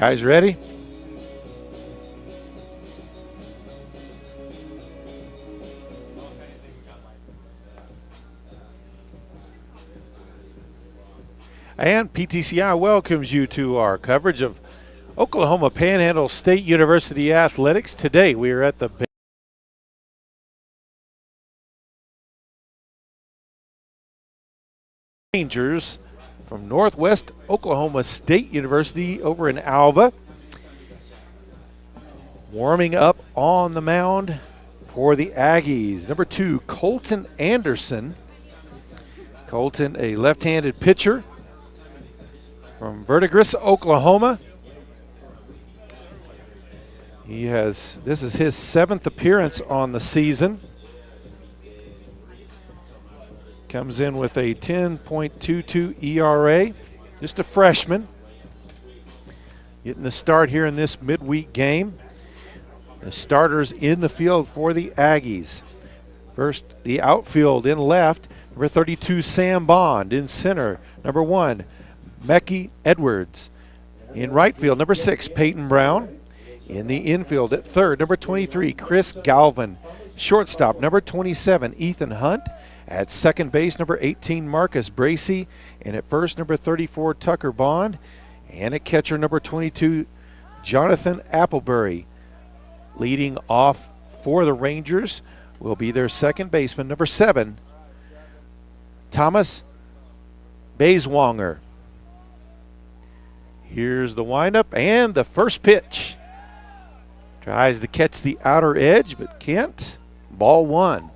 Guys ready? And PTCI welcomes you to our coverage of Oklahoma Panhandle State University athletics. Today we are at the Rangers from Northwest Oklahoma State University over in Alva. Warming up on the mound for the Aggies. Number 2, Colton Anderson. Colton, a left-handed pitcher from Verdigris, Oklahoma. This is his 7th appearance on the season. Comes in with a 10.22 ERA. Just a freshman. Getting the start here in this midweek game. The starters in the field for the Aggies. First, the outfield in left, number 32, Sam Bond. In center, number 1, Mecky Edwards. In right field, number 6, Peyton Brown. In the infield at third, number 23, Chris Galvin. Shortstop, number 27, Ethan Hunt. At second base, number 18, Marcus Bracey. And at first, number 34, Tucker Bond. And at catcher, number 22, Jonathan Appleberry. Leading off for the Rangers will be their second baseman, number 7, Thomas Bayswanger. Here's the windup and the first pitch. Tries to catch the outer edge, but can't. Ball 1.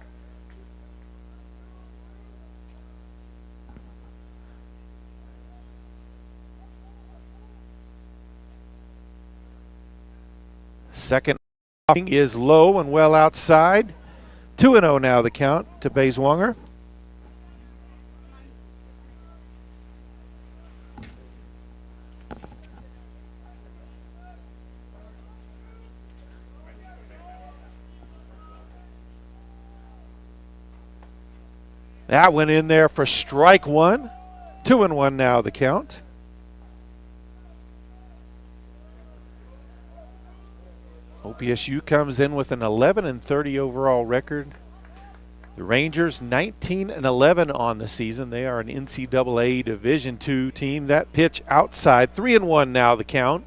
Second is low and well outside. 2-0 now the count to Bayswanger. That went in there for strike 1. 2-1 now the count. OPSU comes in with an 11-30 overall record. The Rangers 19-11 on the season. They are an NCAA Division II team. That pitch outside, 3-1 now the count.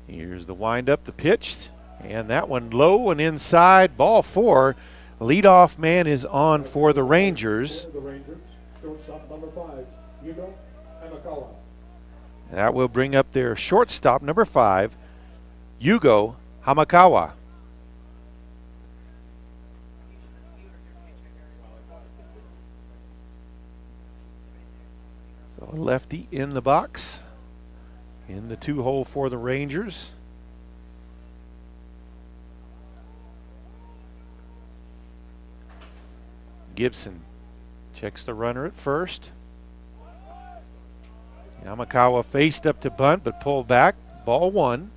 Here's the windup, the pitch. And that one low and inside, ball 4. Leadoff man is on for the Rangers. Shortstop number 5, Hugo Hamakawa. That will bring up their shortstop number 5, Hugo Hamakawa. So a lefty in the box, in the 2-hole for the Rangers. Gibson checks the runner at first. Yamakawa faced up to bunt but pulled back. Ball 1.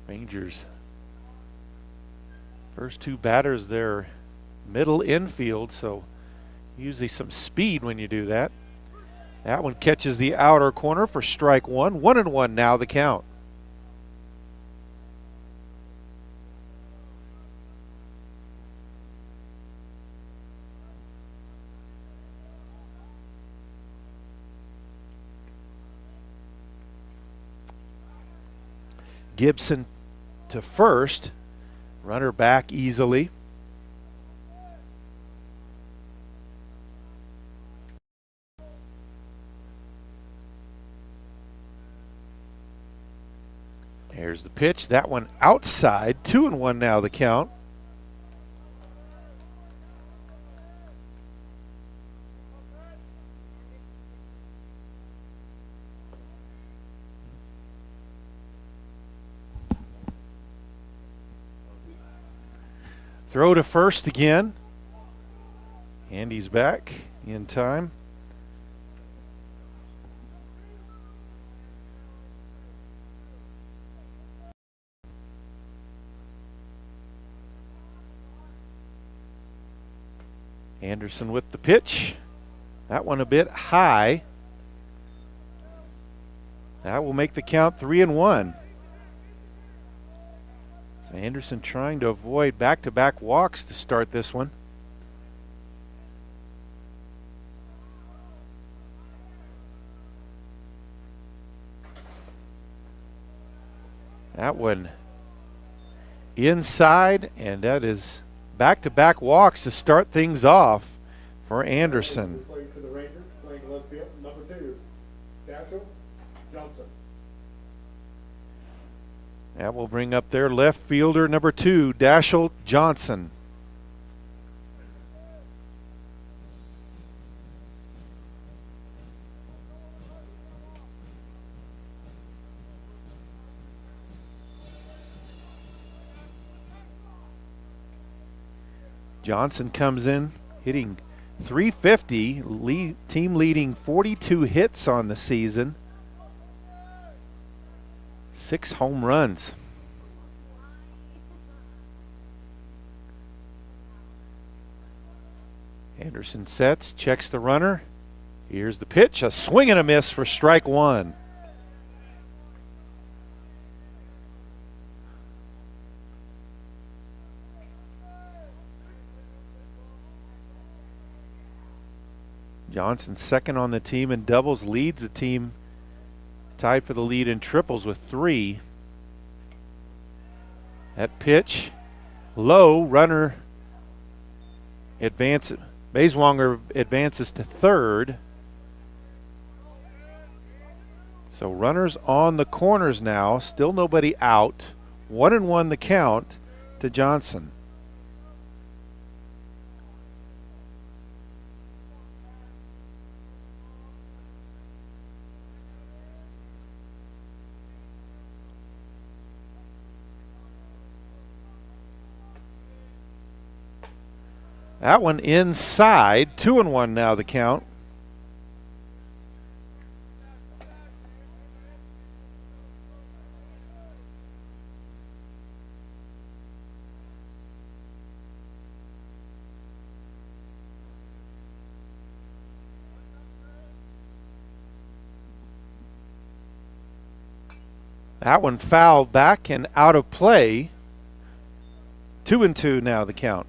Rangers. First 2 batters, they're middle infield, so usually some speed when you do that. That one catches the outer corner for strike 1. 1-1 now the count. Gibson to first. Runner back easily. Here's the pitch. That one outside. 2-1 now the count. Throw to first again. And he's back in time. Anderson with the pitch. That one a bit high. That will make the count 3-1. So Anderson trying to avoid back-to-back walks to start this one. That one inside, and that is back-to-back walks to start things off for Anderson. Playing to the Rangers, playing left field, number 2, Dashiell Johnson. That will bring up their left fielder, number 2, Dashiell Johnson. Johnson comes in hitting .350, team leading 42 hits on the season. 6 home runs. Anderson sets, checks the runner. Here's the pitch, a swing and a miss for strike 1. Johnson second on the team in doubles, leads the team, tied for the lead in triples with 3. That pitch, low, runner advances. Bayswanger advances to third. So runners on the corners now, still nobody out. 1-1 the count to Johnson. That one inside, 2-1 now the count. That one fouled back and out of play. 2-2 now the count.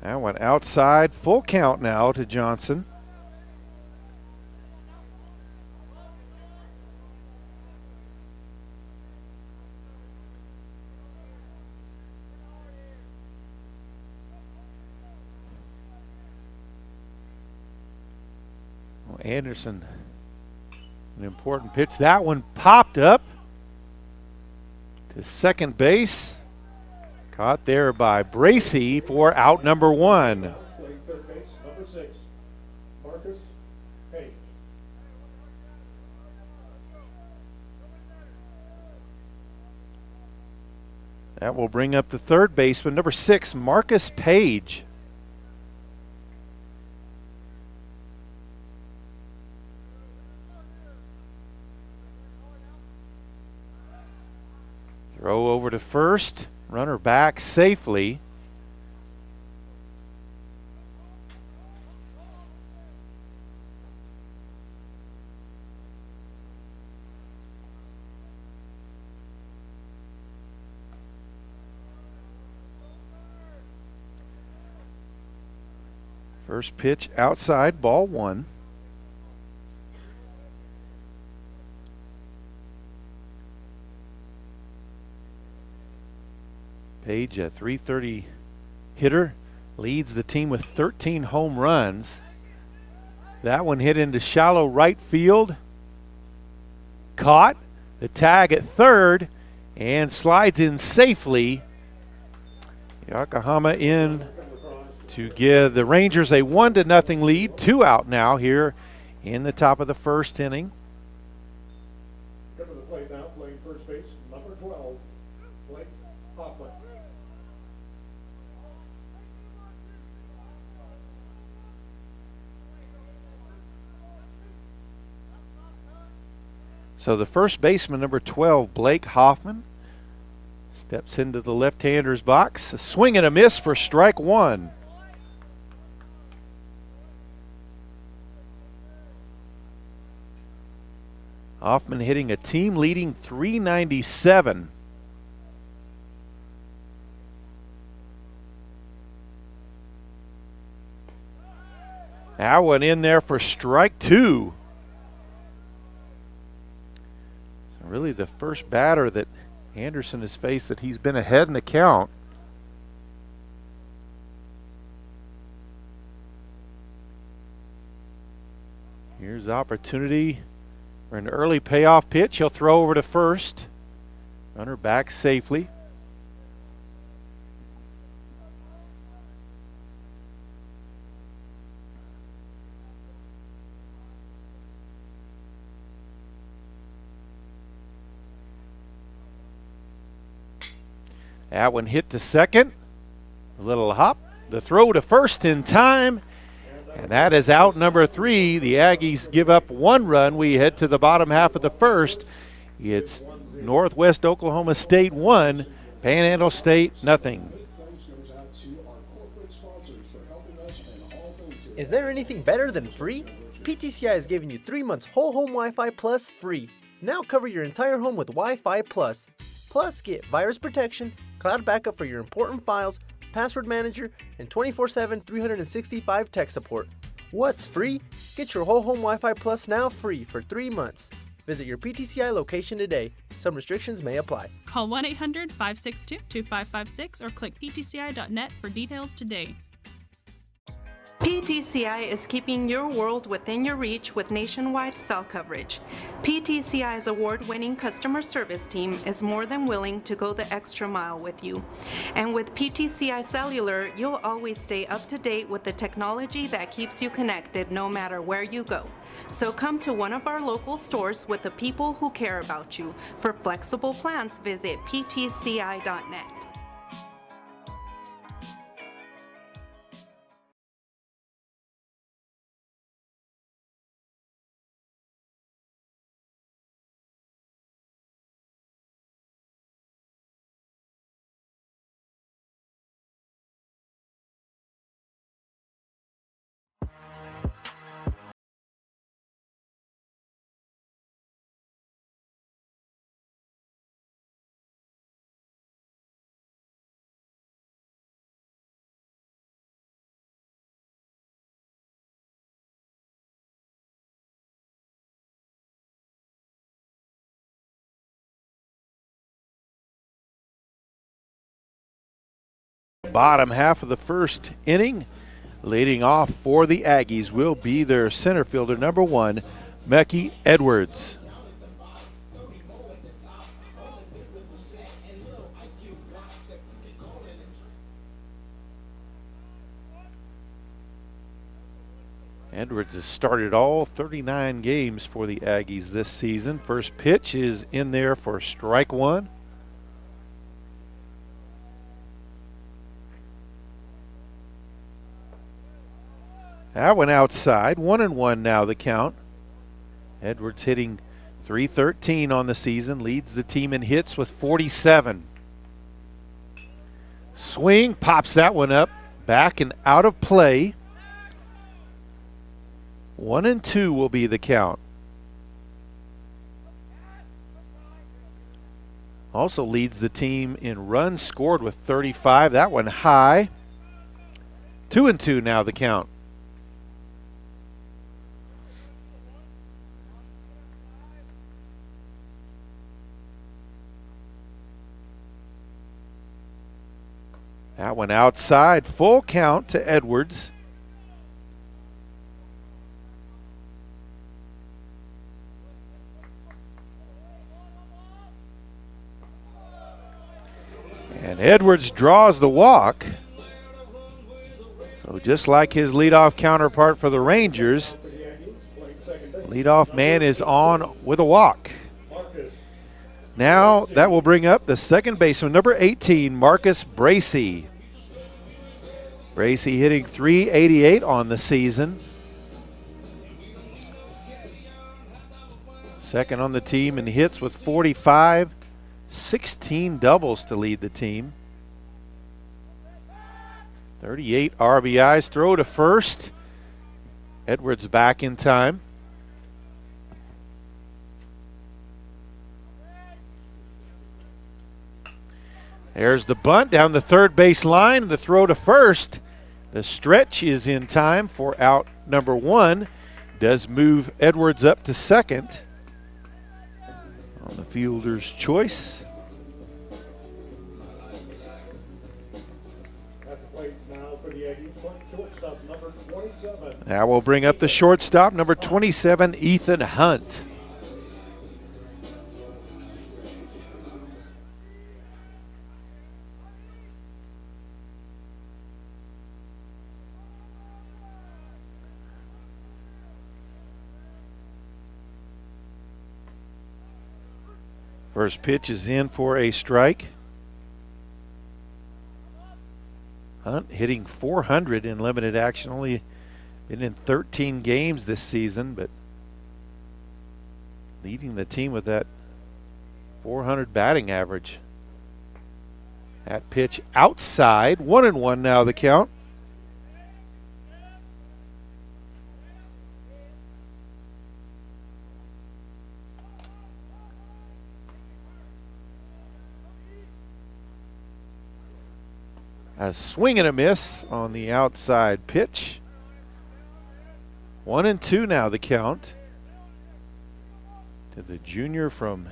That one outside, full count now to Johnson. Well, Anderson, an important pitch. That one popped up to second base. Caught there by Bracey for out number 1. Playing third base, number 6, Marcus Page. That will bring up the third baseman, number 6, Marcus Page. Throw over to first. Runner back safely. First pitch outside, ball 1. Page, a .330 hitter, leads the team with 13 home runs. That one hit into shallow right field. Caught, the tag at third, and slides in safely Yokohama in to give the Rangers a 1-0 lead. 2 out now here in the top of the first inning. Come to the plate now, playing first base, number 12, Blake Hoffman. So the first baseman, number 12, Blake Hoffman, steps into the left-hander's box. A swing and a miss for strike one. Hoffman hitting a team-leading .397. That one in there for strike two. So really the first batter that Anderson has faced that he's been ahead in the count. Here's opportunity for an early payoff pitch. He'll throw over to first. Runner back safely. That one hit to second. A little hop. The throw to first in time. And that is out number 3. The Aggies give up 1 run. We head to the bottom half of the first. It's Northwest Oklahoma State 1, Panhandle State nothing. Is there anything better than free? PTCI is giving you 3 months whole home Wi-Fi Plus free. Now cover your entire home with Wi-Fi Plus. Plus get virus protection, cloud backup for your important files, password manager, and 24/7 365 tech support. What's free? Get your whole home Wi-Fi Plus now free for 3 months. Visit your PTCI location today. Some restrictions may apply. Call 1-800-562-2556 or click ptci.net for details today. PTCI is keeping your world within your reach with nationwide cell coverage. PTCI's award-winning customer service team is more than willing to go the extra mile with you. And with PTCI Cellular, you'll always stay up to date with the technology that keeps you connected no matter where you go. So come to one of our local stores with the people who care about you. For flexible plans, visit ptci.net. Bottom half of the first inning. Leading off for the Aggies will be their center fielder, number 1, Mecky Edwards. Edwards has started all 39 games for the Aggies this season. First pitch is in there for strike 1. That went outside. 1-1 now the count. Edwards hitting .313 on the season. Leads the team in hits with 47. Swing. Pops that one up. Back and out of play. 1-2 will be the count. Also leads the team in runs scored with 35. That one high. 2-2 now the count. That one outside, full count to Edwards. And Edwards draws the walk. So just like his leadoff counterpart for the Rangers, leadoff man is on with a walk. Now that will bring up the second baseman, number 18, Marcus Bracey. Bracey hitting .388 on the season. Second on the team in hits with 45, 16 doubles to lead the team. 38 RBIs, throw to first. Edwards back in time. There's the bunt down the third base line, the throw to first. The stretch is in time for out number 1. Does move Edwards up to second on the fielder's choice. At the plate now for the Aggies, shortstop number 27. Now we'll bring up the shortstop, number 27, Ethan Hunt. First pitch is in for a strike. Hunt hitting .400 in limited action, only been in 13 games this season, but leading the team with that .400 batting average. That pitch outside, 1-1 now the count. A swing and a miss on the outside pitch. 1-2 now the count to the junior from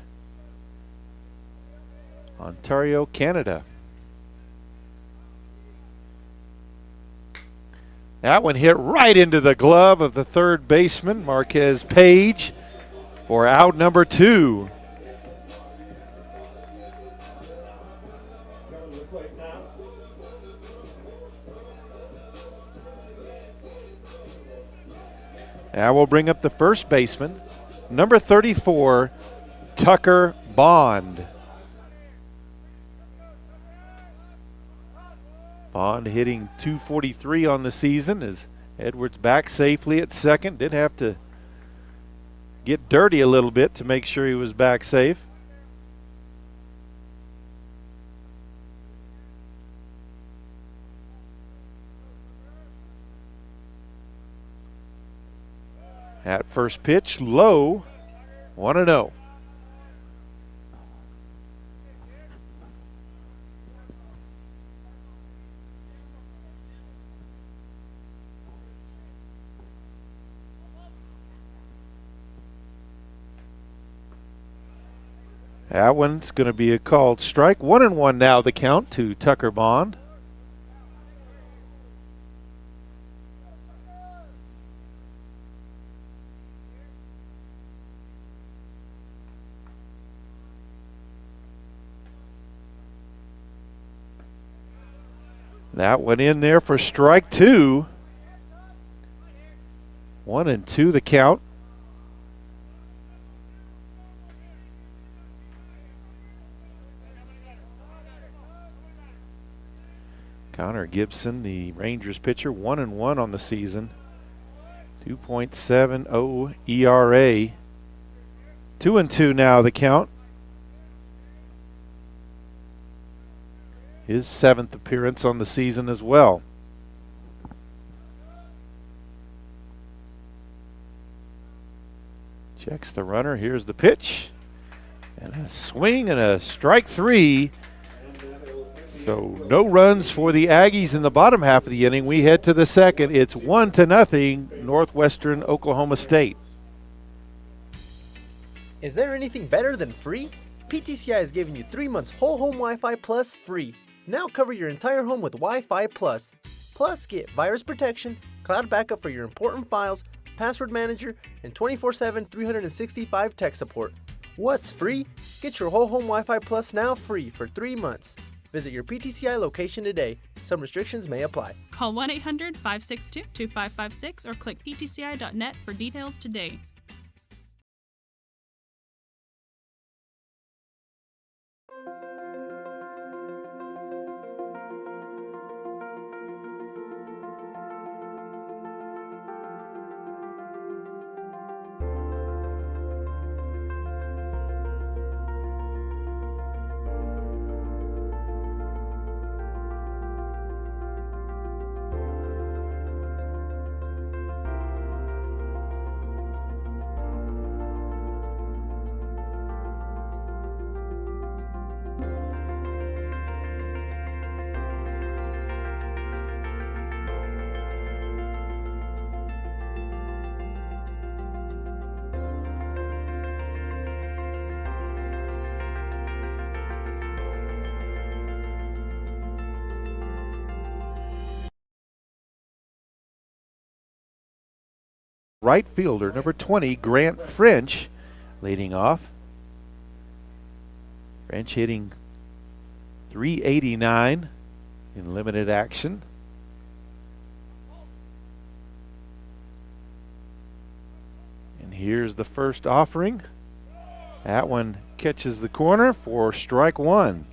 Ontario, Canada. That one hit right into the glove of the third baseman, Marquez Page, for out number 2. Now we'll bring up the first baseman, number 34, Tucker Bond. Bond hitting .243 on the season as Edwards back safely at second. Did have to get dirty a little bit to make sure he was back safe. At first pitch, low, 1-0. That one's going to be a called strike. 1-1 now the count to Tucker Bond. That went in there for strike 2. 1-2 the count. Connor Gibson, the Rangers pitcher, 1-1 on the season. 2.70 ERA. 2-2 now the count. His 7th appearance on the season as well. Checks the runner. Here's the pitch. And a swing and a strike 3. So no runs for the Aggies in the bottom half of the inning. We head to the second. It's 1-0 Northwestern Oklahoma State. Is there anything better than free? PTCI is giving you 3 months whole home Wi-Fi Plus free. Now cover your entire home with Wi-Fi Plus. Plus get virus protection, cloud backup for your important files, password manager, and 24/7 365 tech support. What's free? Get your whole home Wi-Fi Plus now free for 3 months. Visit your PTCI location today. Some restrictions may apply. Call 1-800-562-2556 or click ptci.net for details today. Right fielder, number 20, Grant French, leading off. French hitting .389 in limited action. And here's the first offering. That one catches the corner for strike one.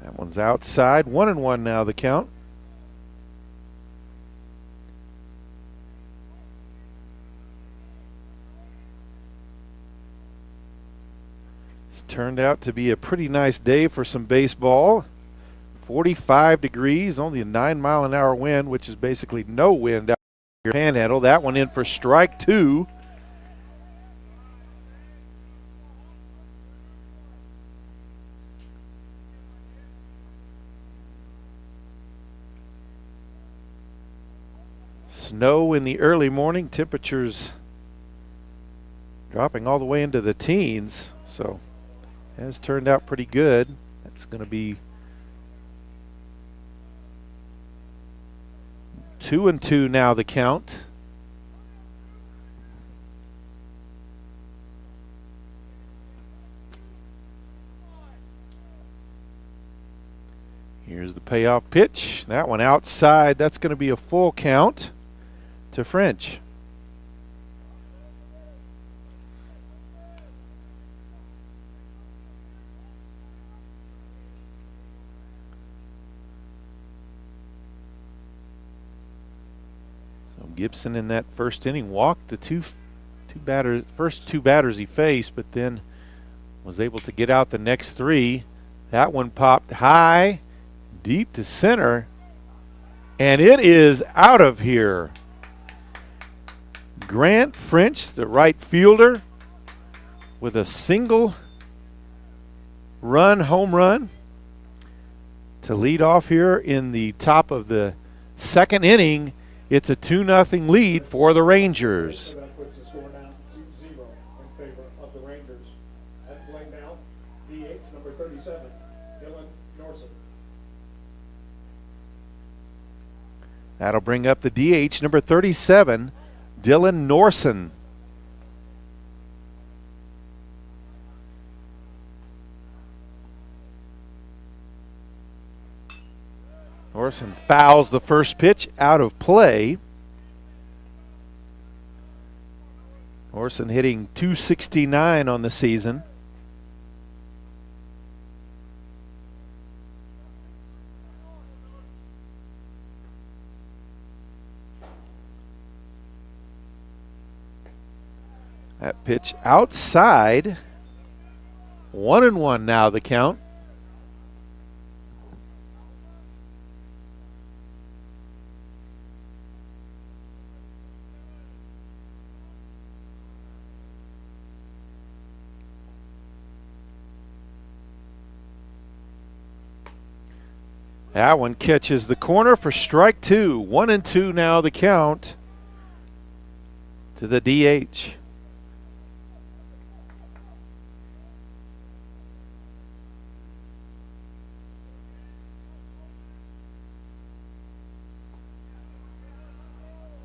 That one's outside. 1-1 now the count. It's turned out to be a pretty nice day for some baseball. 45 degrees, only a 9-mile-an-hour wind, which is basically no wind out here. Panhandle. That one in for strike two. Snow in the early morning, temperatures dropping all the way into the teens, so it has turned out pretty good. That's going to be 2-2 now the count. Here's the payoff pitch. That one outside. That's going to be a full count to French. So Gibson in that first inning walked the first two batters he faced, but then was able to get out the next three. That one popped high, deep to center, and it is out of here. Grant French, the right fielder, with a single run home run to lead off here in the top of the second inning. It's a 2-0 lead for the Rangers. That puts the score down 2-0 in favor of the Rangers. At playing now, DH number 37, Dylan Norzen. That'll bring up the DH number 37, Dylan Norzen. Norzen fouls the first pitch out of play. Norzen hitting .269 on the season. That pitch outside. 1-1 now the count. That one catches the corner for strike two. 1-2 now the count to the DH.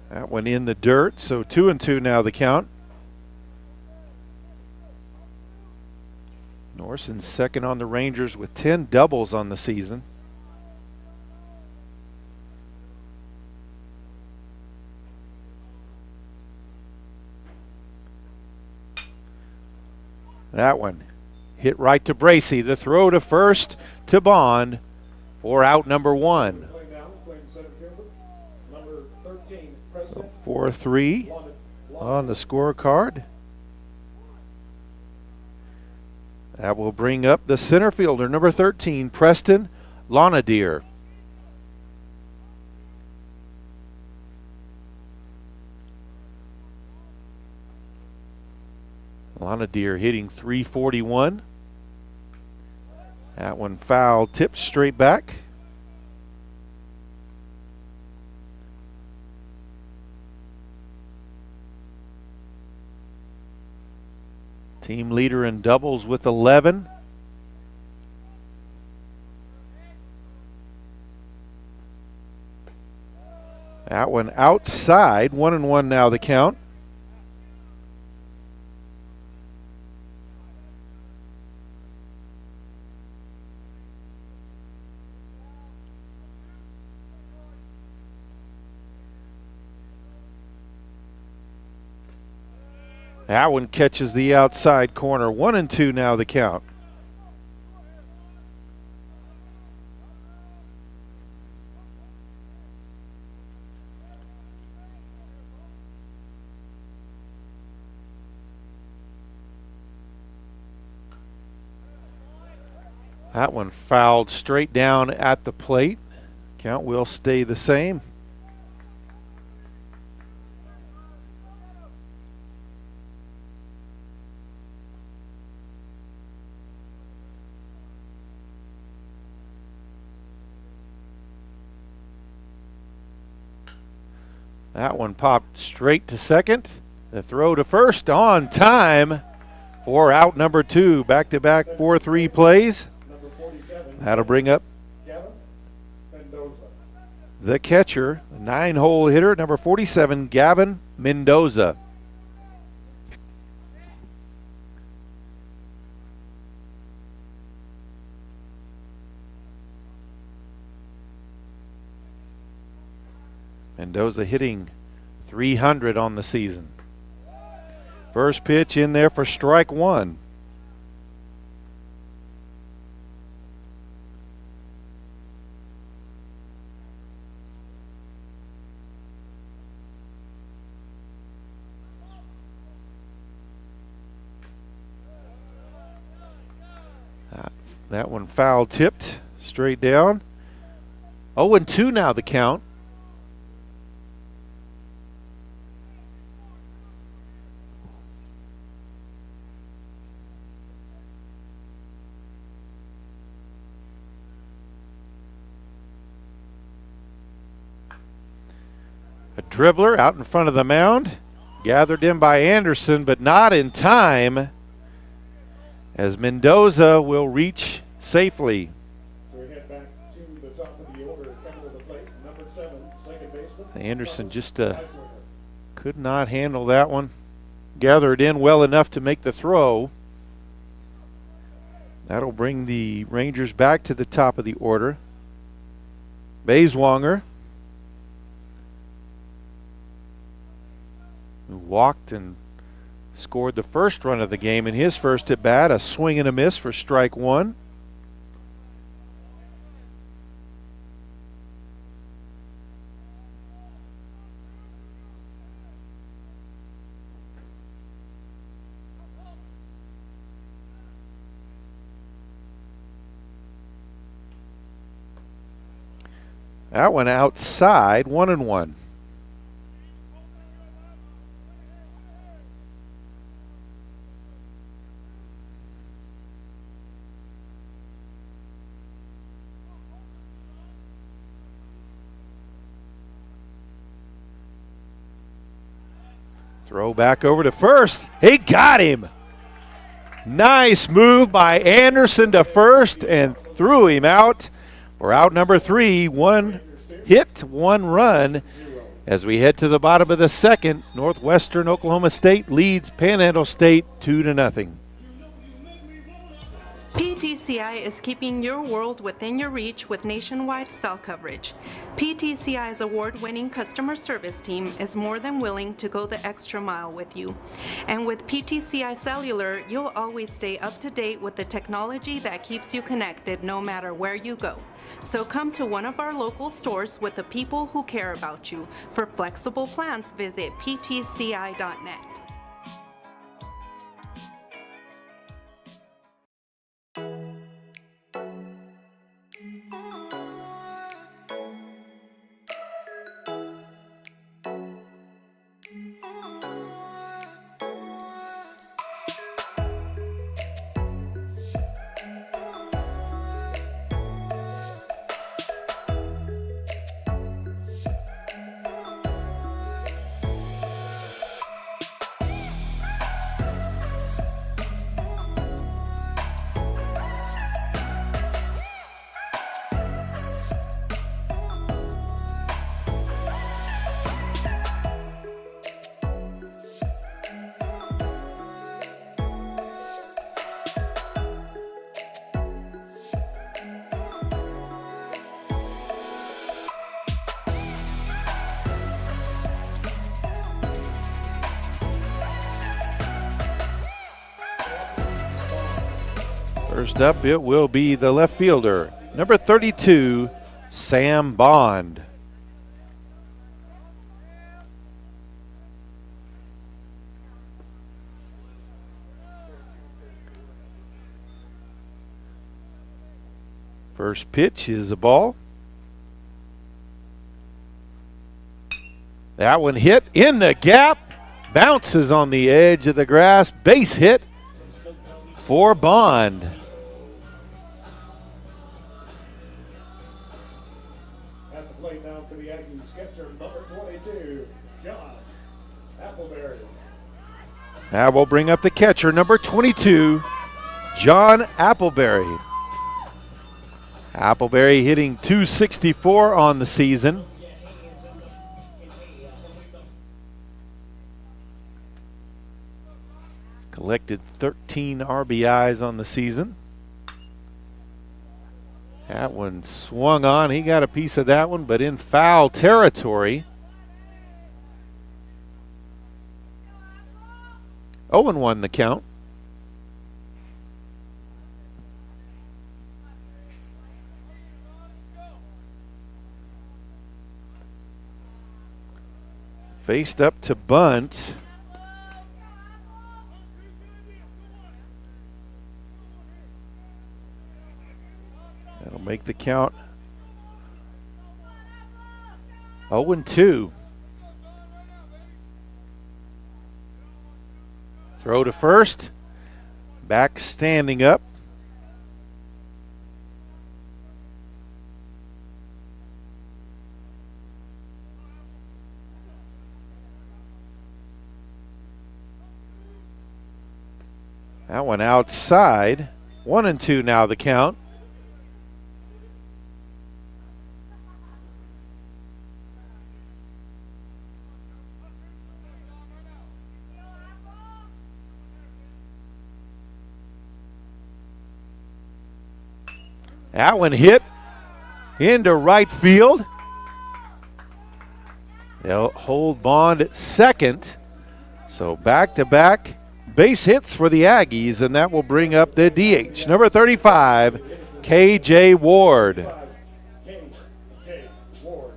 That one in the dirt, so 2-2 now the count. Norzen second on the Rangers with 10 doubles on the season. That one hit right to Bracey. The throw to first to Bond for out number 1. 4-3 on the scorecard. That will bring up the center fielder, number 13, Preston Lonadier. Lonadier hitting .341. That one foul, tipped straight back. Team leader in doubles with 11. That one outside, 1-1 now the count. That one catches the outside corner. 1-2 now the count. That one fouled straight down at the plate. Count will stay the same. That one popped straight to second. The throw to first on time for out number 2. Back-to-back 4-3 plays. That'll bring up Gavin Mendoza. the catcher, 9-hole hitter, number 47, Gavin Mendoza. Mendoza hitting .300 on the season. First pitch in there for strike 1. That one foul tipped straight down. 0-2 now the count. A dribbler out in front of the mound. Gathered in by Anderson, but not in time, as Mendoza will reach safely. We head back to the top of the order, coming to the plate, number 7, second baseman. Anderson just could not handle that one. Gathered in well enough to make the throw. That'll bring the Rangers back to the top of the order. Bayswanger, who walked and scored the first run of the game in his first at bat, a swing and a miss for strike 1. That one outside, 1-1. Throw back over to first. He got him. Nice move by Anderson to first and threw him out. We're out number 3. 1 hit, 1 run, As we head to the bottom of the second, Northwestern Oklahoma State leads Panhandle State 2-0. PTCI is keeping your world within your reach with nationwide cell coverage. PTCI's award-winning customer service team is more than willing to go the extra mile with you. And with PTCI Cellular, you'll always stay up to date with the technology that keeps you connected no matter where you go. So come to one of our local stores with the people who care about you. For flexible plans, visit ptci.net. First up, it will be the left fielder, number 32, Sam Bond. First pitch is a ball. That one hit in the gap, bounces on the edge of the grass, base hit for Bond. At the plate now for the Aggies, catcher number 22, John Appleberry. Now we'll bring up the catcher, number 22, John Appleberry. Appleberry hitting .264 on the season. He's collected 13 RBIs on the season. That one swung on. He got a piece of that one, but in foul territory. 0-1 the count. Faced up to bunt. That'll make the count 0-2. Throw to first. Back standing up. That one outside. 1-2 now the count. That one hit into right field. They'll hold Bond at second. So back-to-back base hits for the Aggies, and that will bring up the DH. Number 35, K.J. Ward. K.J. Ward.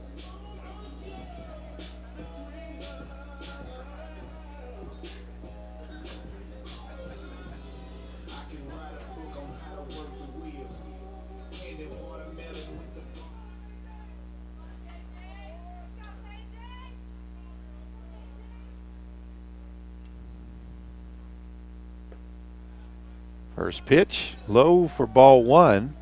First pitch, low for ball one.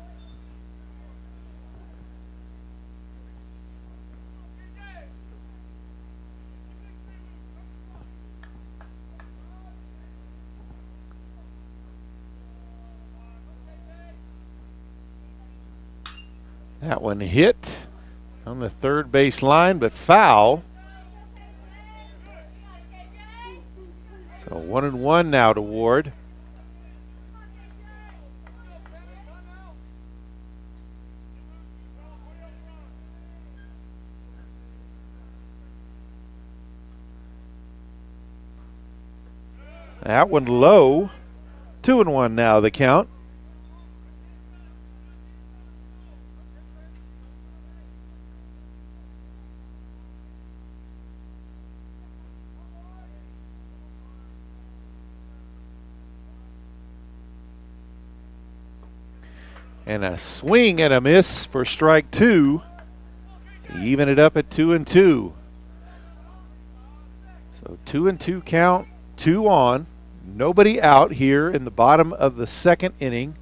That one hit on the third base line, but foul. So 1-1 now to Ward. That one low. 2-1 now the count. And a swing and a miss for strike 2 to even it up at 2-2. So 2-2 count, 2 on. Nobody out here in the bottom of the second inning.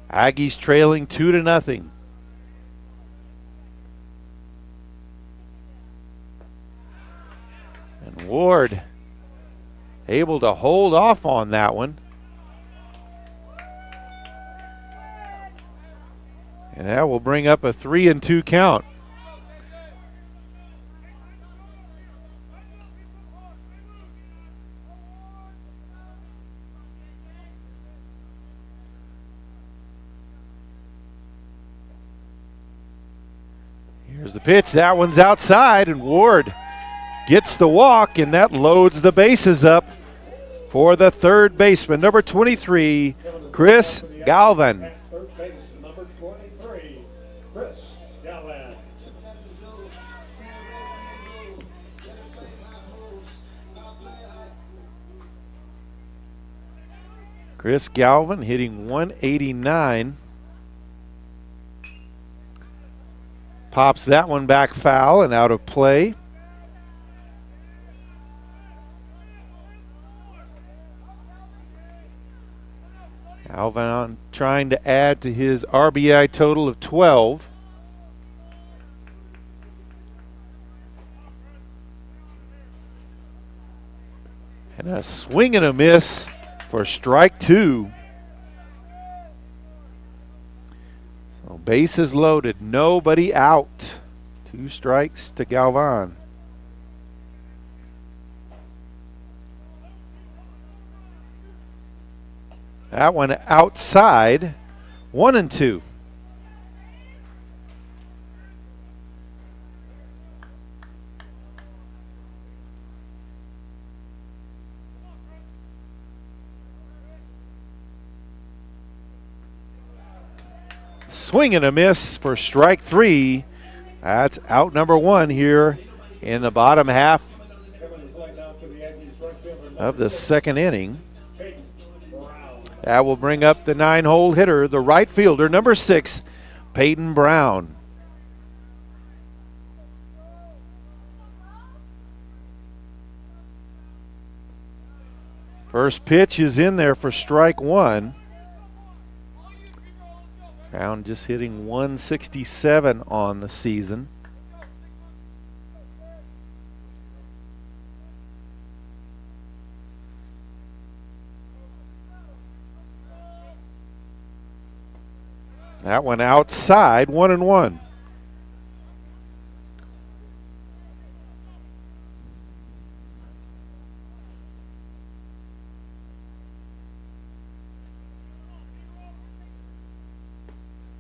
Aggies trailing 2-0. And Ward able to hold off on that one. And that will bring up a 3-2 count. Here's the pitch. That one's outside, and Ward gets the walk, and that loads the bases up for the third baseman, number 23, Chris Galvin. Third base, number 23, Chris Galvin. Chris Galvin hitting 189. Pops that one back foul and out of play. Galvin trying to add to his RBI total of 12. And a swing and a miss for strike 2. So bases loaded, nobody out. 2 strikes to Galvin. That one outside, 1-2. Swing and a miss for strike 3. That's out number 1 here in the bottom half of the second inning. That will bring up the 9-hole hitter, the right fielder, number 6, Peyton Brown. First pitch is in there for strike 1. Brown just hitting 167 on the season. That one outside, 1-1.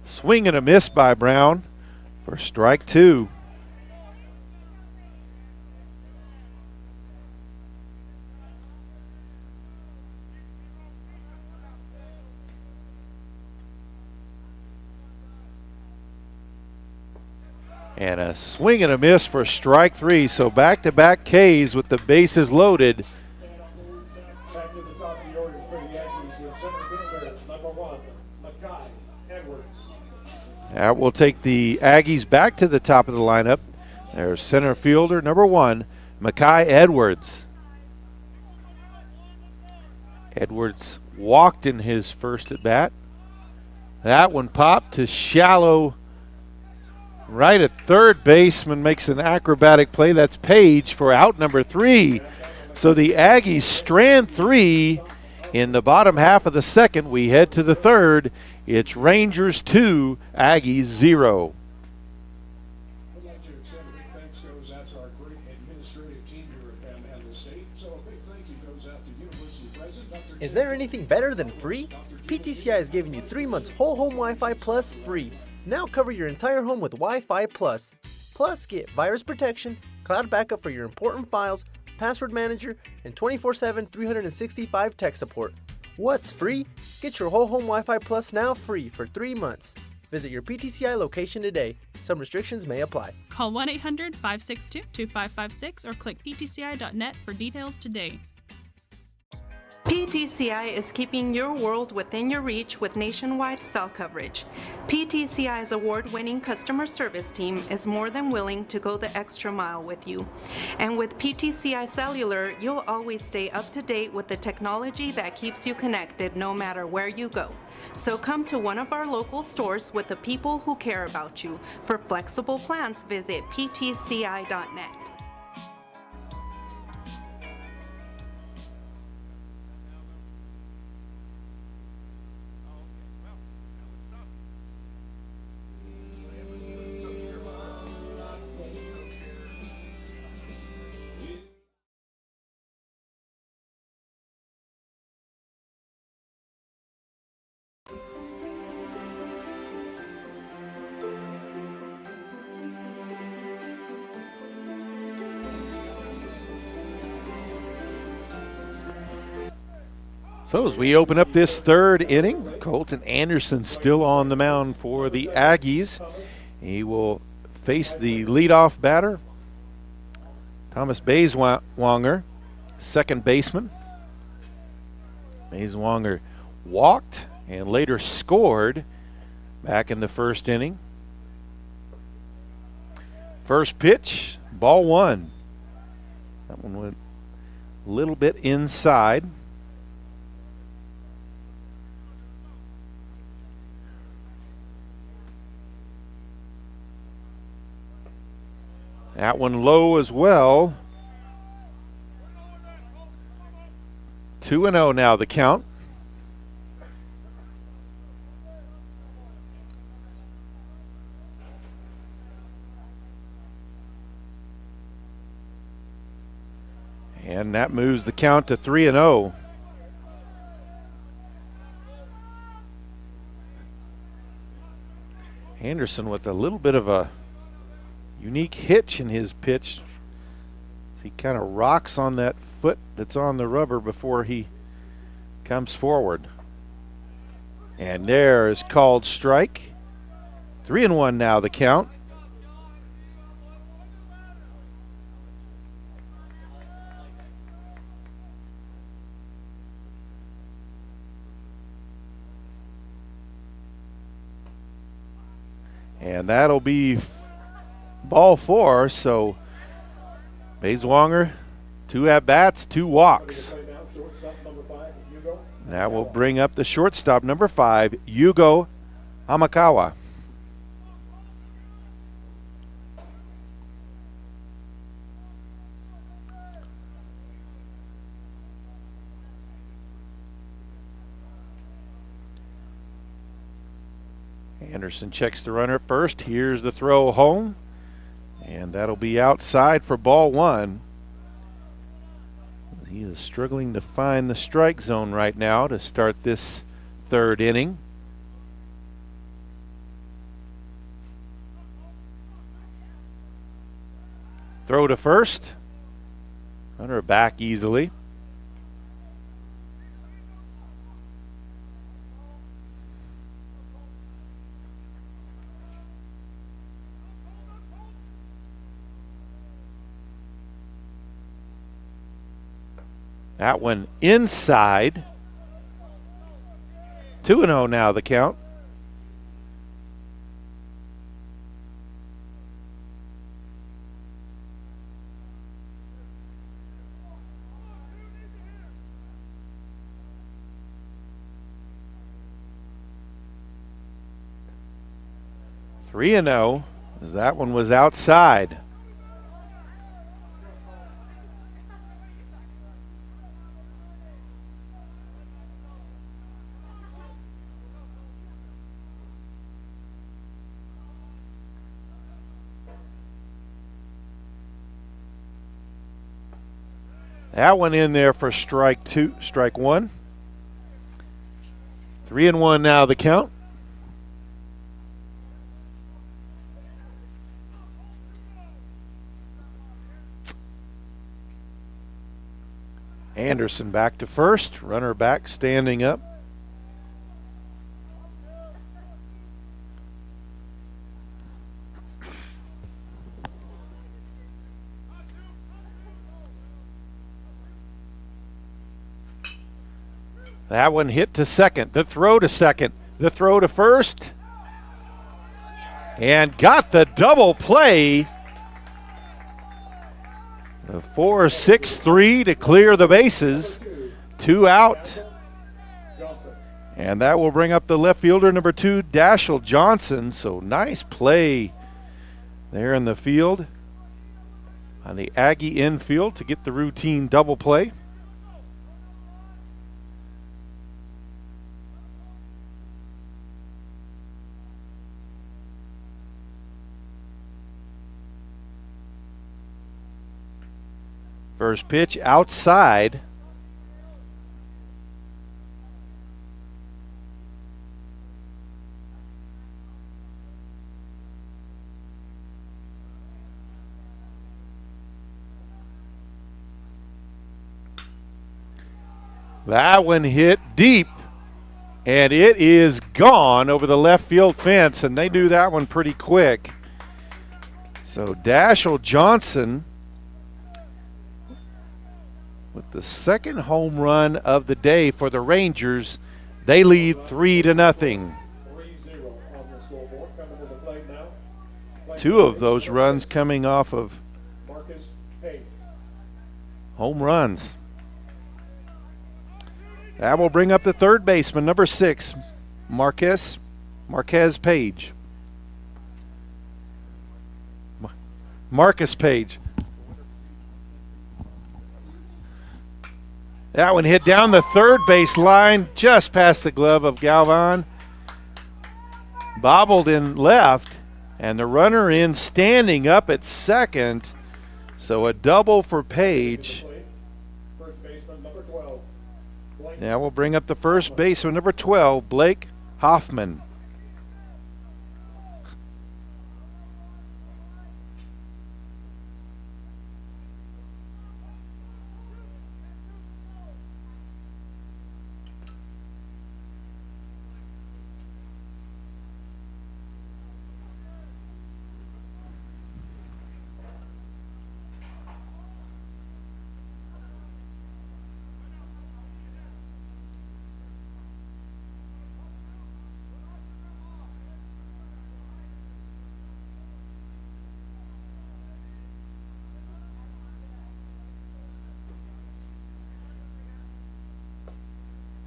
Swing and a miss by Brown for strike 2. And a swing and a miss for strike 3. So back-to-back Ks with the bases loaded. Back to the top of the order for the Aggies with center fielder, number 1, Manny Edwards. That will take the Aggies back to the top of the lineup. There's center fielder, number 1, Manny Edwards. Edwards walked in his first at bat. That one popped to shallow right at third. Baseman makes an acrobatic play. That's Page for out number 3. So the Aggies strand 3 in the bottom half of the second. We head to the third. It's Rangers 2, Aggies 0. I'd like to extend a big thanks to goes out to our great administrative team here at Panhandle State. So a big thank you goes out to University President Dr. Is there anything better than free? PTCI is giving you 3 months whole home Wi-Fi plus free. Now cover your entire home with Wi-Fi plus. Plus get virus protection, cloud backup for your important files, password manager, and 24/7 365 tech support. What's free? Get your whole home Wi-Fi plus now free for 3 months. Visit your PTCI location today. Some restrictions may apply. Call 1-800-562-2556 or click ptci.net for details today. PTCI is keeping your world within your reach with nationwide cell coverage. PTCI's award-winning customer service team is more than willing to go the extra mile with you. And with PTCI Cellular, you'll always stay up to date with the technology that keeps you connected no matter where you go. So come to one of our local stores with the people who care about you. For flexible plans, visit ptci.net. So as we open up this third inning, Colton Anderson still on the mound for the Aggies. He will face the leadoff batter, Thomas Bayswanger, second baseman. Bayswanger walked and later scored back in the first inning. First pitch, ball one. That one went a little bit inside. That one low as well. 2-0 now the count. And that moves the count to 3-0. Anderson with a little bit of a unique hitch in his pitch. He kind of rocks on that foot that's on the rubber before he comes forward. And there is called strike. 3-1 now the count. And that'll be ball four, so Bayswanger, 2 at-bats, 2 walks. That will bring up the shortstop, number 5, Yugo Hamakawa. Anderson checks the runner at first. Here's the throw home. And that'll be outside for ball one. He is struggling to find the strike zone right now to start this third inning. Throw to first. Runner back easily. That one inside. 2-0 now the count. Three and 0, as that one was outside. That one in there for strike one. 3-1 now the count. Anderson back to first, runner back standing up. That one hit to second, the throw to second, the throw to first, and got the double play. A 4-6-3 to clear the bases. 2 out. And that will bring up the left fielder, number 2, Dashel Johnson. So nice play there in the field on the Aggie infield to get the routine double play. First pitch outside. That one hit deep, and it is gone over the left field fence, and they knew that one pretty quick. So Dashel Johnson with the second home run of the day for the Rangers. They lead 3-0. 3-0 on the scoreboard. Coming to the plate now. 2 of those runs coming off of Marcus Page. home runs. That will bring up the third baseman, number 6, Marquez Page. Marcus Page. That one hit down the third base line, just past the glove of Galvin. Bobbled in left, and the runner in standing up at second. So a double for Page. First baseman number 12. Now we'll bring up the first baseman, number 12, Blake Hoffman.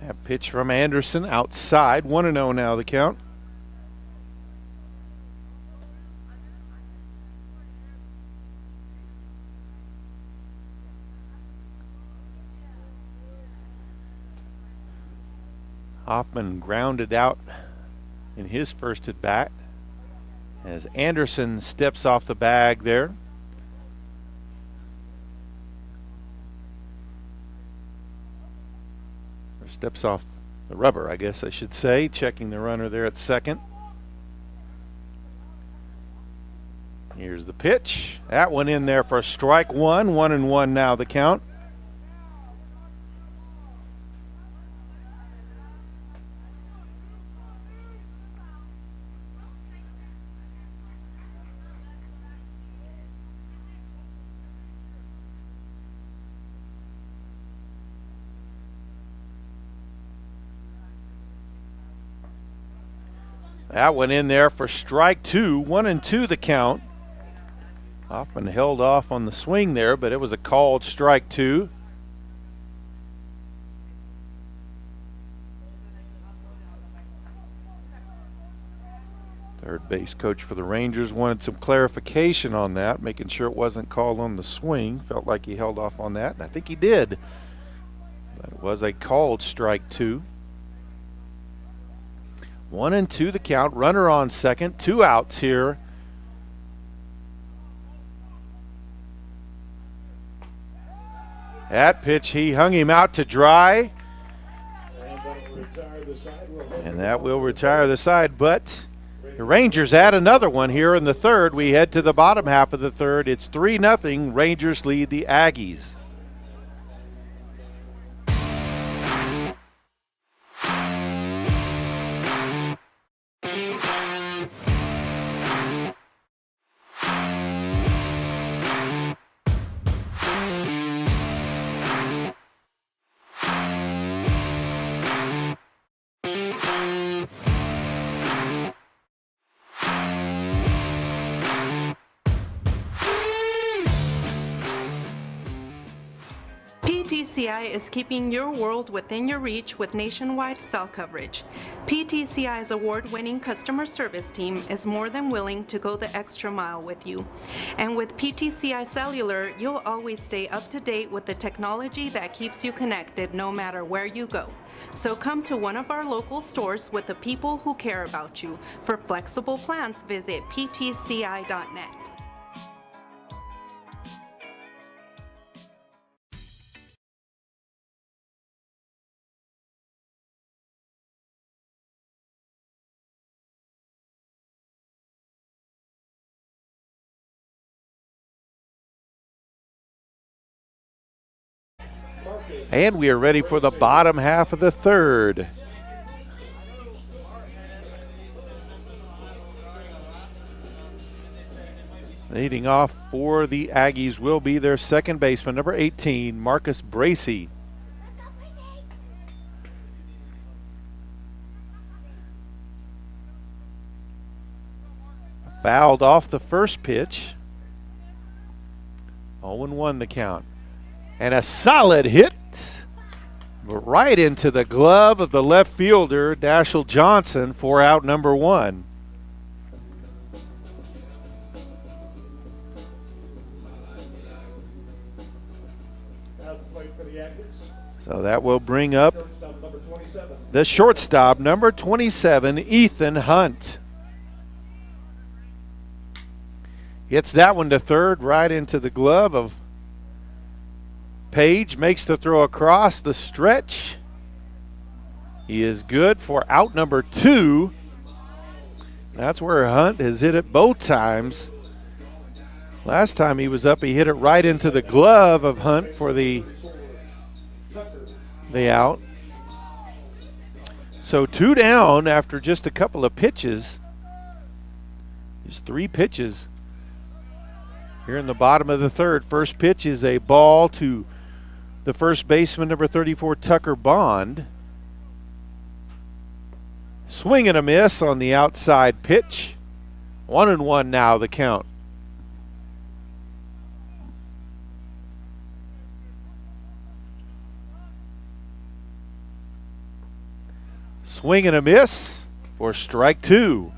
That pitch from Anderson outside. 1-0 now the count. Hoffman grounded out in his first at bat as Anderson steps off the bag there. Steps off the rubber, I guess I should say, checking the runner there at second. Here's the pitch. That one in there for strike one. 1-1 now the count. That one in there for strike 2. 1-2 the count. Hoffman held off on the swing there, but it was a called strike 2. Third base coach for the Rangers wanted some clarification on that, making sure it wasn't called on the swing. Felt like he held off on that, and I think he did. But it was a called strike 2. 1-2 the count. Runner on second. 2 outs here. That pitch, he hung him out to dry. And that will retire the side, but the Rangers add another one here in the third. We head to the bottom half of the third. It's 3-0. Rangers lead the Aggies. PTCI is keeping your world within your reach with nationwide cell coverage. PTCI's award-winning customer service team is more than willing to go the extra mile with you. And with PTCI Cellular, you'll always stay up to date with the technology that keeps you connected no matter where you go. So come to one of our local stores with the people who care about you. For flexible plans, visit ptci.net. And we are ready for the bottom half of the third. Leading off for the Aggies will be their second baseman, number 18, Marcus Bracey. Fouled off the first pitch. 0-1 the count. And a solid hit right into the glove of the left fielder, Dashiell Johnson, for out number one. So that will bring up the shortstop, number 27, Ethan Hunt. Hits that one to third, right into the glove of Page. Makes the throw across the stretch. He is good for out number two. That's where Hunt has hit it both times. Last time he was up, he hit it right into the glove of Hunt for the out. So 2 down after just a couple of pitches. Just 3 pitches here in the bottom of the third. First pitch is a ball to the first baseman, number 34, Tucker Bond. Swing and a miss on the outside pitch. 1-1 now the count. Swing and a miss for strike 2.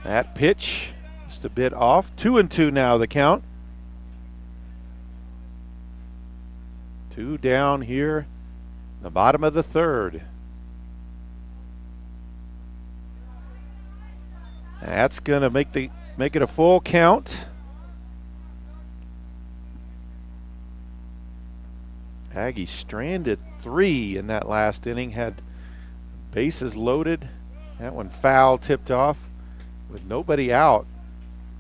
That pitch just a bit off. 2-2 now the count. 2 down here, the bottom of the third. That's going to make it a full count. Aggies stranded 3 in that last inning, had bases loaded. That one foul tipped off with nobody out,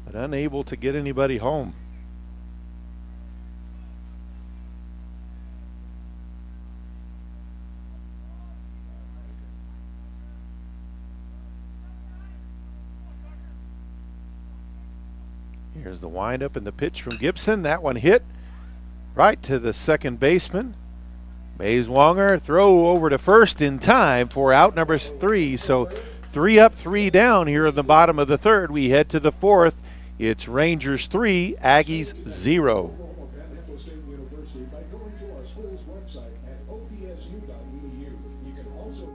but unable to get anybody home. Here's the windup and the pitch from Gibson. That one hit right to the second baseman. Mayswanger throw over to first in time for out number 3. So 3 up, 3 down here in the bottom of the third. We head to the fourth. It's Rangers 3, Aggies 0. By going to our school's website at OPSU.edu. You can also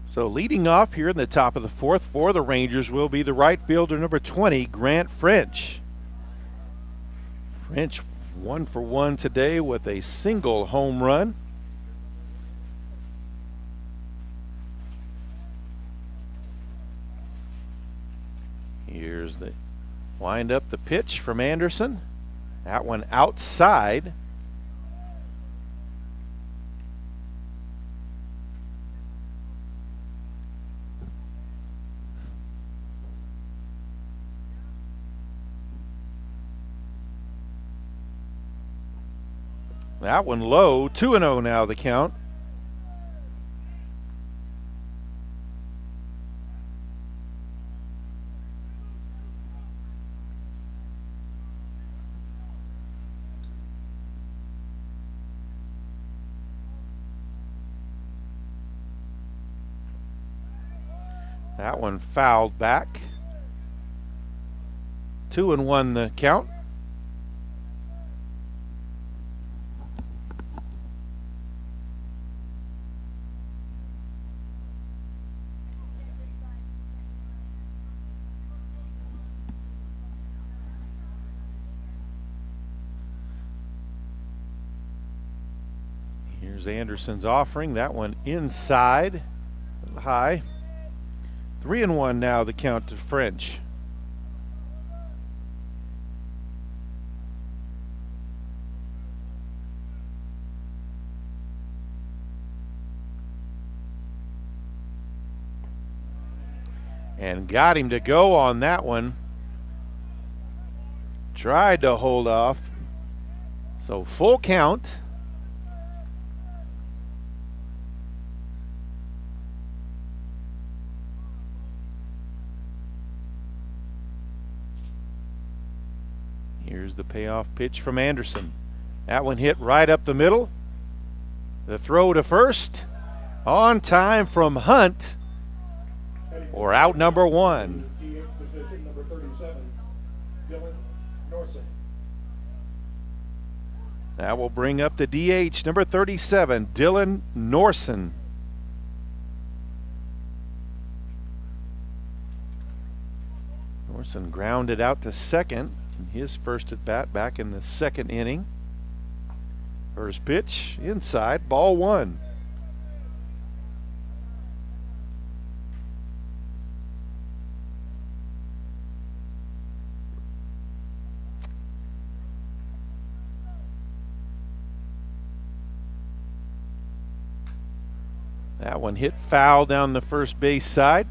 So leading off here in the top of the fourth for the Rangers will be the right fielder, number 20, Grant French. French 1 for 1 today with a single home run. Here's the wind up, the pitch from Anderson. That one outside. That one low, 2-0 now the count. That one fouled back. 2-1 the count. Here's Anderson's offering. That one inside, a little high. 3-1 now the count to French. And got him to go on that one. Tried to hold off. So full count. Here's the payoff pitch from Anderson. That one hit right up the middle. The throw to first. On time from Hunt for out number 1. DH position, number 37, Norzen. That will bring up the DH, number 37, Dylan Norzen. Norzen grounded out to second in his first at bat back in the second inning. First pitch inside, ball 1. That one hit foul down the first base side.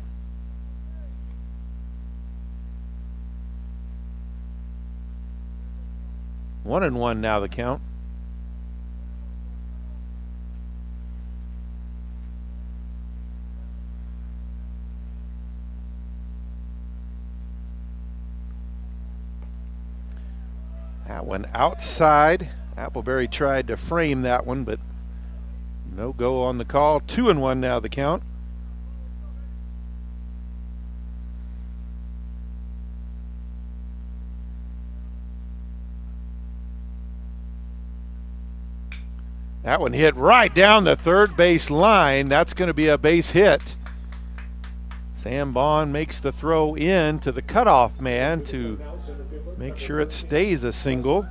One and one now the count. That one outside. Appleberry tried to frame that one, but no go on the call. 2-1 now the count. That one hit right down the third base line. That's going to be a base hit. Sam Bond makes the throw in to the cutoff man to make sure it stays a single.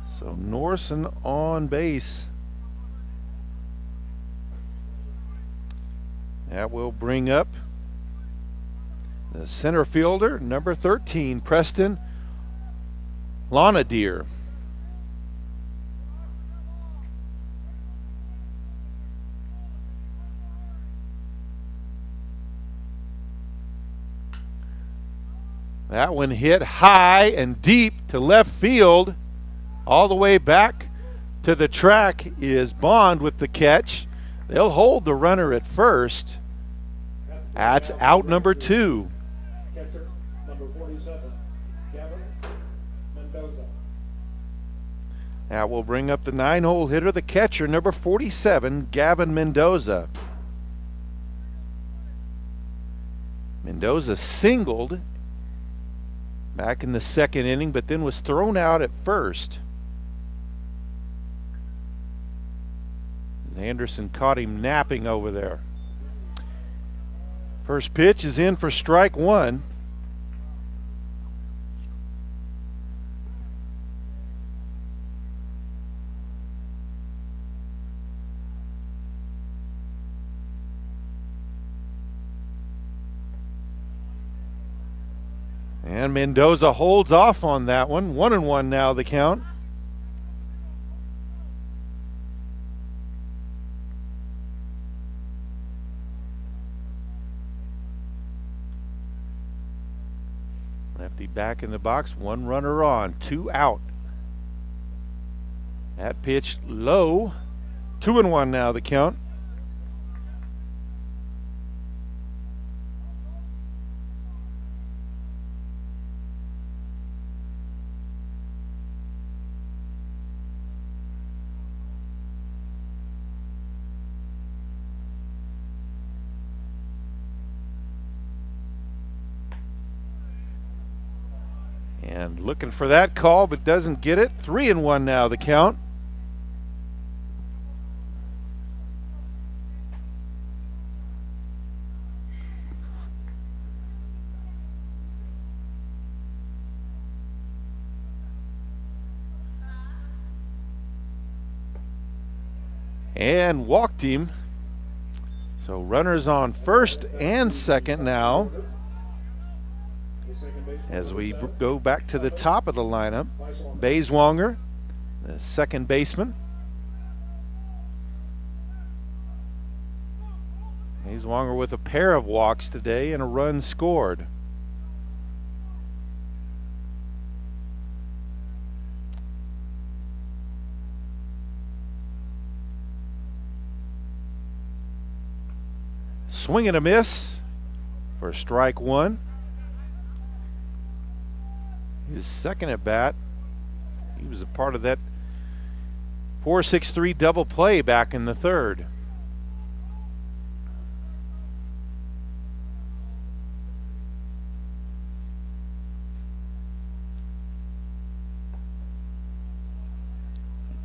So Norzen on base. That will bring up the center fielder, number 13, Preston Lonadier. That one hit high and deep to left field. All the way back to the track is Bond with the catch. They'll hold the runner at first. That's out number 2. Catcher, number 47, Gavin Mendoza. That will bring up the 9-hole hitter, the catcher, number 47, Gavin Mendoza. Mendoza singled back in the second inning, but then was thrown out at first. Anderson caught him napping over there. First pitch is in for strike one. And Mendoza holds off on that one. 1-1 now the count. Lefty back in the box, one runner on, 2 out. That pitch low. 2-1 now the count. And looking for that call, but doesn't get it. 3-1 now the count. And walked him. So runners on first and second now. As we go back to the top of the lineup, Bayswanger, the second baseman. Bayswanger with a pair of walks today and a run scored. Swing and a miss for strike one. His second at bat. He was a part of that 4-6-3 double play back in the third.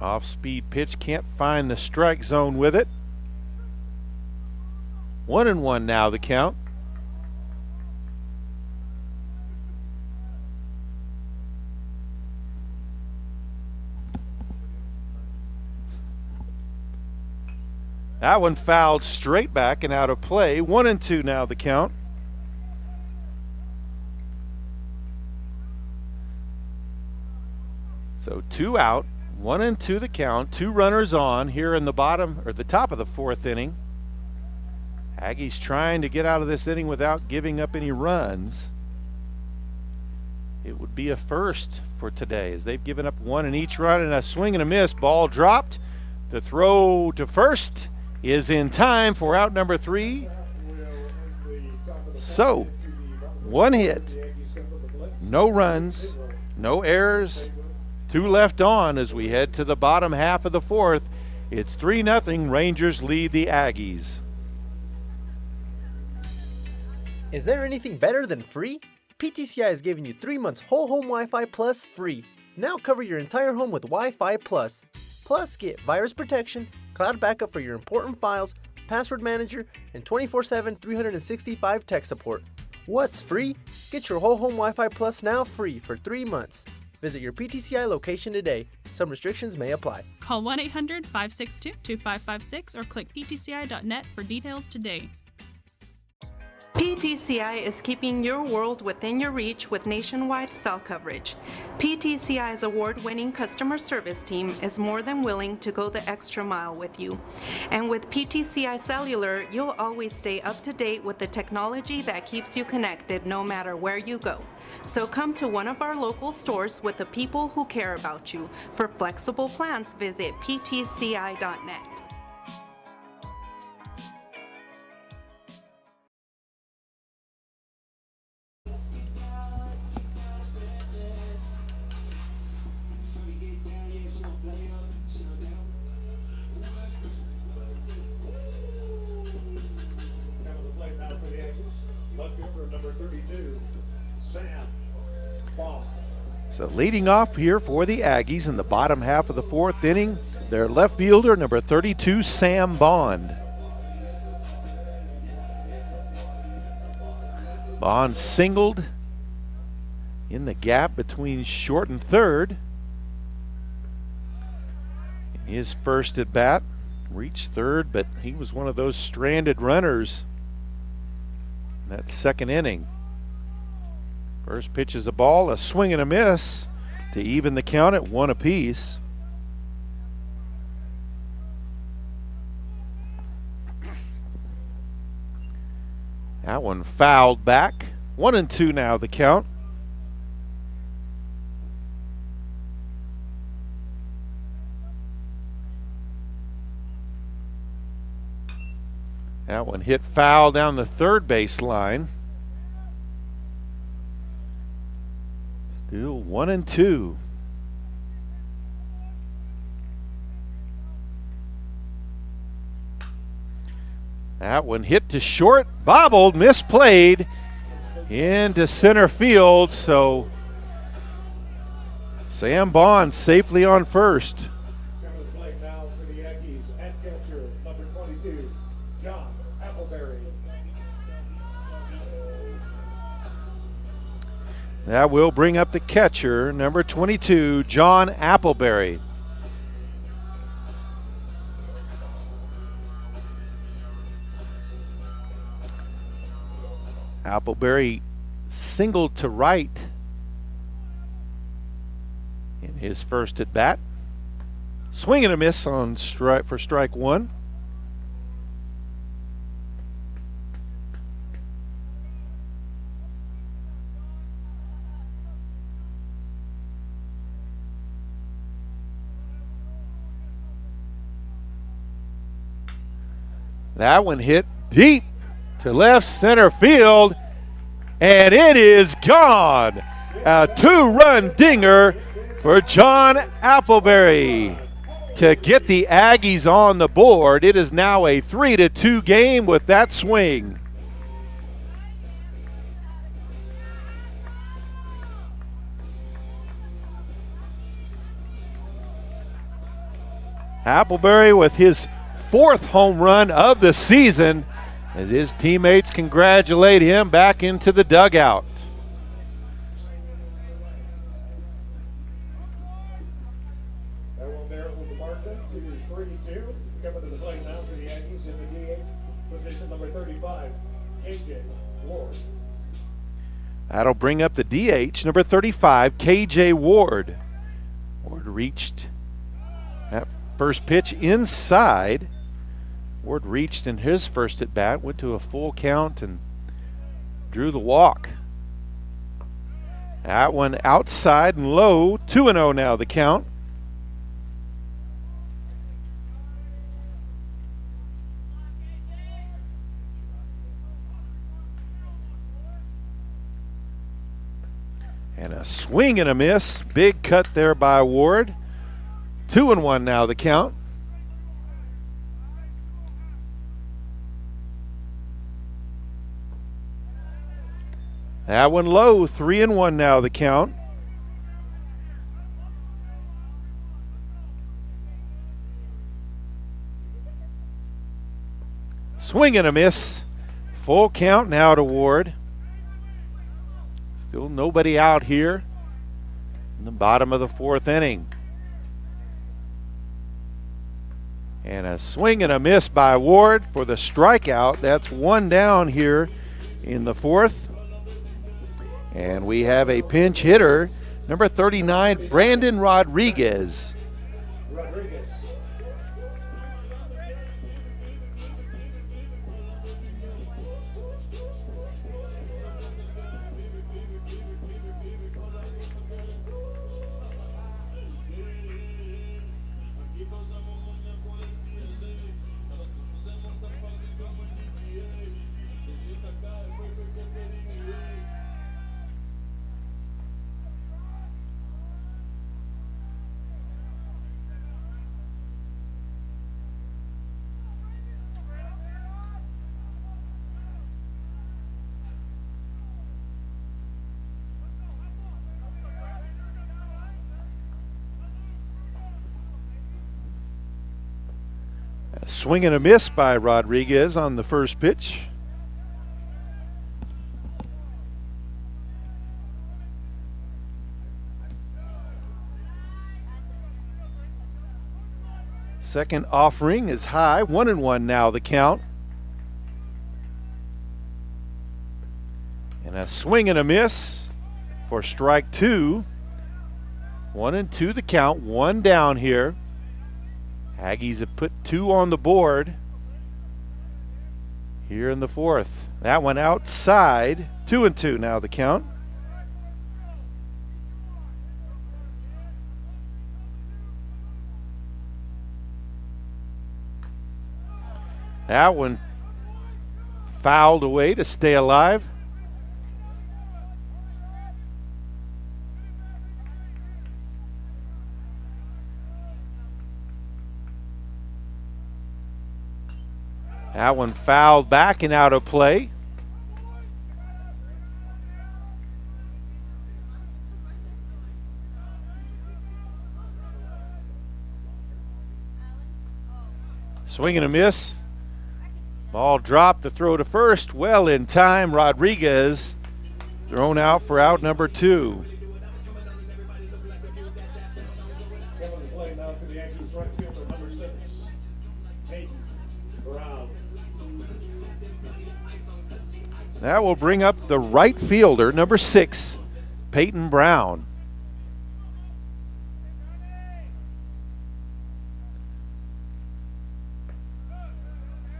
Off-speed pitch, can't find the strike zone with it. 1-1 now the count. That one fouled straight back and out of play. 1-2 now the count. So 2 out, 1-2 the count, 2 runners on here in the bottom or the top of the 4th inning. Aggies trying to get out of this inning without giving up any runs. It would be a first for today as they've given up 1 in each run, and a swing and a miss. Ball dropped. The throw to first is in time for out number 3. So 1 hit, no runs, no errors, 2 left on as we head to the bottom half of the 4th. It's 3-0. Rangers lead the Aggies. Is there anything better than free? PTCI is giving you 3 months whole home Wi-Fi Plus free. Now cover your entire home with Wi-Fi Plus. Plus get virus protection, cloud backup for your important files, password manager, and 24/7 365 tech support. What's free? Get your whole home Wi-Fi Plus now free for 3 months. Visit your PTCI location today. Some restrictions may apply. Call 1-800-562-2556 or click ptci.net for details today. PTCI is keeping your world within your reach with nationwide cell coverage. PTCI's award-winning customer service team is more than willing to go the extra mile with you. And with PTCI Cellular, you'll always stay up to date with the technology that keeps you connected no matter where you go. So come to one of our local stores with the people who care about you. For flexible plans, visit ptci.net. So leading off here for the Aggies in the bottom half of the 4th inning, their left fielder, number 32, Sam Bond. Bond singled in the gap between short and third. His first at bat, reached third, but he was one of those stranded runners in that second inning. First pitch is a ball, a swing and a miss to even the count at 1 apiece. That one fouled back. 1-2 now the count. That one hit foul down the third base line. Still 1-2. That one hit to short, bobbled, misplayed into center field. So Sam Bond safely on first. Coming to the plate now for the Yankees at catcher, number 22, John Appleberry. That will bring up the catcher, number 22, John Appleberry. Appleberry singled to right in his first at bat. Swing and a miss on strike for strike one. That one hit deep to left center field, and it is gone. A 2-run dinger for John Appleberry to get the Aggies on the board. It is now a 3-2 game with that swing. Appleberry with his 4th home run of the season as his teammates congratulate him back into the dugout. That one there with the margin to 3-2. Coming to the plate now for the Yankees in the DH position, number 35, KJ Ward. That'll bring up the DH, number 35, KJ Ward. Ward reached that first pitch inside. Ward reached in his first at bat, went to a full count and drew the walk. That one outside and low, 2-0 now the count. And a swing and a miss, big cut there by Ward. 2-1 now the count. That one low, 3-1 now the count. Swing and a miss. Full count now to Ward. Still nobody out here in the bottom of the 4th inning. And a swing and a miss by Ward for the strikeout. That's 1 down here in the 4th. And we have a pinch hitter, number 39, Brandon Rodriguez. Rodriguez. A swing and a miss by Rodriguez on the first pitch. Second offering is high, 1-1 now the count. And a swing and a miss for strike 2. 1-2 the count, 1 down here. Aggies have put 2 on the board here in the 4th. That one outside, 2-2 now the count. That one fouled away to stay alive. That one fouled back and out of play. Swing and a miss. Ball dropped, the throw to first, well in time. Rodriguez thrown out for out number 2. Coming to play now for the Yankees, right fielder number 6, Peyton Brown. That will bring up the right fielder, number 6, Peyton Brown.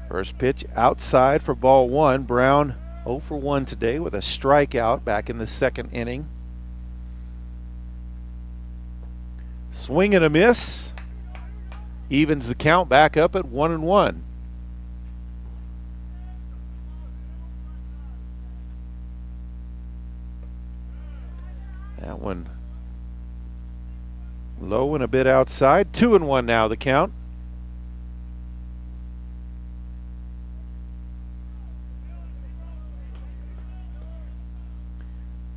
First pitch outside for ball 1. Brown 0 for 1 today with a strikeout back in the 2nd inning. Swing and a miss. Evens the count back up at 1-1. That one low and a bit outside. 2-1 now the count.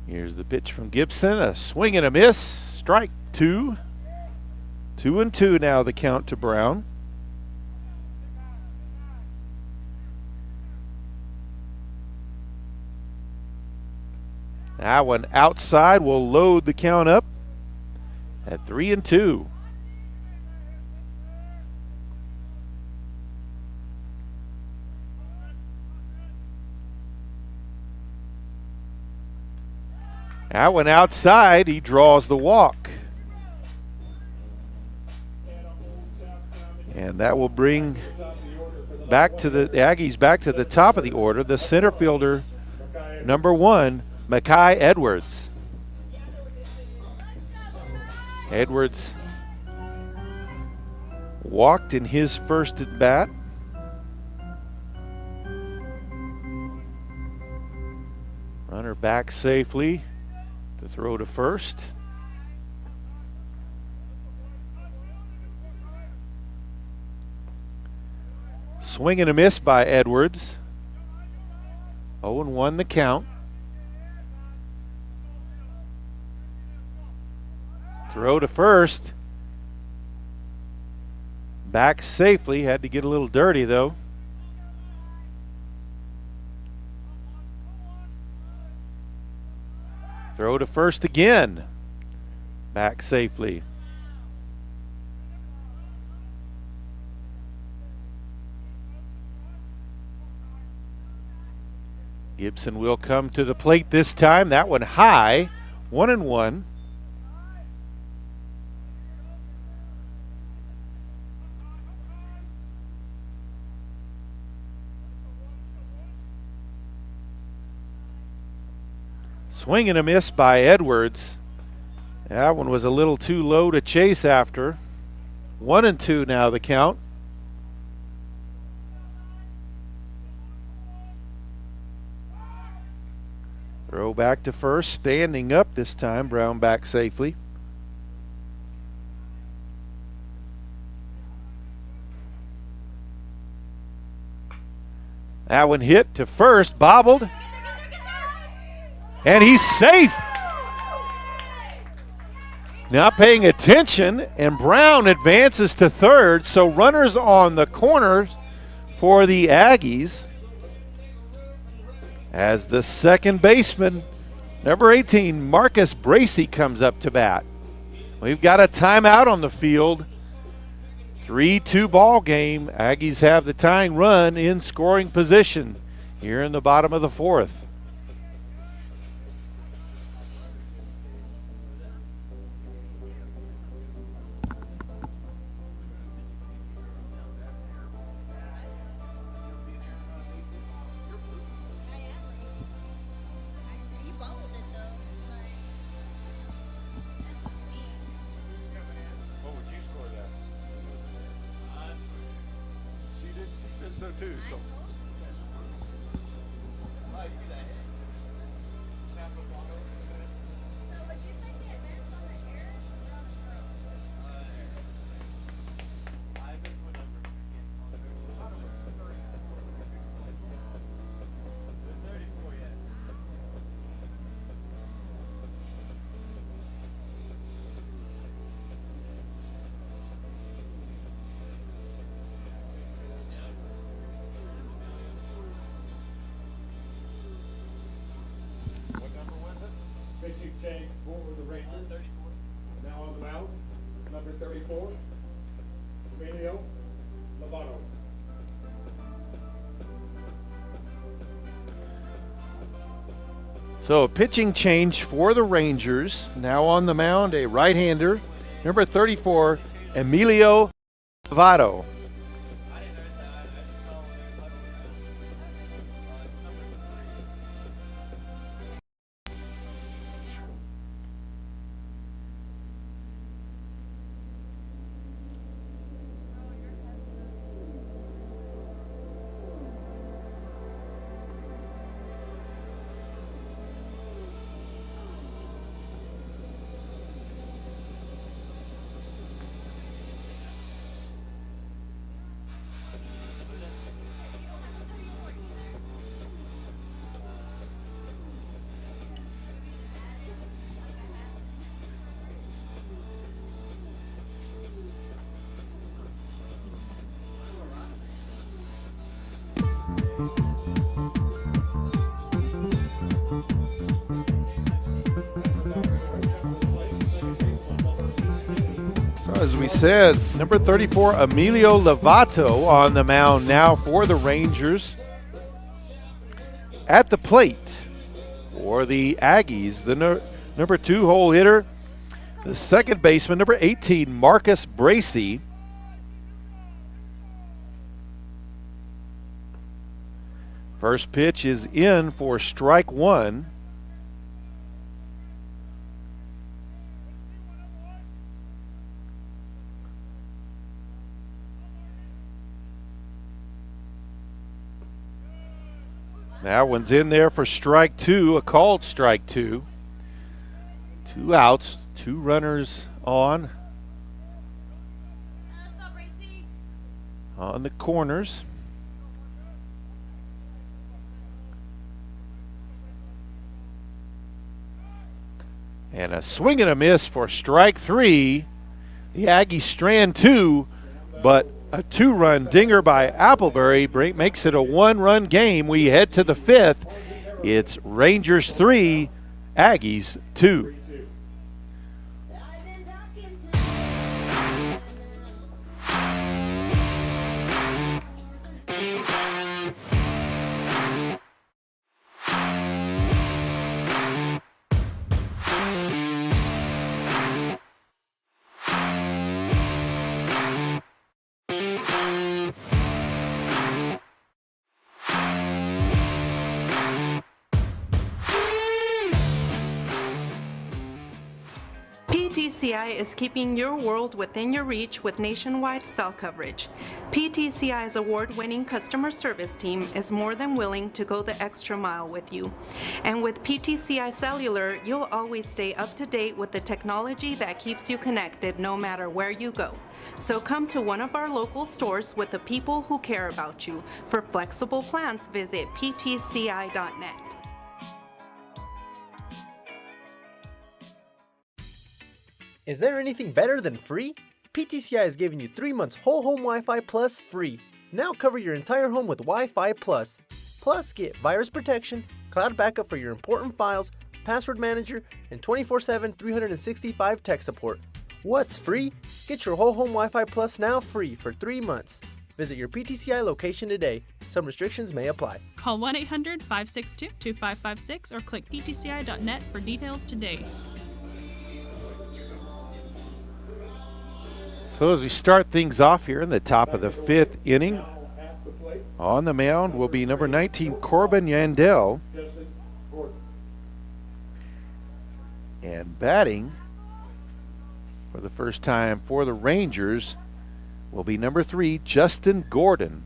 Here's the pitch from Gibson, a swing and a miss, strike 2. 2-2 now the count to Brown. That one outside will load the count up at 3-2. That one outside, he draws the walk. And that will bring back to the Aggies back to the top of the order, the center fielder, number 1, Makai Edwards. Edwards walked in his first at bat. Runner back safely to throw to first. Swing and a miss by Edwards. 0-1 the count. Throw to first. Back safely, had to get a little dirty though. Throw to first again. Back safely. Gibson will come to the plate this time. That one high. 1-1. Swing and a miss by Edwards. That one was a little too low to chase after. 1-2 now the count. Throw back to first, standing up this time. Brown back safely. That one hit to first, bobbled. And he's safe. Now paying attention, and Brown advances to third, so runners on the corners for the Aggies as the second baseman, number 18, Marcus Bracey, comes up to bat. We've got a timeout on the field. 3-2 ball game. Aggies have the tying run in scoring position here in the bottom of the fourth. Pitching change for the Rangers. Now on the mound, number 34, Emilio Lovato. So a pitching change for the Rangers. Now on the mound, a right-hander, number 34, Emilio Lovato. So as we said, number 34, Emilio Lovato on the mound now for the Rangers. At the plate for the Aggies, the number 2 hole hitter, the second baseman, number 18, Marcus Bracey. First pitch is in for strike one. That one's in there for strike two, a called strike two. 2 outs, 2 runners on the corners. And a swing and a miss for strike 3. The Aggies strand 2, but a 2-run dinger by Appleberry makes it a 1-run game. We head to the 5th. It's Rangers 3, Aggies 2. PTCI is keeping your world within your reach with nationwide cell coverage. PTCI's award-winning customer service team is more than willing to go the extra mile with you. And with PTCI Cellular, you'll always stay up to date with the technology that keeps you connected no matter where you go. So come to one of our local stores with the people who care about you. For flexible plans, visit ptci.net. Is there anything better than free? PTCI is giving you 3 months whole home Wi-Fi Plus free. Now cover your entire home with Wi-Fi Plus. Plus get virus protection, cloud backup for your important files, password manager, and 24/7 365 tech support. What's free? Get your whole home Wi-Fi Plus now free for 3 months. Visit your PTCI location today. Some restrictions may apply. Call 1-800-562-2556 or click ptci.net for details today. So as we start things off here in the top of the 5th inning, At the plate, on the mound will be number 19, Corbin Yandell. Justin Gordon. And batting for the first time for the Rangers will be number 3, Justin Gordon.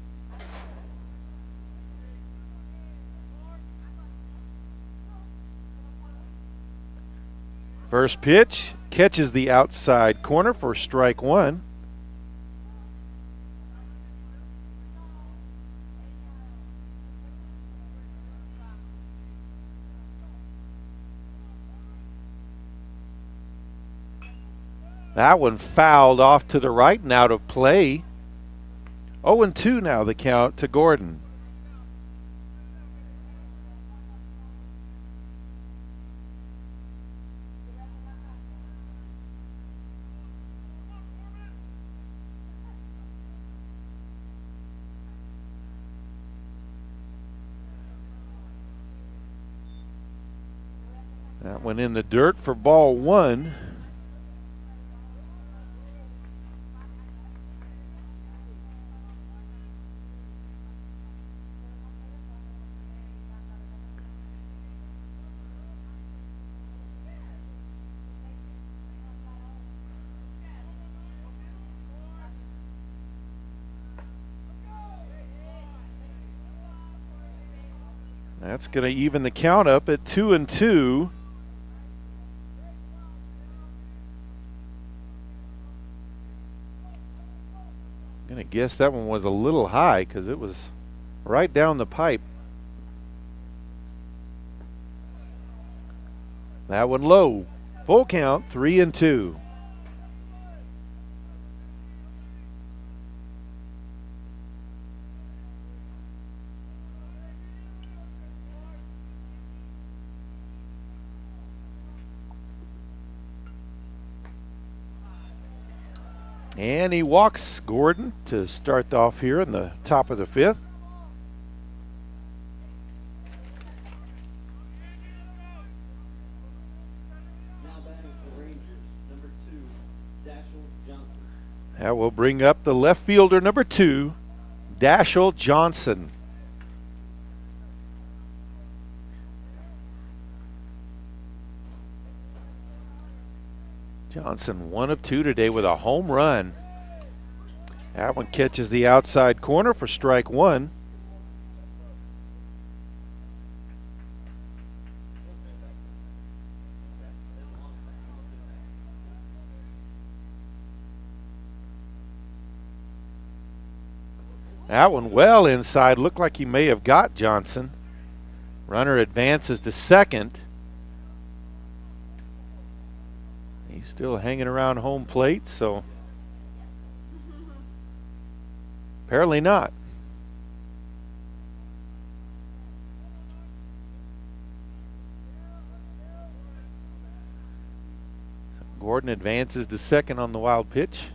First pitch catches the outside corner for strike 1. That one fouled off to the right and out of play. 0-2 now the count to Gordon. That went in the dirt for ball 1. That's going to even the count up at 2-2. I'm going to guess that one was a little high because it was right down the pipe. That one low. Full count, 3-2. And he walks Gordon to start off here in the top of the 5th. That will bring up the left fielder, number 2, Dashiell Johnson. Johnson 1 of 2 today with a home run. That one catches the outside corner for strike 1. That one well inside. Looked like he may have got Johnson. Runner advances to second. He's still hanging around home plate, so apparently not. So Gordon advances to second on the wild pitch.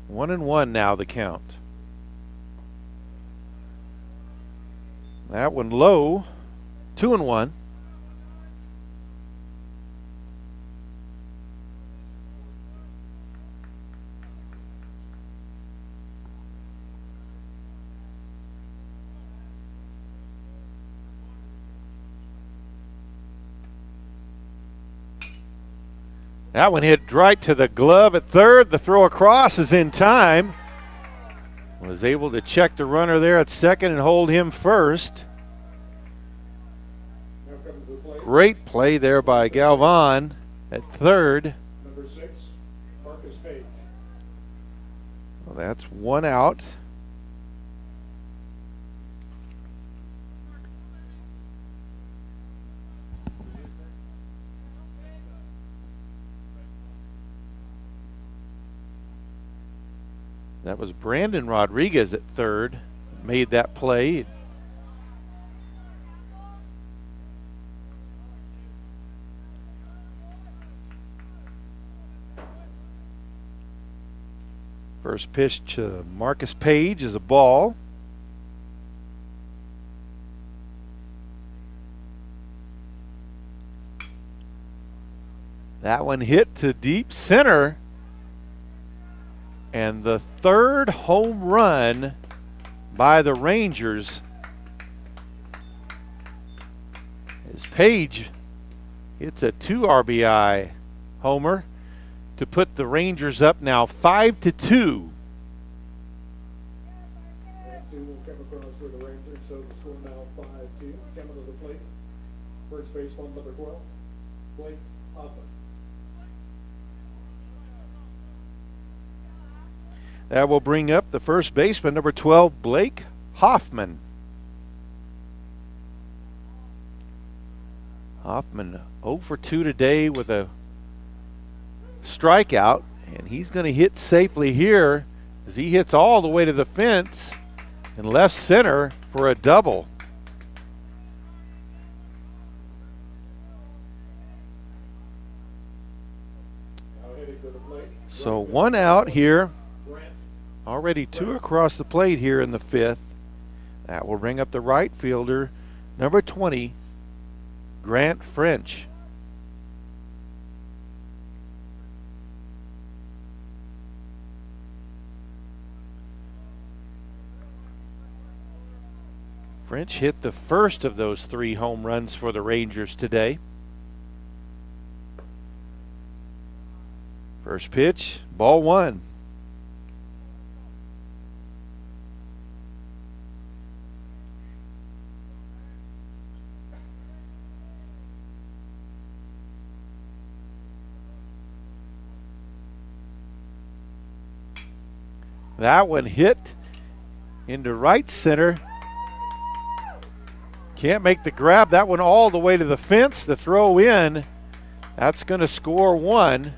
1-1 now the count. That one low, 2-1. That one hit right to the glove at third. The throw across is in time. Was able to check the runner there at second and hold him first. Great play there by Galvin at third. Number 6, Marcus Page. Well, that's 1 out. That was Brandon Rodriguez at third, made that play. First pitch to Marcus Page is a ball. That one hit to deep center. And the third home run by the Rangers is Page. It's a 2 RBI homer to put the Rangers up now 5-2. And 2 will come across for the Rangers, so the score now 5-2. Coming to the plate, first baseman number 12, Blake Hoffman. That will bring up the first baseman, number 12, Blake Hoffman. Hoffman 0 for 2 today with a strikeout, and he's going to hit safely here as he hits all the way to the fence in left center for a double. Now heading to the plate. So 1 out here. Already 2 across the plate here in the 5th. That will bring up the right fielder, number 20, Grant French. French hit the first of those 3 home runs for the Rangers today. First pitch, ball 1. That one hit into right center. Can't make the grab. That one all the way to the fence. The throw in. That's going to score 1.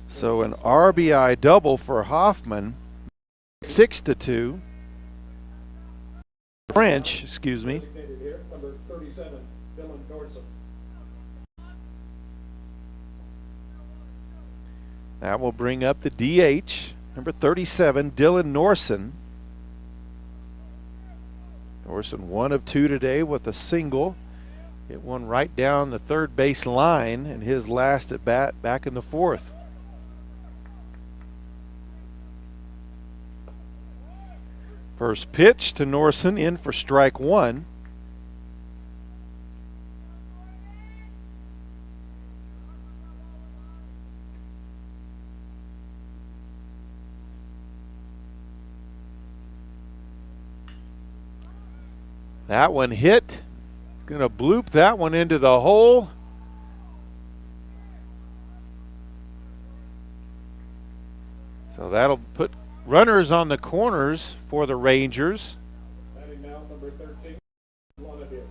So an RBI double for Hoffman. 6-2. French, excuse me. Designated here, number 37, Dylan Norzen. That will bring up the DH, number 37, Dylan Norzen. Norzen 1 of 2 today with a single. Hit one right down the third base line in his last at bat back in the 4th. First pitch to Norzen, in for strike 1. That one hit. Gonna bloop that one into the hole. So that'll put runners on the corners for the Rangers. Batting now, number 13, Lonadale.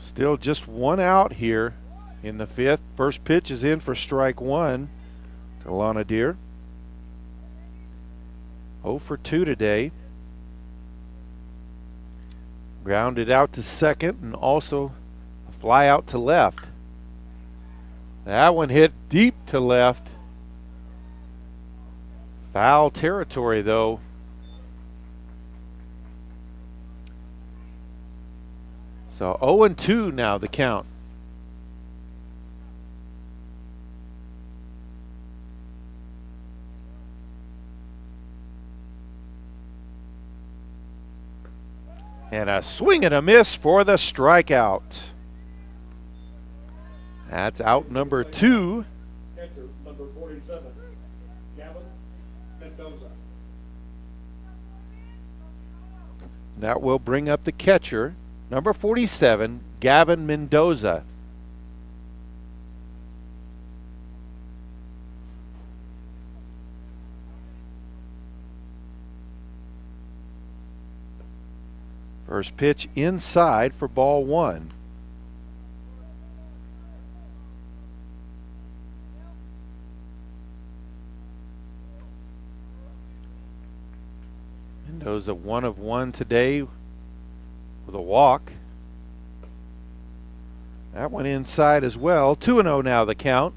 Still just 1 out here in the 5th. First pitch is in for strike 1 to Lonadier. 0 for 2 today. Grounded out to second and also a fly out to left. That one hit deep to left. Foul territory though. So 0-2 now the count. And a swing and a miss for the strikeout. That's out number 2. Catcher, number 47, Gavin Mendoza. That will bring up the catcher, number 47, Gavin Mendoza. First pitch inside for ball one. Mendoza 1 of 1 today with a walk. That one inside as well. 2-0 now the count.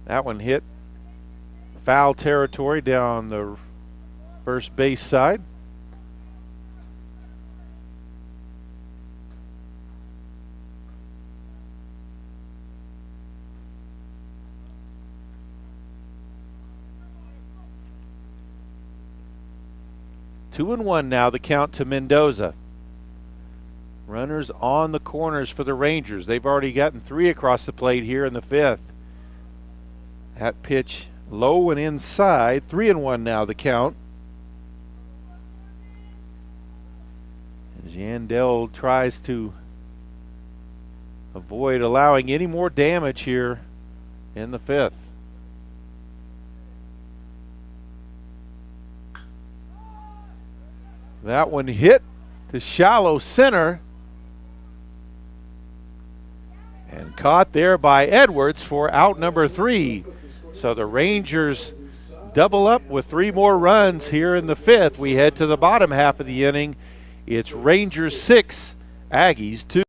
That one hit foul territory down the first base side. Two and one now, the count to Mendoza. Runners on the corners for the Rangers. They've already gotten 3 across the plate here in the 5th. That pitch low and inside. 3-1 now the count. As Yandell tries to avoid allowing any more damage here in the 5th. That one hit to shallow center and caught there by Edwards for out number 3. So the Rangers double up with 3 more runs here in the 5th. We head to the bottom half of the inning. It's Rangers 6, Aggies 2.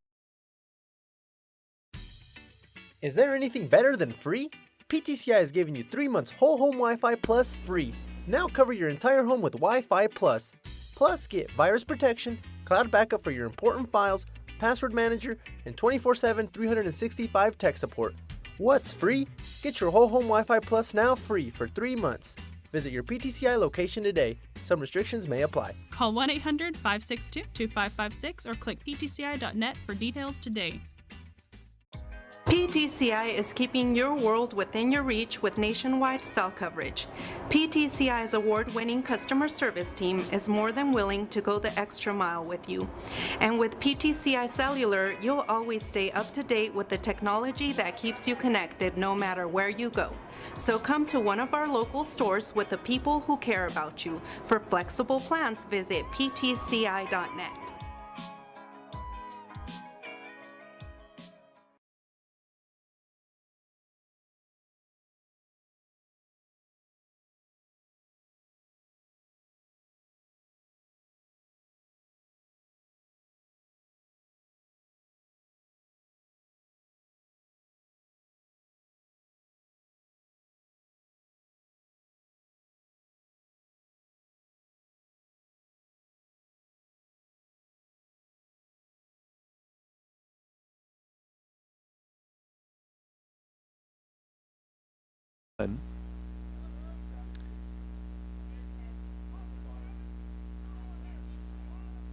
Is there anything better than free? PTCI is giving you 3 months whole home Wi-Fi Plus free. Now cover your entire home with Wi-Fi Plus. Plus get virus protection, cloud backup for your important files, password manager, and 24/7 365 tech support. What's free? Get your whole home Wi-Fi Plus now free for 3 months. Visit your PTCI location today. Some restrictions may apply. Call 1-800-562-2556 or click ptci.net for details today. PTCI is keeping your world within your reach with nationwide cell coverage. PTCI's award-winning customer service team is more than willing to go the extra mile with you. And with PTCI Cellular, you'll always stay up to date with the technology that keeps you connected no matter where you go. So come to one of our local stores with the people who care about you. For flexible plans, visit ptci.net.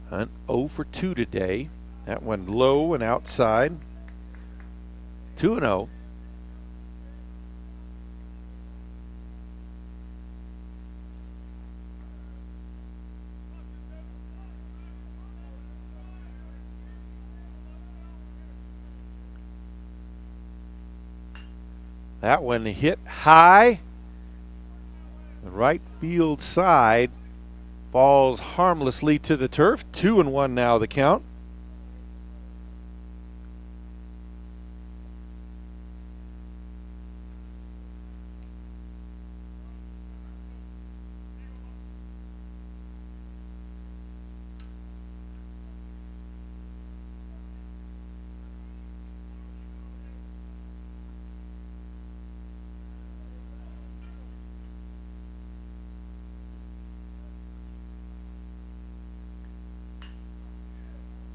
Hunt 0 for 2 today. That one low and outside. 2-0. That one hit high. The right field side falls harmlessly to the turf. 2-1 now the count.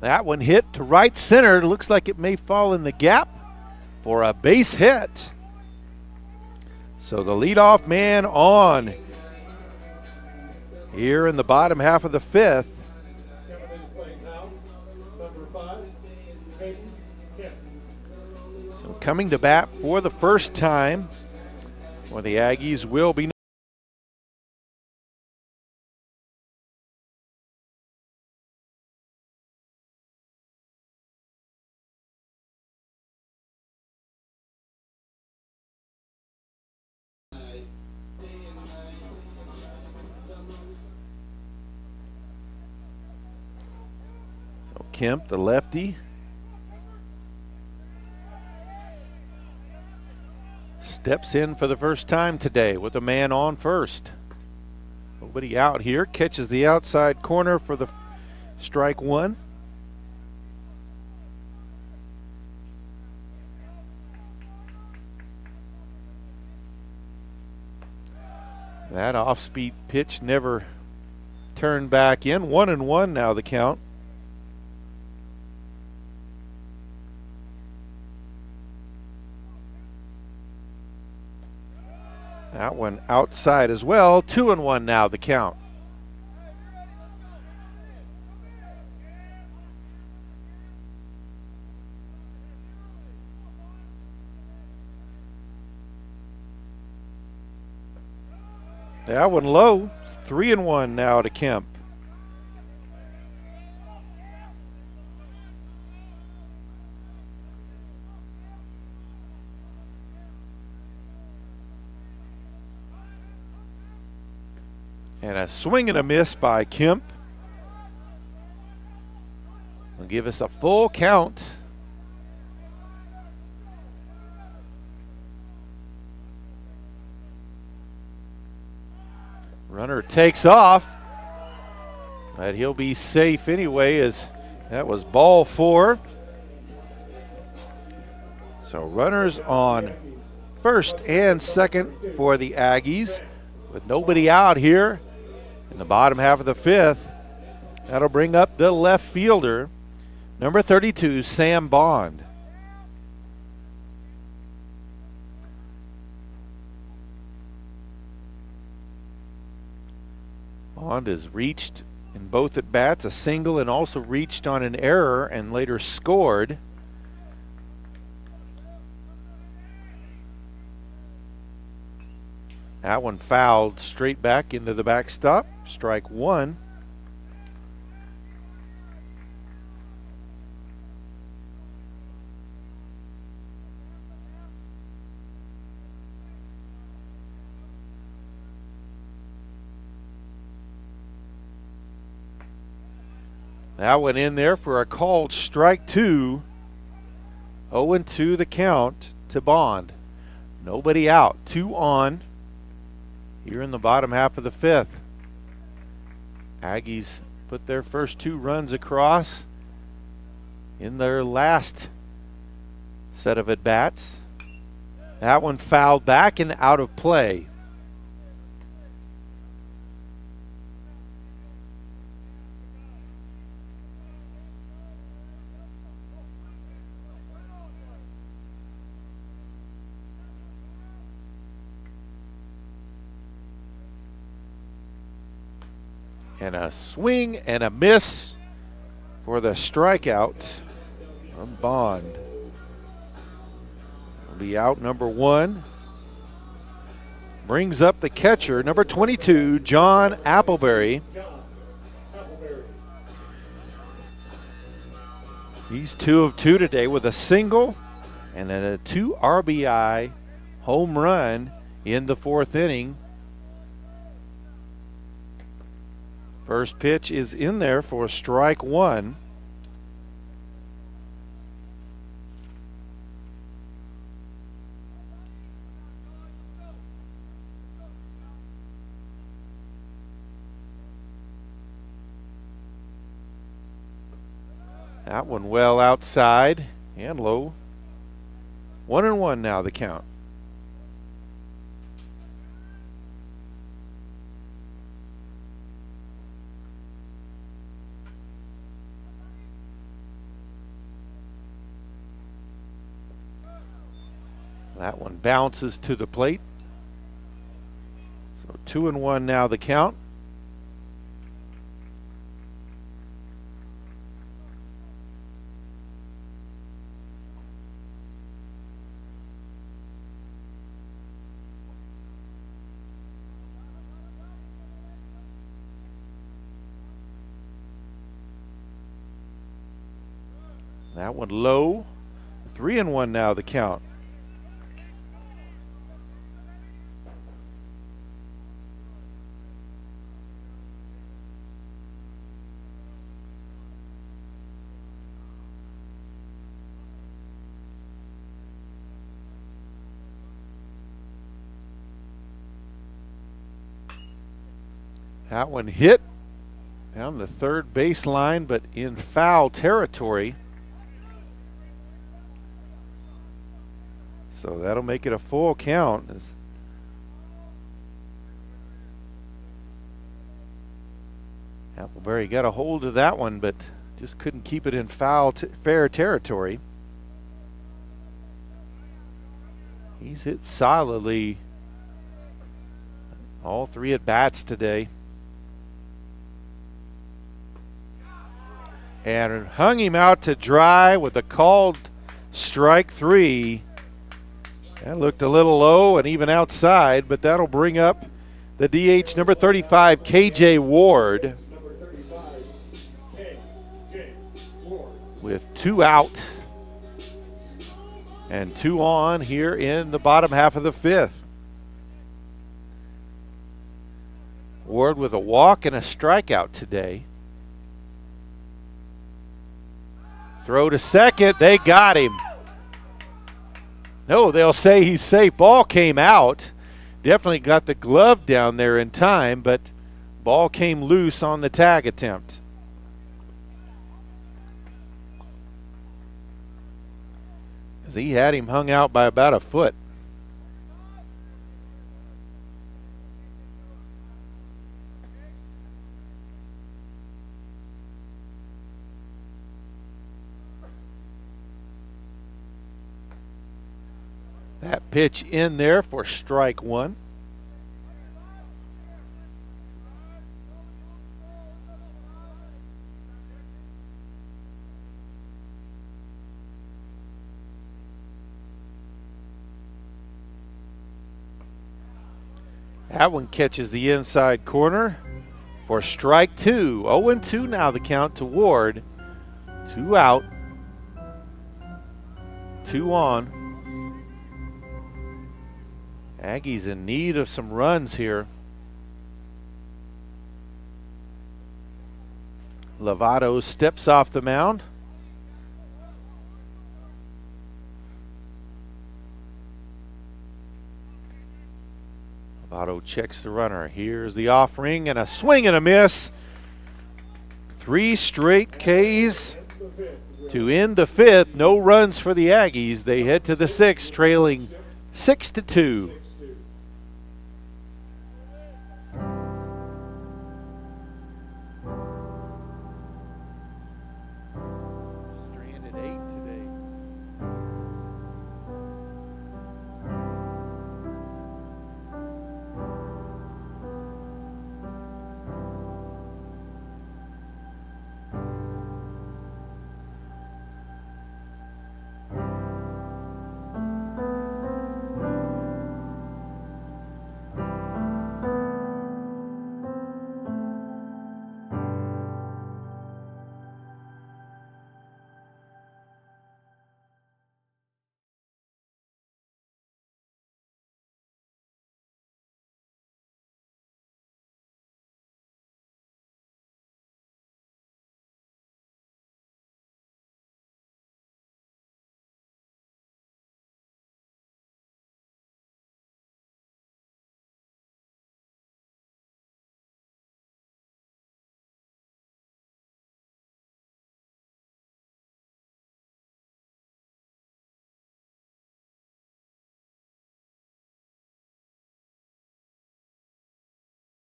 That one hit to right center. Looks like it may fall in the gap for a base hit. So the leadoff man on here in the bottom half of the 5th. coming to bat for the first time for the Aggies will be Kemp, the lefty. Steps in for the first time today with a man on first. Nobody out here. Catches the outside corner for the strike one. That off-speed pitch never turned back in. 1-1 now the count. That one outside as well. 2-1 now the count. That one low. 3-1 now to Kemp. And a swing and a miss by Kemp. Will give us a full count. Runner takes off, but he'll be safe anyway, as that was ball 4. So runners on first and second for the Aggies with nobody out here in the bottom half of the 5th. That'll bring up the left fielder, number 32, Sam Bond. Bond has reached in both at bats, a single, and also reached on an error and later scored. That one fouled straight back into the backstop. Strike one. That went in there for a called strike 2. 0-2 the count to Bond. Nobody out. 2 on here in the bottom half of the 5th. Aggies put their first 2 runs across in their last set of at-bats. That one fouled back and out of play. And a swing and a miss for the strikeout from Bond. Will be out number 1. Brings up the catcher, number 22, John Appleberry. He's 2 of 2 today with a single and then a 2 RBI home run in the 4th inning. First pitch is in there for strike 1. That one well outside and low. 1-1 now the count. That one bounces to the plate. So 2-1 now the count. That one low. 3-1 now the count. That one hit down the third baseline, but in foul territory. So that'll make it a full count. Appleberry got a hold of that one, but just couldn't keep it in fair territory. He's hit solidly all 3 at bats today. And hung him out to dry with a called strike 3. That looked a little low and even outside, but that'll bring up the DH number 35, KJ Ward, with 2 out and 2 on here in the bottom half of the 5th. Ward with a walk and a strikeout today. Throw to second, they got him. No, they'll say he's safe. Ball came out. Definitely got the glove down there in time, but ball came loose on the tag attempt. As he had him hung out by about a foot. That pitch in there for strike 1. That one catches the inside corner for strike 2. 0-2 now the count to Ward. 2 out, 2 on. Aggies in need of some runs here. Lovato steps off the mound. Lovato checks the runner. Here's the offering and a swing and a miss. 3 straight Ks to end the 5th. No runs for the Aggies. They head to the 6th, trailing 6-2.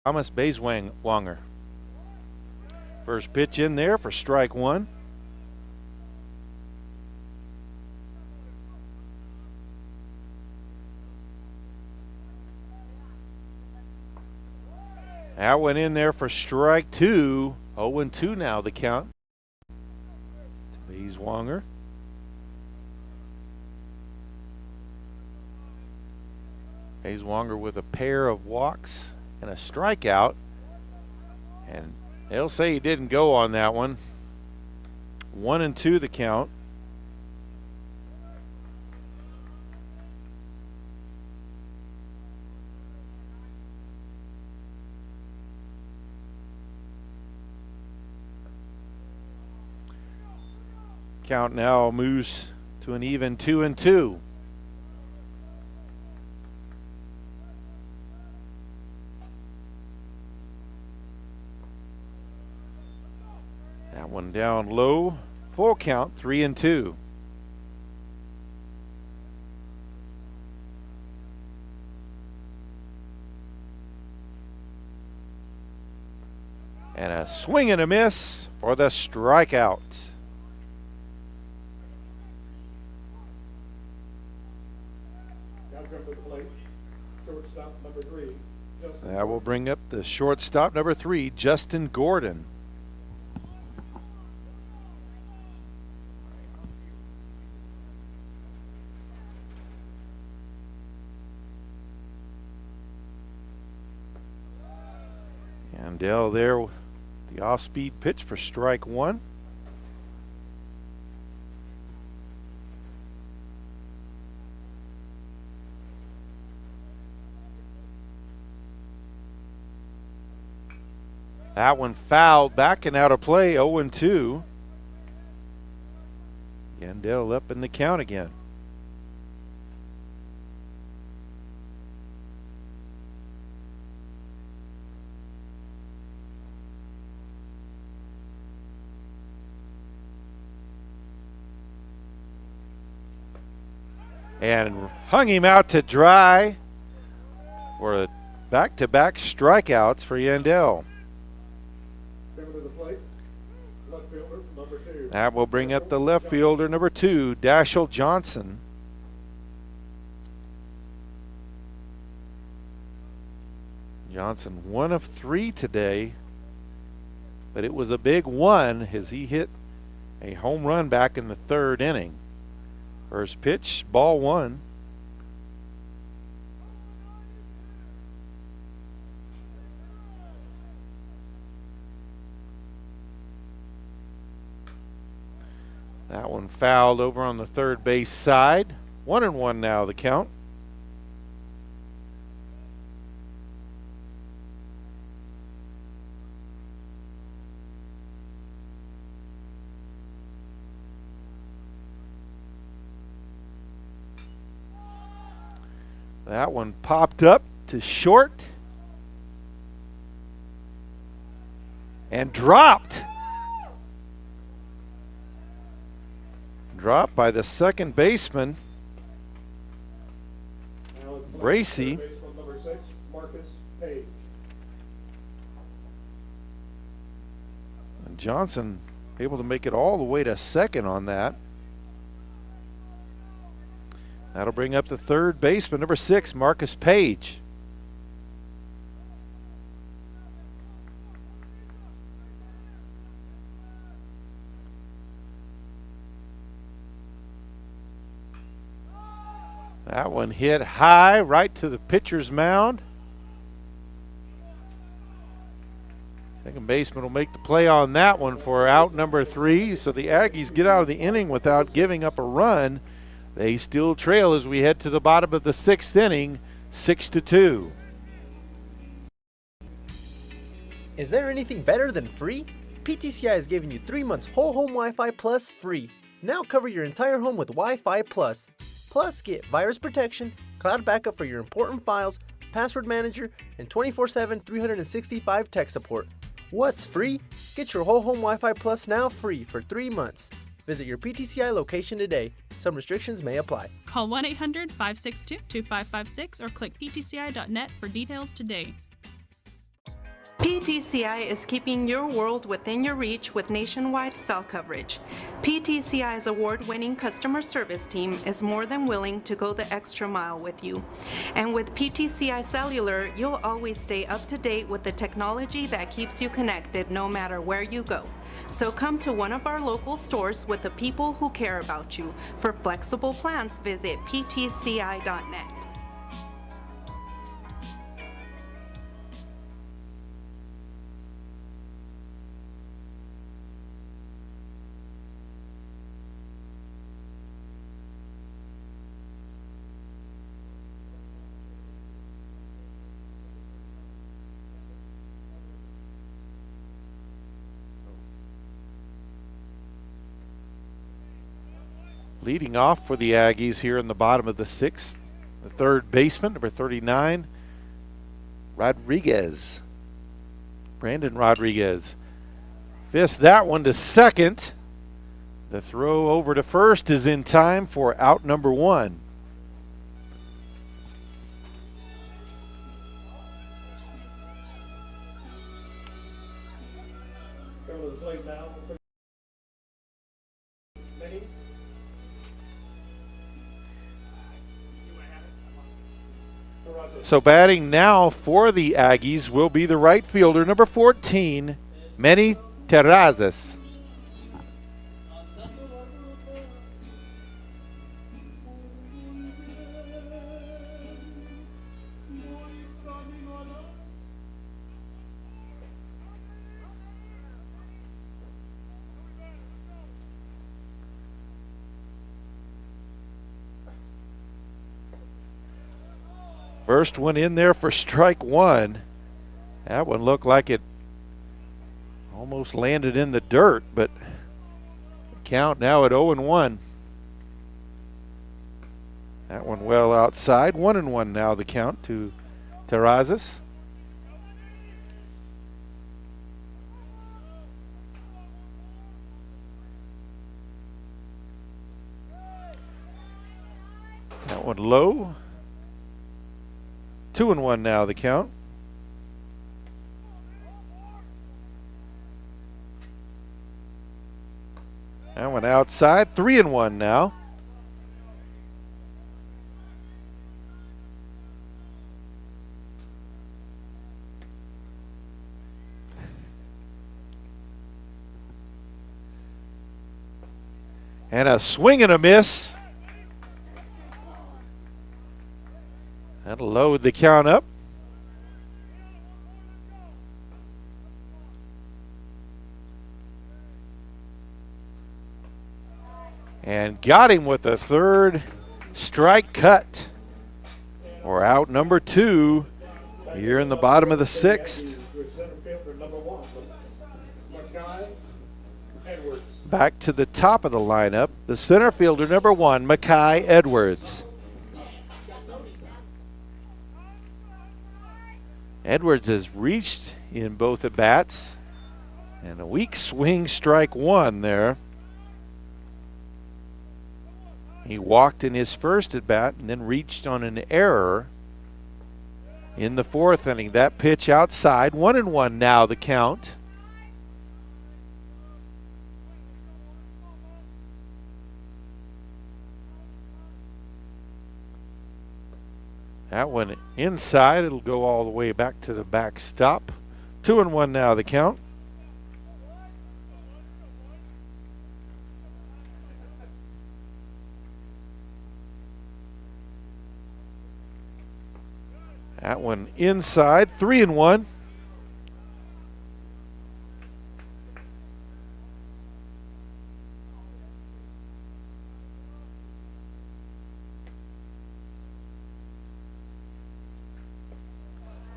Thomas Bayswanger. First pitch in there for strike 1. That went in there for strike 2. 0-2 now the count to Bayswanger. Bayswanger with a pair of walks and a strikeout, and they'll say he didn't go on that one. 1-2 the count. Count now moves to an even 2-2. That one down low. Full count, 3-2. And a swing and a miss for the strikeout. Now come to the plate. Shortstop number 3. That will bring up the shortstop number 3, Justin Gordon. Yandell there, the off-speed pitch for strike 1. That one fouled back and out of play, 0-2. Yandell up in the count again. And hung him out to dry for a back-to-back strikeouts for Yandell. Coming to the plate. Left fielder number 2. That will bring up the left fielder number 2, Dashel Johnson. Johnson 1 of 3 today, but it was a big one as he hit a home run back in the 3rd inning. First pitch, ball 1. That one fouled over on the third base side. 1-1 now the count. That one popped up to short and dropped. Dropped by the second baseman, Bracey. Baseman number 6, Marcus Page. And Johnson able to make it all the way to second on that. That'll bring up the third baseman, number 6, Marcus Page. That one hit high right to the pitcher's mound. Second baseman will make the play on that one for out number 3. So the Aggies get out of the inning without giving up a run. They still trail as we head to the bottom of the 6th inning, 6-2. Is there anything better than free? PTCI is giving you 3 months whole home Wi-Fi Plus free. Now cover your entire home with Wi-Fi Plus. Plus, get virus protection, cloud backup for your important files, password manager, and 24/7 365 tech support. What's free? Get your whole home Wi-Fi Plus now free for 3 months. Visit your PTCI location today. Some restrictions may apply. Call 1-800-562-2556 or click ptci.net for details today. PTCI is keeping your world within your reach with nationwide cell coverage. PTCI's award-winning customer service team is more than willing to go the extra mile with you. And with PTCI Cellular, you'll always stay up to date with the technology that keeps you connected no matter where you go. So come to one of our local stores with the people who care about you. For flexible plans, visit ptci.net. Leading off for the Aggies here in the bottom of the 6th, the third baseman, number 39, Rodriguez. Brandon Rodriguez. Fists that one to second. The throw over to first is in time for out number 1. Go to the plate now. Manny. Terrazas. So batting now for the Aggies will be the right fielder, number 14, Manny Terrazas. First one in there for strike 1. That one looked like it almost landed in the dirt, but count now at 0-1. That one well outside. 1-1 now the count to Terrazas. That one low. 2-1 now the count. That one outside. 3-1 now. And a swing and a miss. That'll load the count up. And got him with a third strike cut. Or out number 2 here in the bottom of the 6th. Back to the top of the lineup, the center fielder number 1, Mackay Edwards. Edwards has reached in both at bats, and a weak swing, strike 1 there. He walked in his first at bat and then reached on an error in the 4th inning. That pitch outside. 1-1 now the count. That one inside. It'll go all the way back to the backstop. 2-1 now the count. That one inside. 3-1.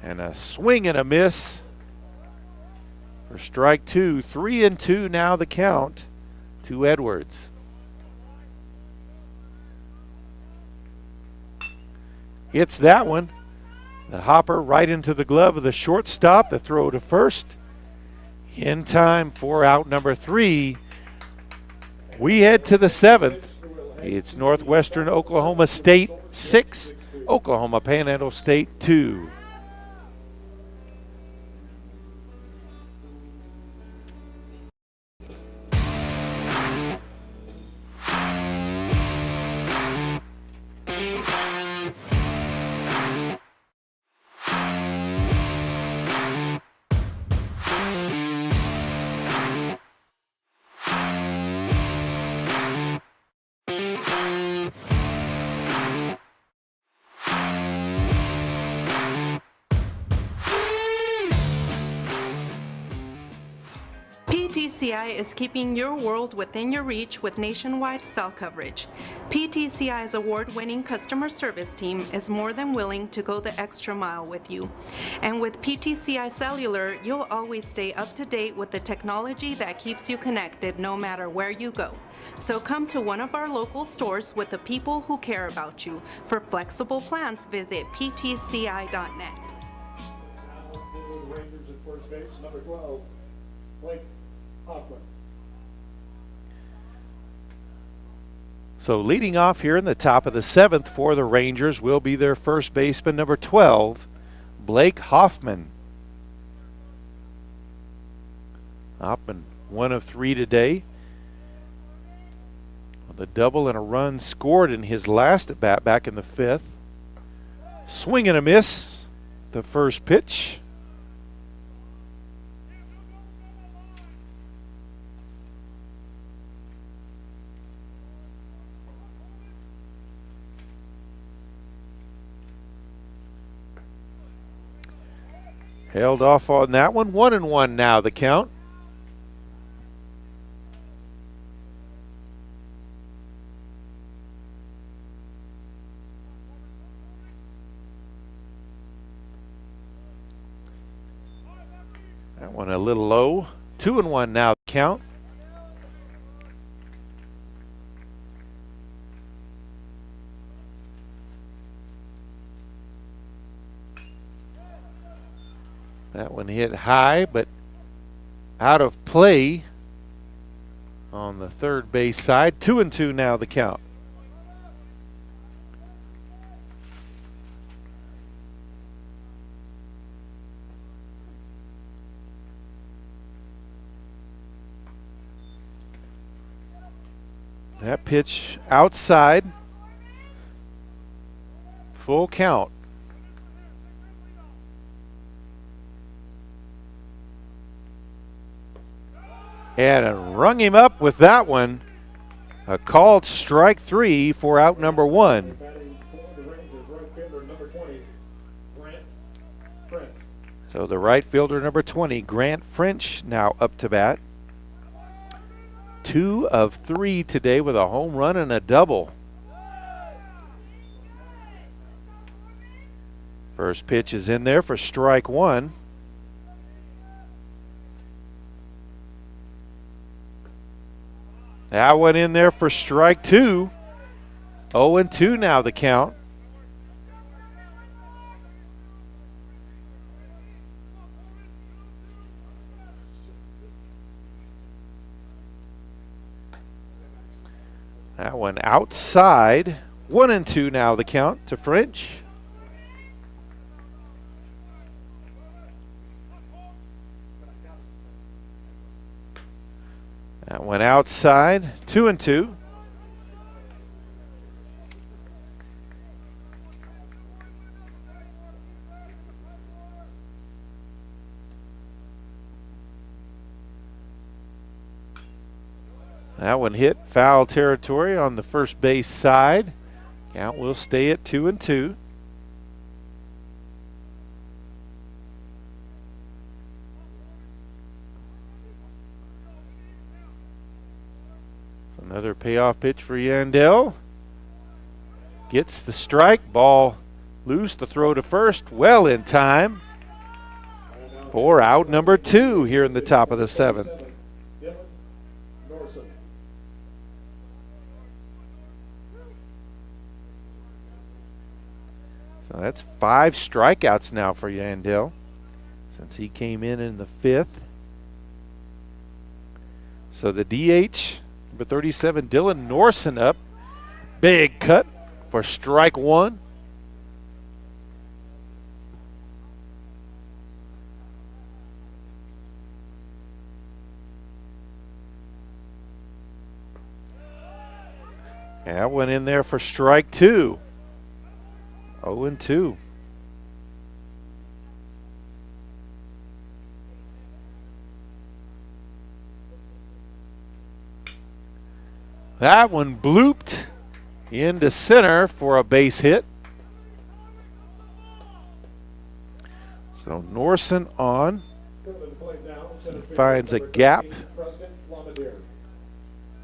And a swing and a miss for strike 2. 3-2 now the count to Edwards. Hits that one. The hopper right into the glove of the shortstop. The throw to first. In time for out number 3. We head to the 7th. It's Northwestern Oklahoma State 6, Oklahoma Panhandle State 2. PTCI is keeping your world within your reach with nationwide cell coverage. PTCI's award-winning customer service team is more than willing to go the extra mile with you. And with PTCI Cellular, you'll always stay up to date with the technology that keeps you connected no matter where you go. So come to one of our local stores with the people who care about you. For flexible plans, visit ptci.net. Now, the Rangers at first base, number 12, Hoffman. So leading off here in the top of the 7th for the Rangers will be their first baseman, number 12, Blake Hoffman. Hoffman, 1 of 3 today. With a double and a run scored in his last at bat back in the 5th. Swing and a miss, the first pitch. Held off on that one. 1-1 now the count. That one a little low. 2-1 now the count. That one hit high, but out of play on the third base side. 2-2 now the count. That pitch outside. Full count. And rung him up with that one. A called strike 3 for out number 1. Batting for the Rangers, right fielder number 20, Grant French. So the right fielder number 20, Grant French, now up to bat. 2 of 3 today with a home run and a double. First pitch is in there for strike 1. That one in there for strike 2. 0-2 now the count. That one outside. 1-2 now the count to French. That went outside, 2-2. That one hit foul territory on the first base side. Count will stay at 2-2. Another payoff pitch for Yandell. Gets the strike. Ball loose. The throw to first. Well in time for out number 2 here in the top of the 7th. Norzen. So that's 5 strikeouts now for Yandell since he came in the 5th. So the DH, number 37, Dylan Norzen up. Big cut for strike 1. And that went in there for strike 2. 0-2. That one blooped into center for a base hit. So Norzen on. Coming to the plate now, center fielder, Finds a number gap. 13, Preston Lamadier.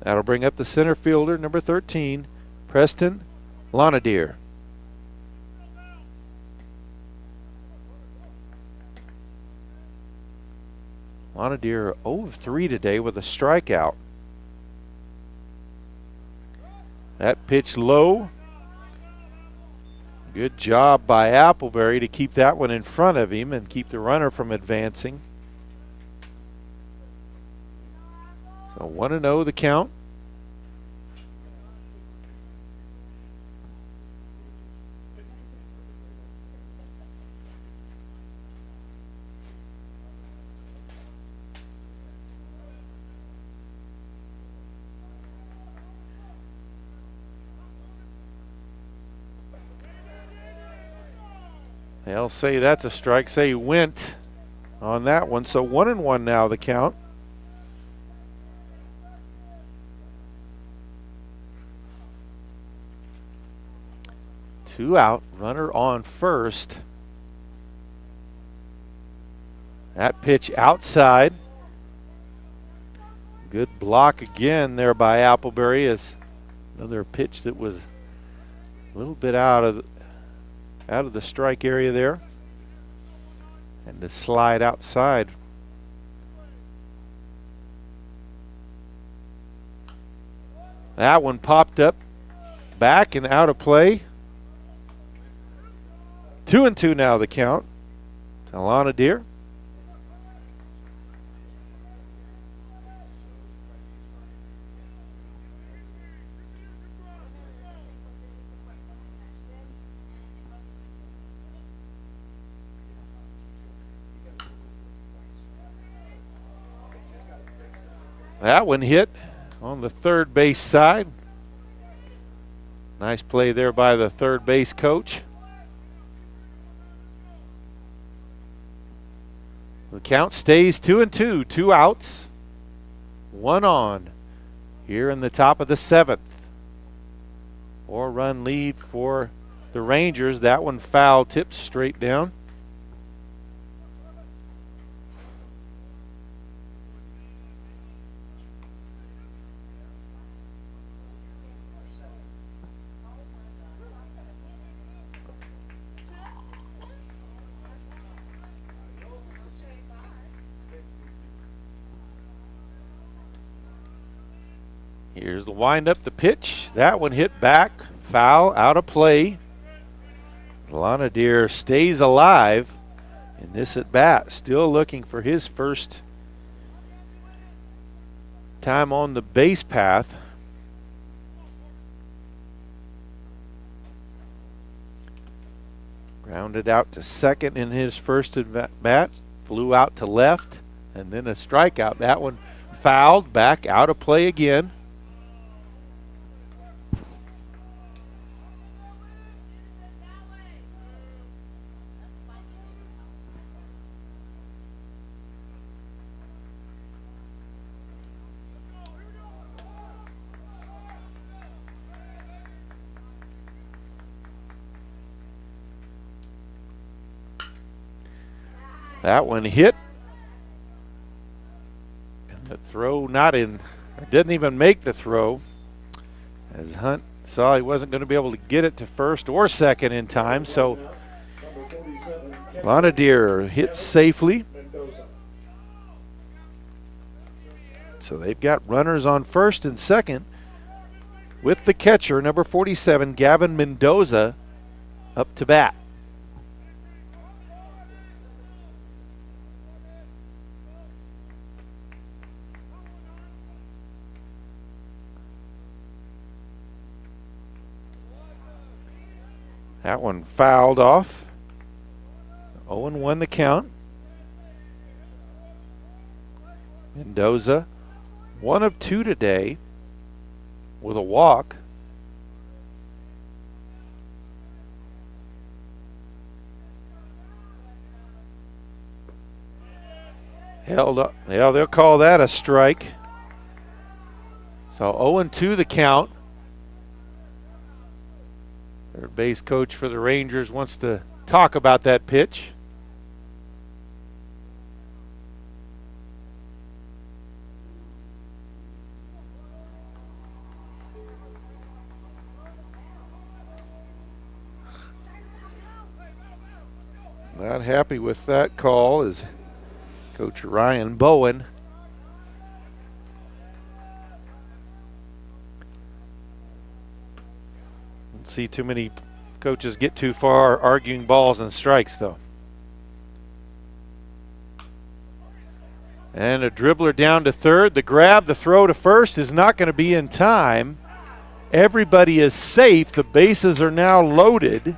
That'll bring up the center fielder, number 13, Preston Lonadier. Lonadier 0 of 3 today with a strikeout. That pitch low. Good job by Appleberry to keep that one in front of him and keep the runner from advancing. So 1-0 the count. They'll say that's a strike. Say went on that one. So 1-1 now the count. Two out, runner on first. That pitch outside. Good block again there by Appleberry. Is another pitch that was a little bit out of the strike area there. And the slide outside. That one popped up, back and out of play. 2-2 now the count. Alana Deer. That one hit on the third base side. Nice play there by the third base coach. The count stays 2-2, 2 outs, 1 on here in the top of the 7th. 4-run lead for the Rangers. That one foul, tips straight down. Here's the windup, the pitch. That one hit back, foul, out of play. Lonadier stays alive in this at bat, still looking for his first time on the base path. Grounded out to second in his first at bat, flew out to left, and then a strikeout. That one fouled, back out of play again. That one hit. And the throw not in, didn't even make the throw. As Hunt saw he wasn't going to be able to get it to first or second in time. So Lonadier hits safely. So they've got runners on first and second with the catcher, number 47, Gavin Mendoza, up to bat. That one fouled off. 0-1 the count. Mendoza, 1 of 2 today with a walk. Held up. Yeah, they'll call that a strike. So 0-2 the count. Their base coach for the Rangers wants to talk about that pitch. Not happy with that call is Coach Ryan Bowen. Don't see too many coaches get too far arguing balls and strikes, though. And a dribbler down to third. The grab, the throw to first is not going to be in time. Everybody is safe. The bases are now loaded.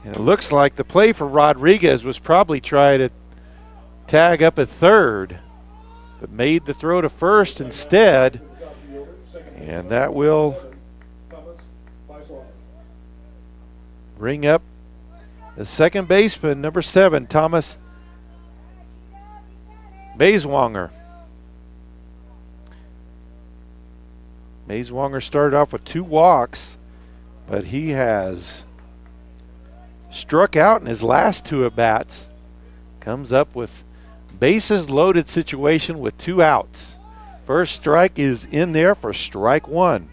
And it looks like the play for Rodriguez was probably try to tag up at third, but made the throw to first instead. And that will bring up the second baseman, number 7, Thomas Bayswanger. Bayswanger started off with 2 walks, but he has struck out in his last 2 at-bats. Comes up with bases loaded situation with 2 outs. First strike is in there for strike 1.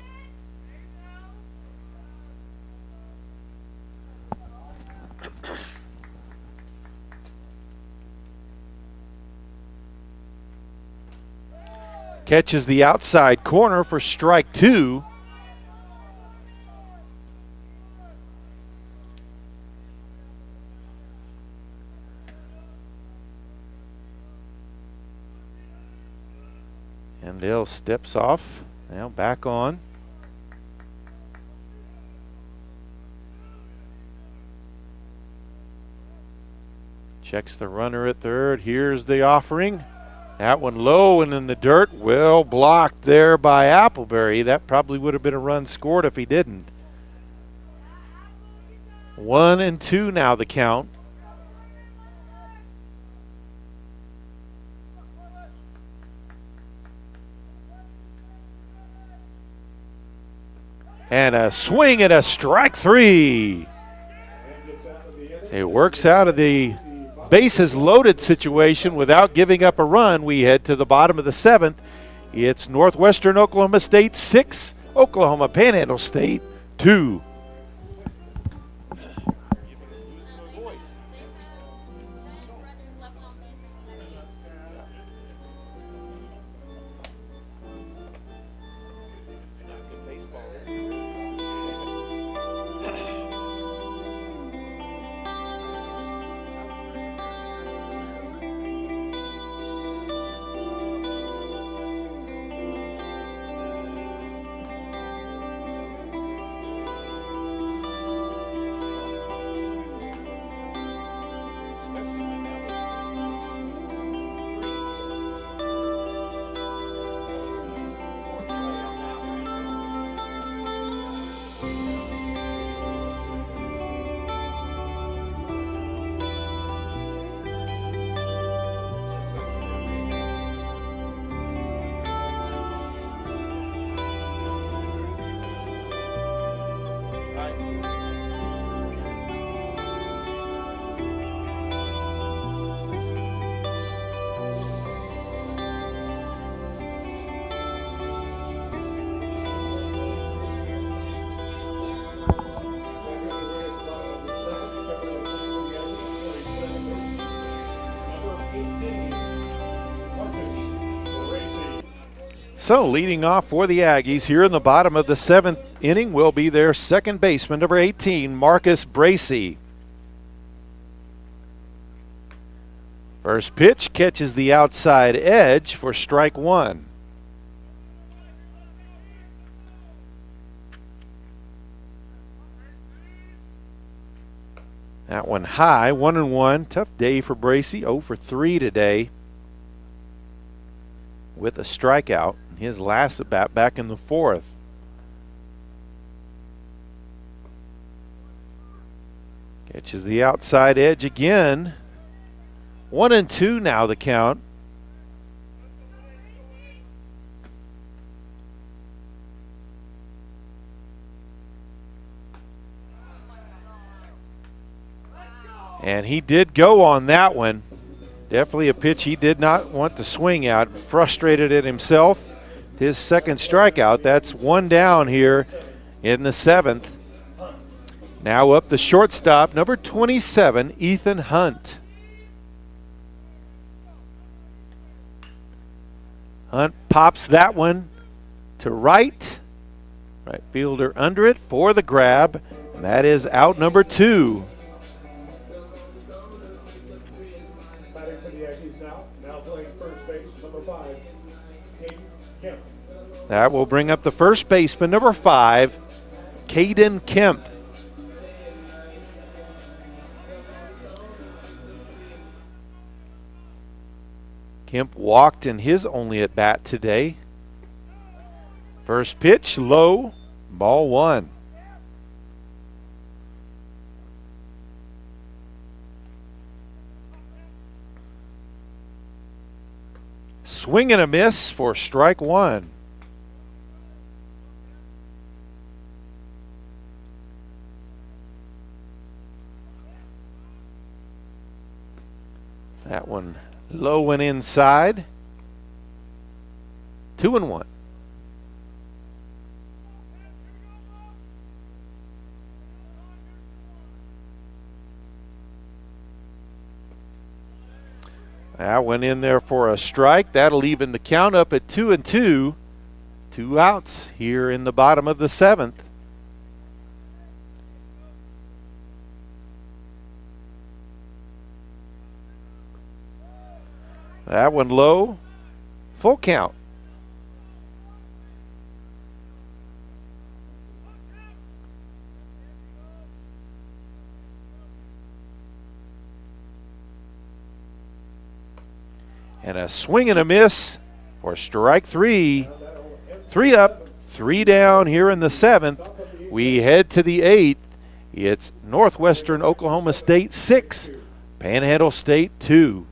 Catches the outside corner for strike 2. Yandell steps off, now back on. Checks the runner at third. Here's the offering. That one low and in the dirt. Well blocked there by Appleberry. That probably would have been a run scored if he didn't. 1-2 now the count. And a swing and a strike 3. So it works out of the bases loaded situation without giving up a run. We head to the bottom of the 7th. It's Northwestern Oklahoma State 6, Oklahoma Panhandle State 2. So leading off for the Aggies here in the bottom of the 7th inning will be their second baseman, number 18, Marcus Bracey. First pitch catches the outside edge for strike 1. That one high, 1-1. Tough day for Bracey, 0 for 3 today with a strikeout. His last at bat back in the 4th. Catches the outside edge again. 1-2 now the count. And he did go on that one. Definitely a pitch he did not want to swing at. Frustrated at himself. His second strikeout. That's 1 down here in the 7th. Now up the shortstop, number 27, Ethan Hunt. Hunt pops that one to right. Right fielder under it for the grab. That is out number 2. Batting for the Yankees now playing first base, number 5, Payton Kemp. That will bring up the first baseman, number 5, Caden Kemp. Kemp walked in his only at bat today. First pitch, low, ball 1. Swing and a miss for strike 1. That one low and inside. 2-1. That went in there for a strike. That'll even the count up at 2-2. 2 outs here in the bottom of the 7th. That one low. Full count. And a swing and a miss for strike 3. 3 up, 3 down here in the 7th. We head to the 8th. It's Northwestern Oklahoma State 6, Panhandle State 2.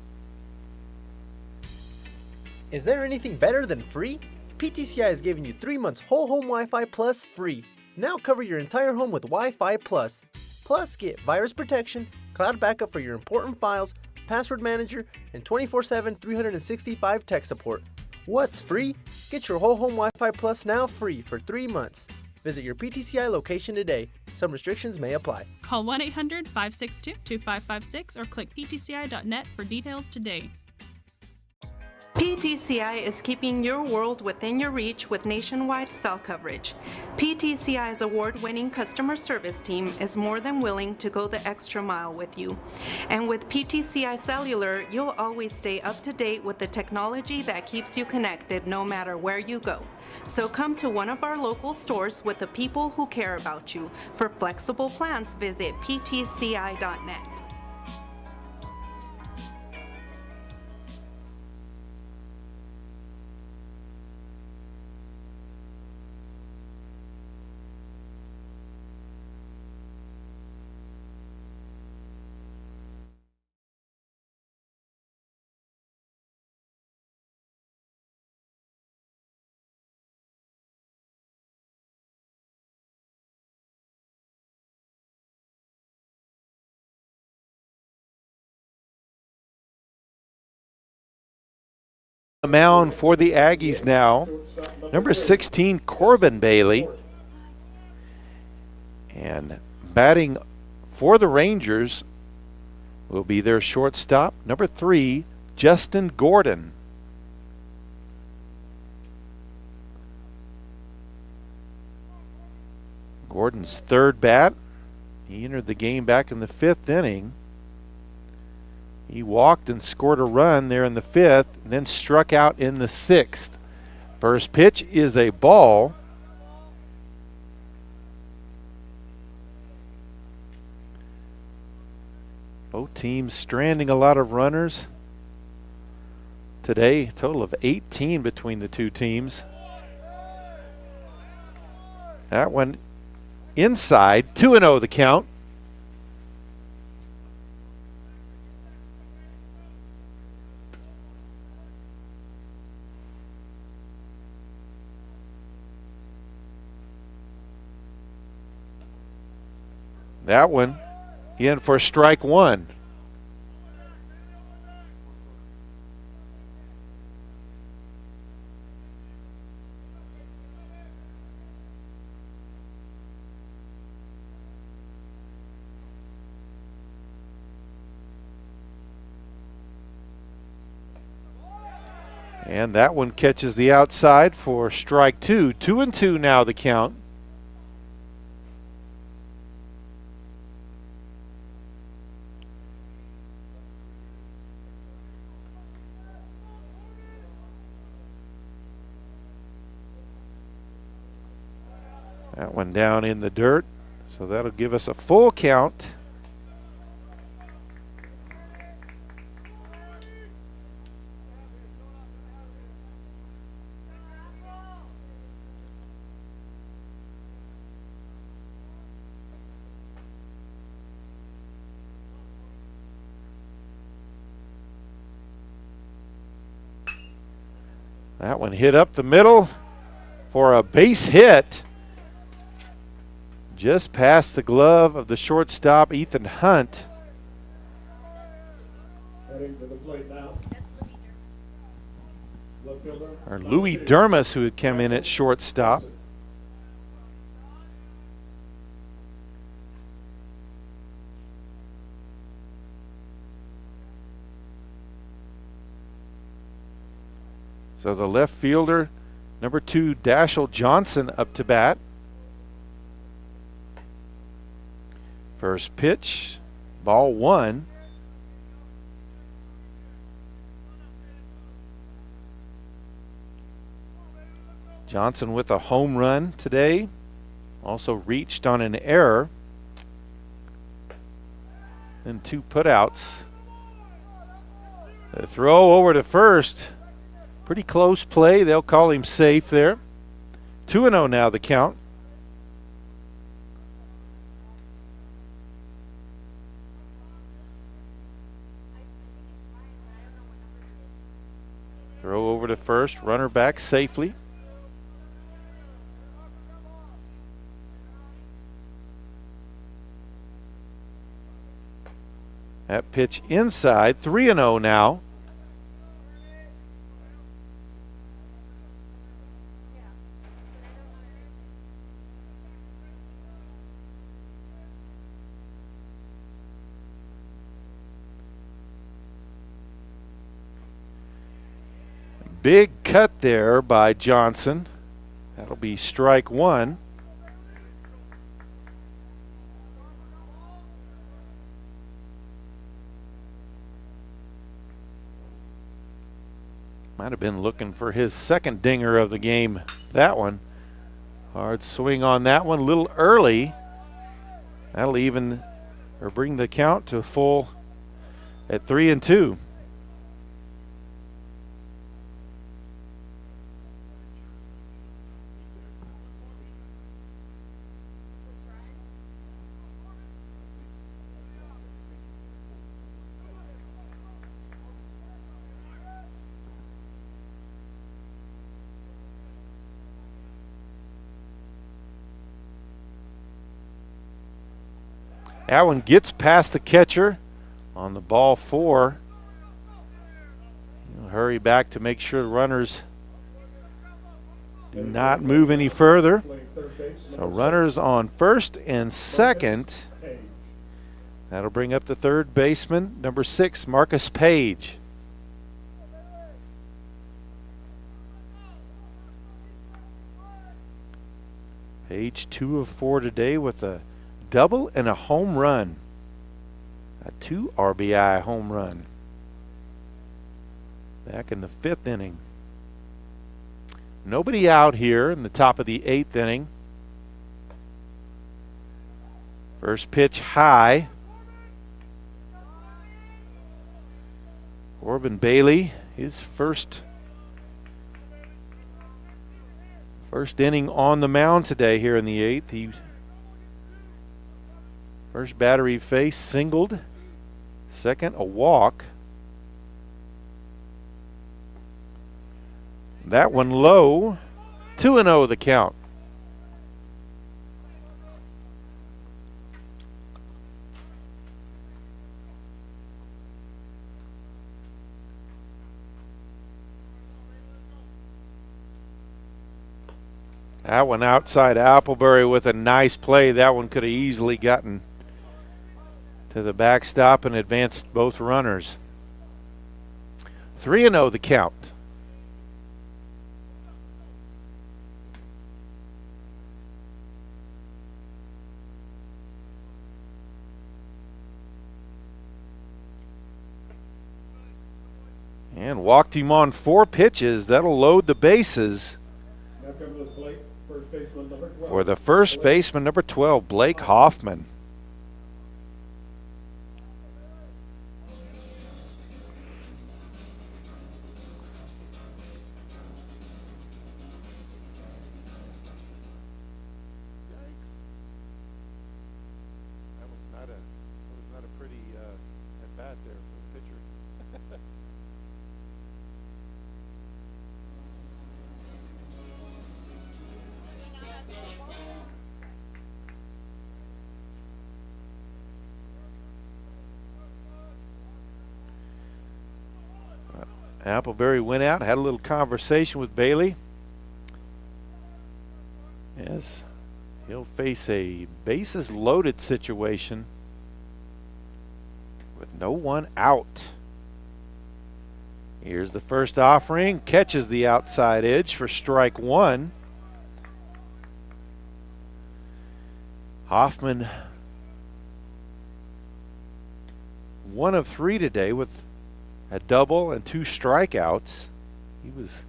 Is there anything better than free? PTCI is giving you 3 months whole home Wi-Fi Plus free. Now cover your entire home with Wi-Fi Plus. Plus get virus protection, cloud backup for your important files, password manager, and 24/7 365 tech support. What's free? Get your whole home Wi-Fi Plus now free for 3 months. Visit your PTCI location today. Some restrictions may apply. Call 1-800-562-2556 or click ptci.net for details today. PTCI is keeping your world within your reach with nationwide cell coverage. PTCI's award-winning customer service team is more than willing to go the extra mile with you. And with PTCI Cellular, you'll always stay up to date with the technology that keeps you connected no matter where you go. So come to one of our local stores with the people who care about you. For flexible plans, visit ptci.net. The mound for the Aggies now, number 16, Corbin Bailey. And batting for the Rangers will be their shortstop, number 3, Justin Gordon. Gordon's third bat. He entered the game back in the 5th inning. He walked and scored a run there in the 5th, and then struck out in the 6th. First pitch is a ball. Both teams stranding a lot of runners today. A total of 18 between the two teams. That one inside, 2-0 the count. That one in for strike 1. And that one catches the outside for strike two. 2-2 now the count. That one down in the dirt, so that'll give us a full count. That one hit up the middle for a base hit. Just past the glove of the shortstop, Ethan Hunt. Heading to the plate now. Left fielder. Or Louis Dermis, who had come in at shortstop. So the left fielder, number 2, Dashel Johnson, up to bat. First pitch, ball 1. Johnson with a home run today. Also reached on an error. And 2 putouts. The throw over to first. Pretty close play. They'll call him safe there. 2-0 now the count. Throw over to first, runner back safely. That pitch inside, 3-0 now. Big cut there by Johnson. That'll be strike 1. Might have been looking for his second dinger of the game. That one. Hard swing on that one, a little early. That'll even or bring the count to full at 3-2. That one gets past the catcher on the ball 4. He'll hurry back to make sure the runners do not move any further. So runners on first and second. That'll bring up the third baseman, number 6, Marcus Page. Page 2 of 4 today with a double and a home run. A 2 RBI home run. Back in the 5th inning. Nobody out here in the top of the 8th inning. First pitch high. Corbin Bailey, his first inning on the mound today here in the 8th. He first batter he faced, singled. Second, a walk. That one low. 2-0 the count. That one outside Appleberry with a nice play. That one could have easily gotten to the backstop and advanced both runners. 3-0 the count. And walked him on 4 pitches. That'll load the bases Now coming to the plate, first baseman number 12. for the first baseman, number 12, Blake Hoffman. That was not a pretty at bat there for the pitcher. Appleberry went out, had a little conversation with Bailey, as he'll face a bases loaded situation with no one out. Here's the first offering, catches the outside edge for strike 1. Hoffman 1 of 3 today with a double and 2 strikeouts. He was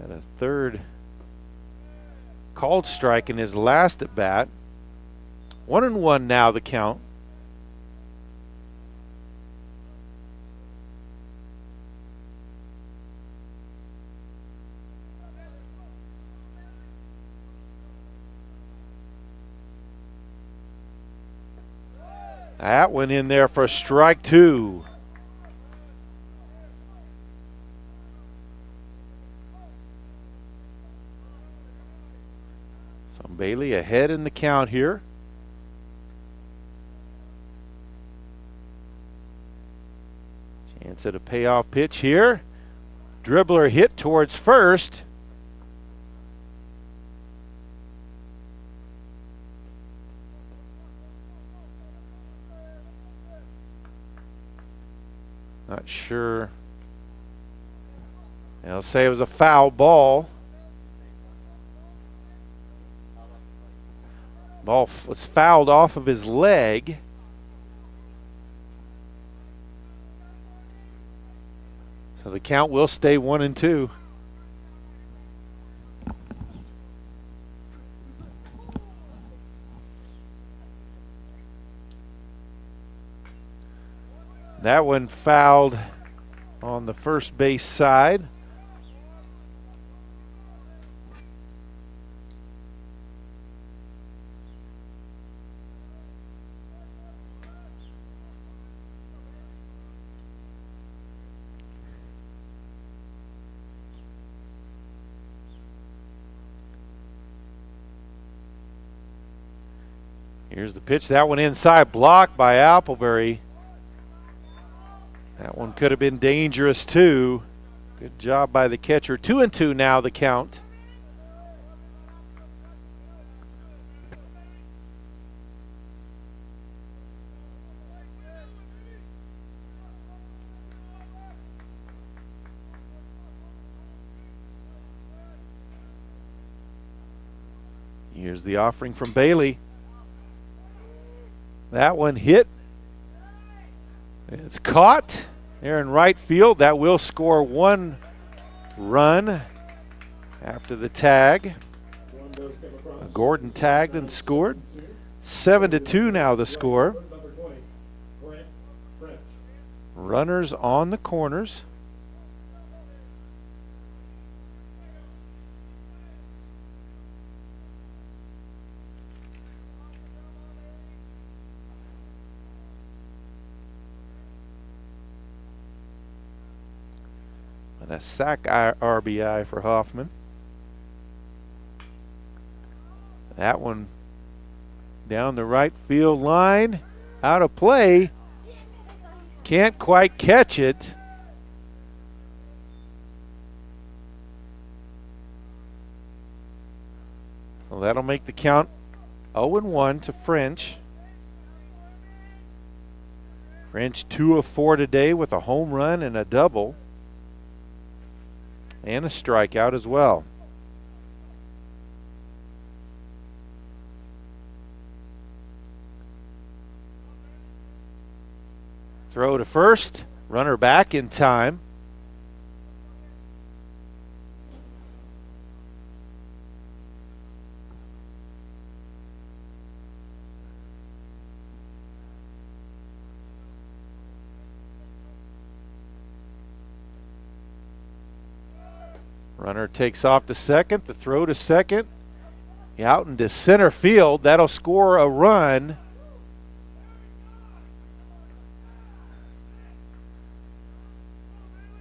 at a 3rd called strike in his last at bat. 1-1 now the count. That went in there for strike 2. So Bailey ahead in the count here. Chance at a payoff pitch here. Dribbler hit towards first. Not sure. They'll say it was a foul ball. Ball was fouled off of his leg. So the count will stay 1-2. That one fouled on the first base side. Here's the pitch. That one inside, blocked by Appleberry. That one could have been dangerous too. Good job by the catcher. 2-2 now the count. Here's the offering from Bailey. That one hit. It's caught there in right field. That will score 1 run after the tag. Gordon tagged and scored. 7-2 now the score. Runners on the corners. And a sac RBI for Hoffman. That one down the right field line, out of play. Can't quite catch it. Well, that'll make the count 0-1 to French. French 2 of 4 today with a home run and a double. And a strikeout as well. Throw to first. Runner back in time. Runner takes off to second. The throw to second. Out into center field. That'll score a run.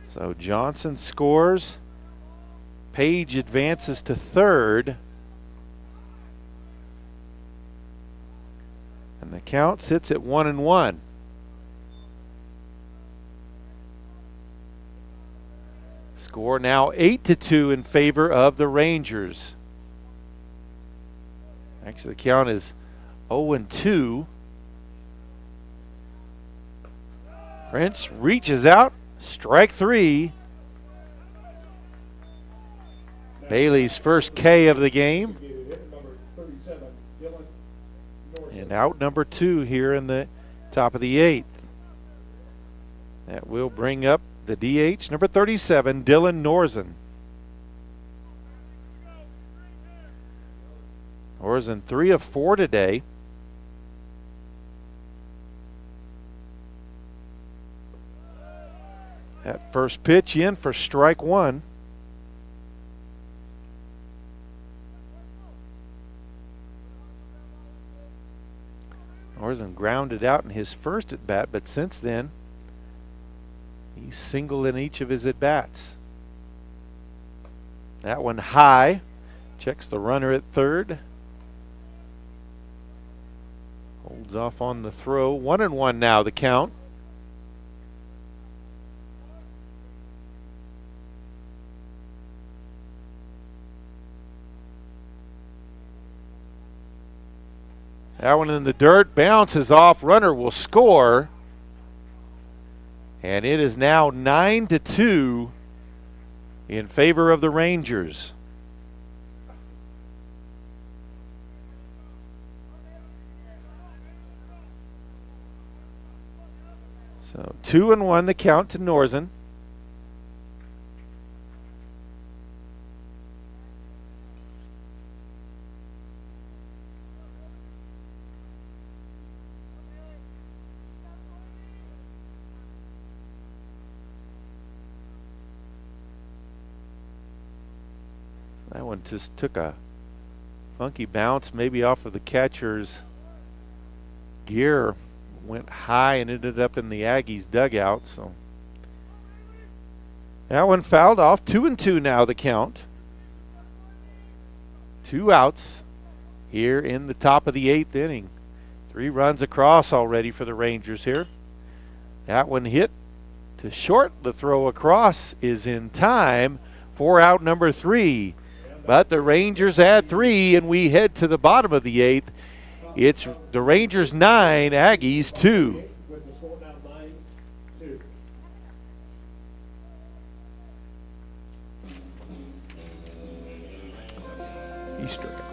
So Johnson scores. Page advances to third. And the count sits at 1-1. Score now 8-2 in favor of the Rangers. Actually, the count is 0-2. French reaches out. Strike three. Bailey's first K of the game. And out number 2 here in the top of the 8th. That will bring up the DH, number 37, Dylan Norzen. Norzen 3 of 4 today. That first pitch in for strike 1. Norzen grounded out in his first at bat, but since then, he's singled in each of his at bats. That one high. Checks the runner at third. Holds off on the throw. 1-1 now, the count. That one in the dirt, bounces off, runner will score. And it is now 9-2 in favor of the Rangers. So 2-1 the count to Norzen. That one just took a funky bounce, maybe off of the catcher's gear. Went high and ended up in the Aggies dugout. So that one fouled off. 2-2 now the count. 2 outs here in the top of the 8th inning. 3 runs across already for the Rangers here. That one hit to short. The throw across is in time for out number 3. But the Rangers add 3, and we head to the bottom of the 8th. It's the Rangers 9, Aggies 2. With the score now 9-2. He struck out.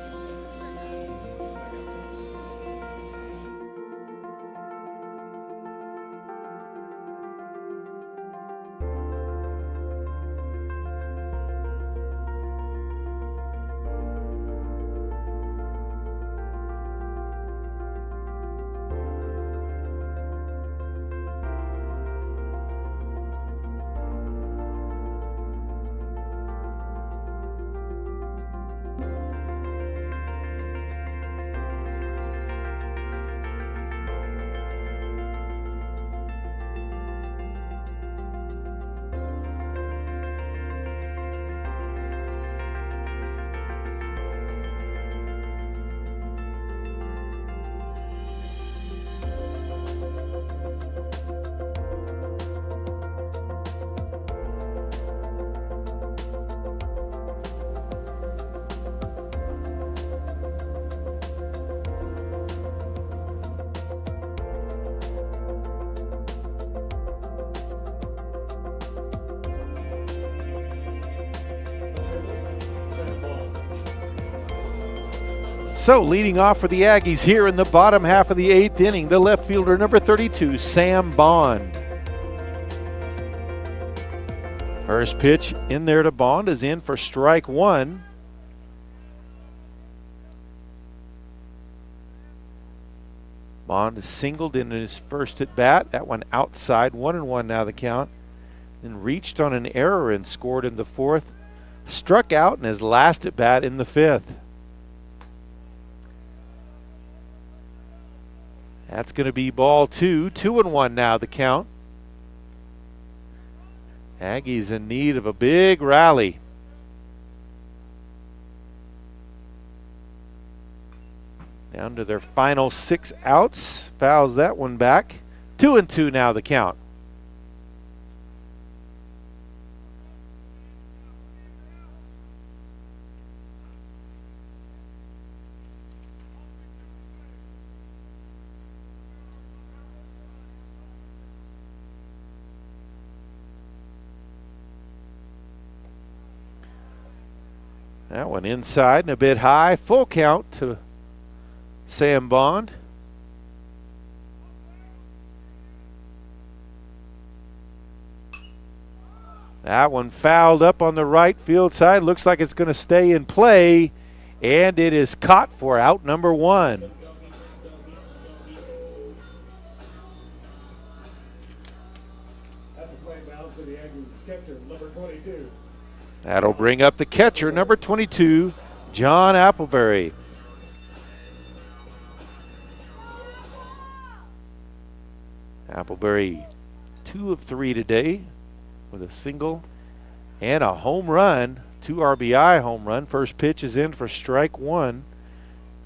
So leading off for the Aggies here in the bottom half of the 8th inning, the left fielder, number 32, Sam Bond. First pitch in there to Bond is in for strike 1. Bond is singled in his first at bat. That one outside, 1-1 now the count. Then reached on an error and scored in the 4th struck out in his last at bat in the 5th. That's going to be ball 2. 2-1 now the count. Aggies in need of a big rally. Down to their final 6 outs. Fouls that one back. 2-2 now the count. That one inside and a bit high. Full count to Sam Bond. That one fouled up on the right field side. Looks like it's going to stay in play, and it is caught for out number 1. That's a play down to the Aggies catcher, number 22. That'll bring up the catcher, number 22, John Appleberry. Appleberry 2 of 3 today with a single and a home run, 2 RBI home run. First pitch is in for strike 1.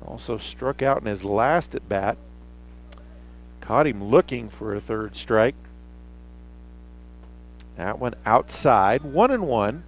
Also struck out in his last at bat. Caught him looking for a 3rd strike. That one outside, 1-1.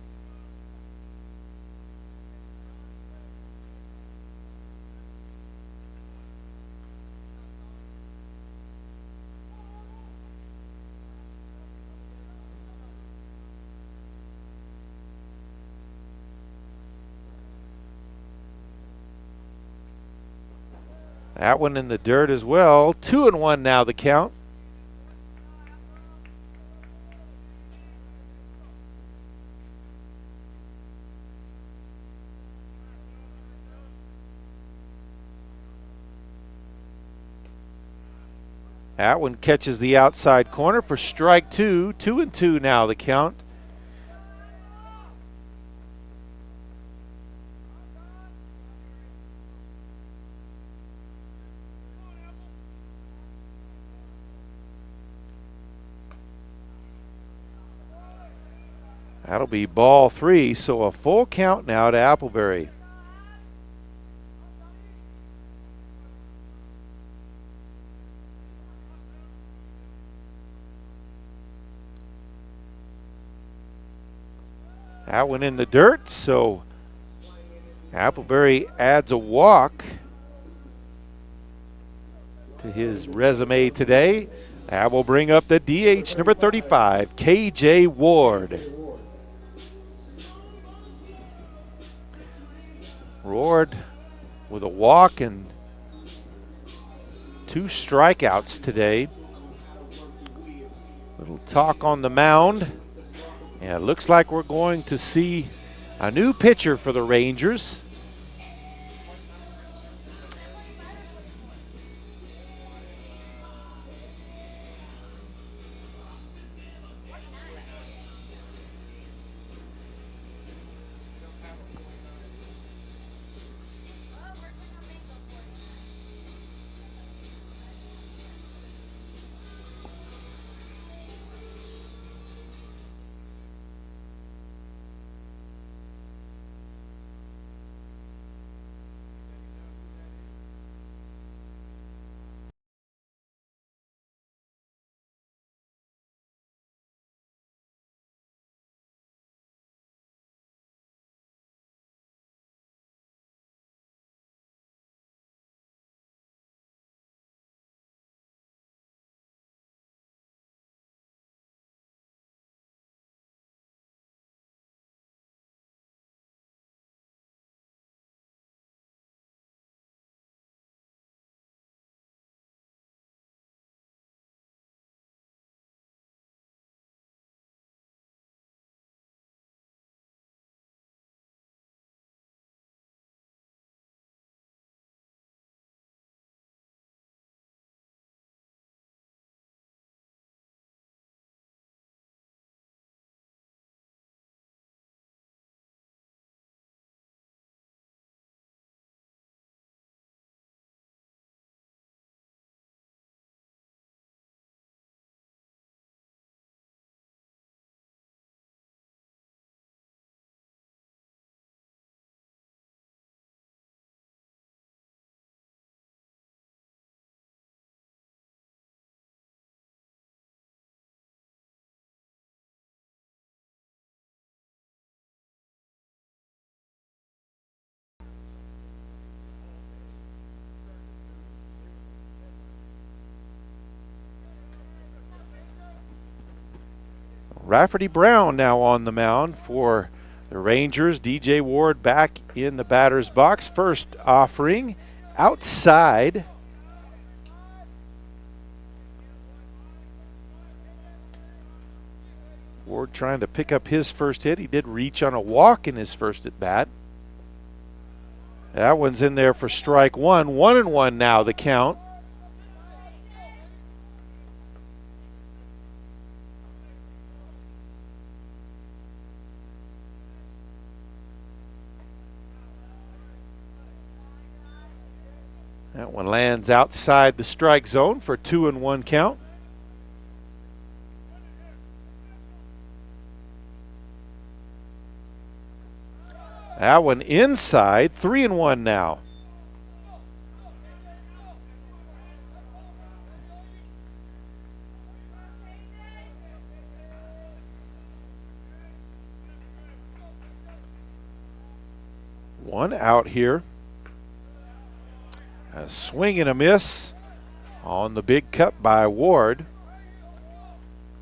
That one in the dirt as well. 2-1 now the count. That one catches the outside corner for strike 2. 2-2 now the count. That'll be ball 3, so a full count now to Appleberry. That one in the dirt, so Appleberry adds a walk to his resume today. That will bring up the DH number 35, KJ Ward. Ward with a walk and 2 strikeouts today. Little talk on the mound. And it looks like we're going to see a new pitcher for the Rangers. Rafferty Brown now on the mound for the Rangers. DJ Ward back in the batter's box. First offering outside. Ward trying to pick up his first hit. He did reach on a walk in his first at bat. That one's in there for strike one. 1-1 now the count. That one lands outside the strike zone for 2-1 count. That one inside, 3-1 now. One out here. A swing and a miss on the big cut by Ward.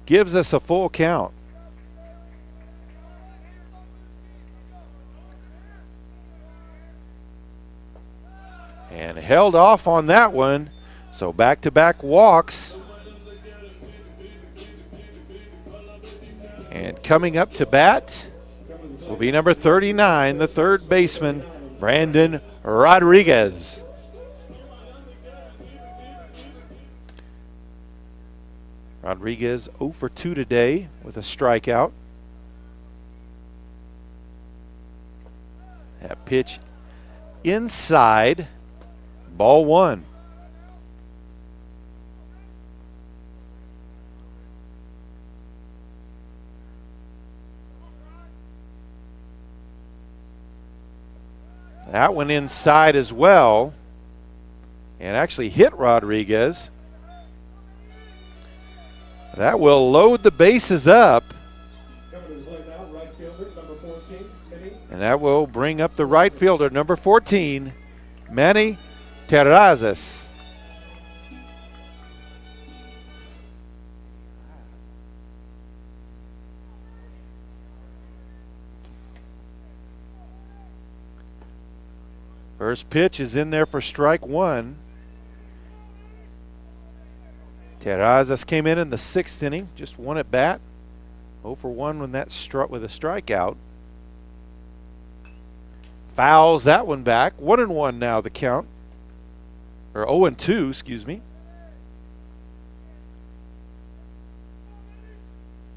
Gives us a full count. And held off on that one. So back-to-back walks. And coming up to bat will be number 39, the third baseman, Brandon Rodriguez. Rodriguez 0 for 2 today with a strikeout. That pitch inside, ball one. That went inside as well and actually hit Rodriguez. That will load the bases up. And that will bring up the right fielder, number 14, Manny Terrazas. First pitch is in there for strike one. Terrazas came in the 6th inning, just one at bat. 0 for 1 when that with a strikeout. Fouls that one back. 1-1 now the count. Or 0-2, excuse me.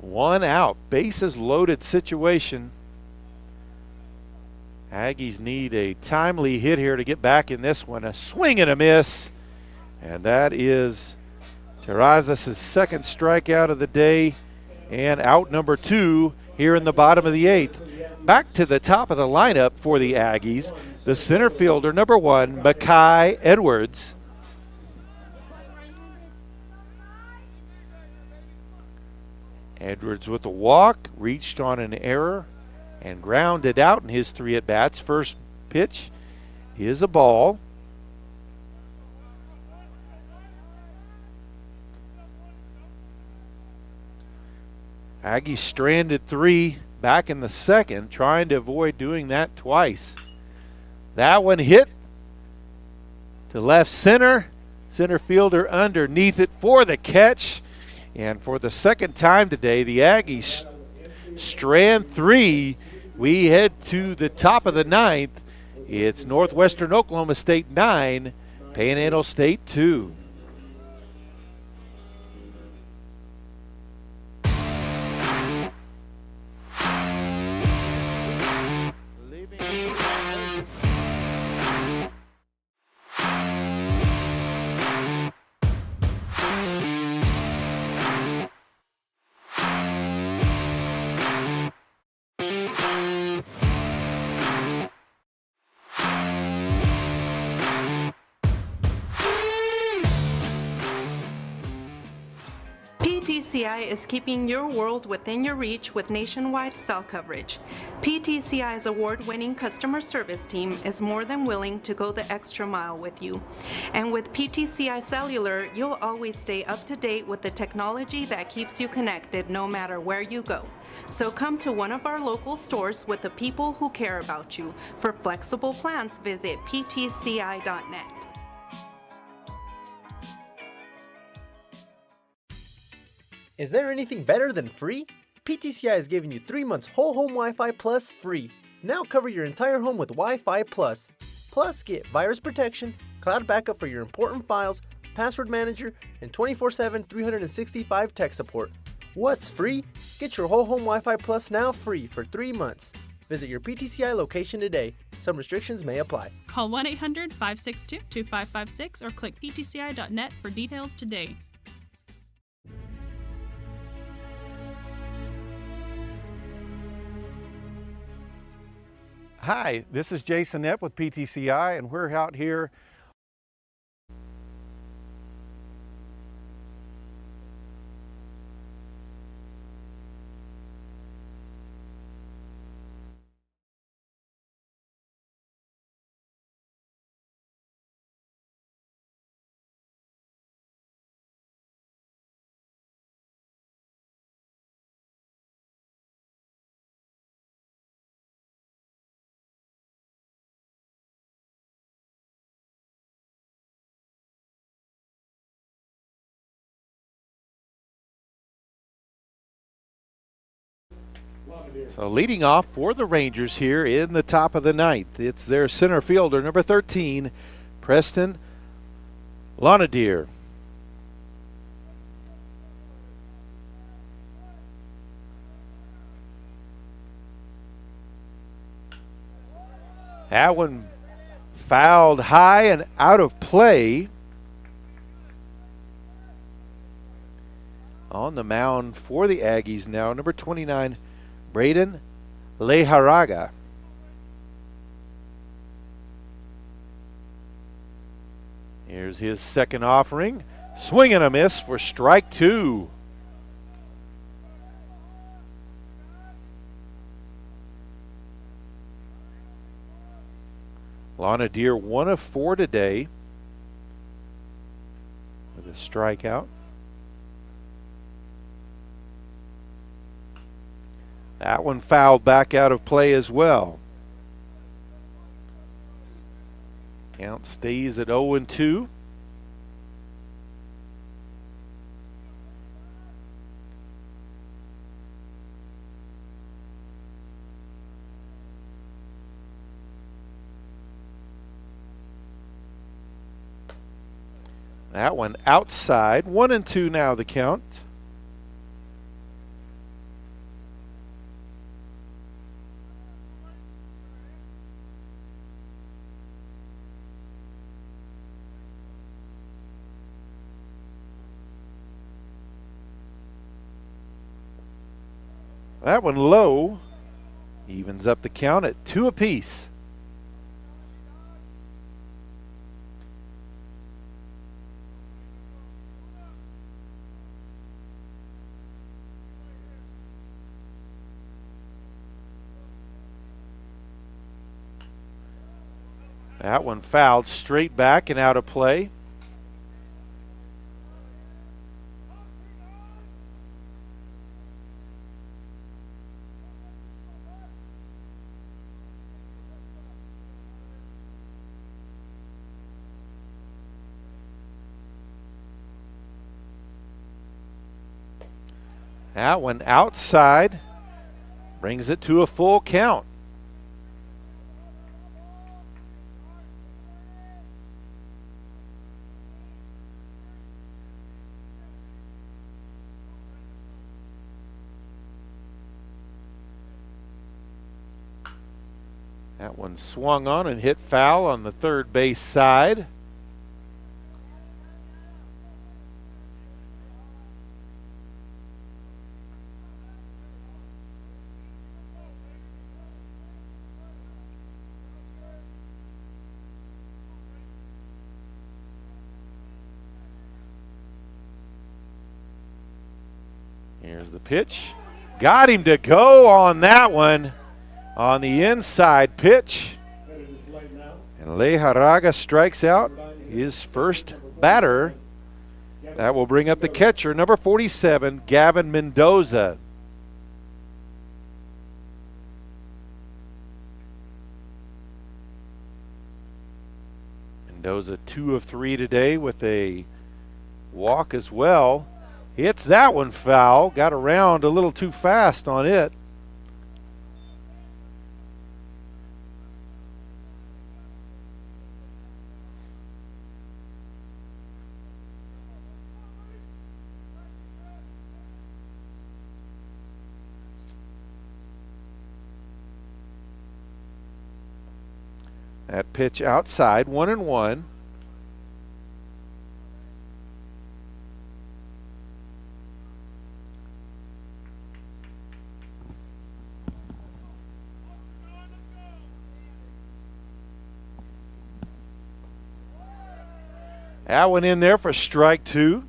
One out. Bases loaded situation. Aggies need a timely hit here to get back in this one. A swing and a miss. And that is Terrazas' second strikeout of the day and out number 2 here in the bottom of the 8th. Back to the top of the lineup for the Aggies, the center fielder, number 1, Makai Edwards. Edwards with a walk, reached on an error and grounded out in his 3 at-bats. First pitch is a ball. Aggies stranded 3 back in the 2nd, trying to avoid doing that twice. That one hit to left center. Center fielder underneath it for the catch. And for the second time today, the Aggies strand 3. We head to the top of the 9th. It's Northwestern Oklahoma State 9, Panhandle State 2. PTCI is keeping your world within your reach with nationwide cell coverage. PTCI's award-winning customer service team is more than willing to go the extra mile with you. And with PTCI Cellular, you'll always stay up to date with the technology that keeps you connected no matter where you go. So come to one of our local stores with the people who care about you. For flexible plans, visit ptci.net. Is there anything better than free? PTCI is giving you 3 months whole home Wi-Fi Plus free. Now cover your entire home with Wi-Fi Plus. Plus, get virus protection, cloud backup for your important files, password manager, and 24/7 365 tech support. What's free? Get your whole home Wi-Fi Plus now free for 3 months. Visit your PTCI location today. Some restrictions may apply. Call 1-800-562-2556 or click ptci.net for details today. Hi, this is Jason Epp with PTCI, and we're out here So leading off for the Rangers here in the top of the ninth, it's their center fielder, number 13, Preston Lonadier. That one fouled high and out of play. On the mound for the Aggies now, number 29, Brayden Leijarraga. Here's his second offering. Swing and a miss for strike two. Lonadier 1 of 4 today with a strikeout. That one fouled back out of play as well. Count stays at 0-2. That one outside. 1-2 now the count. That one low, evens up the count at 2 apiece. That one fouled straight back and out of play. That one outside, brings it to a full count. That one swung on and hit foul on the third base side. There's the pitch. Got him to go on that one on the inside pitch. And Leijarraga strikes out his first batter. That will bring up the catcher, number 47, Gavin Mendoza. Mendoza 2 of 3 today with a walk as well. Hits that one foul. Got around a little too fast on it. That pitch outside, 1-1. That one in there for strike 2.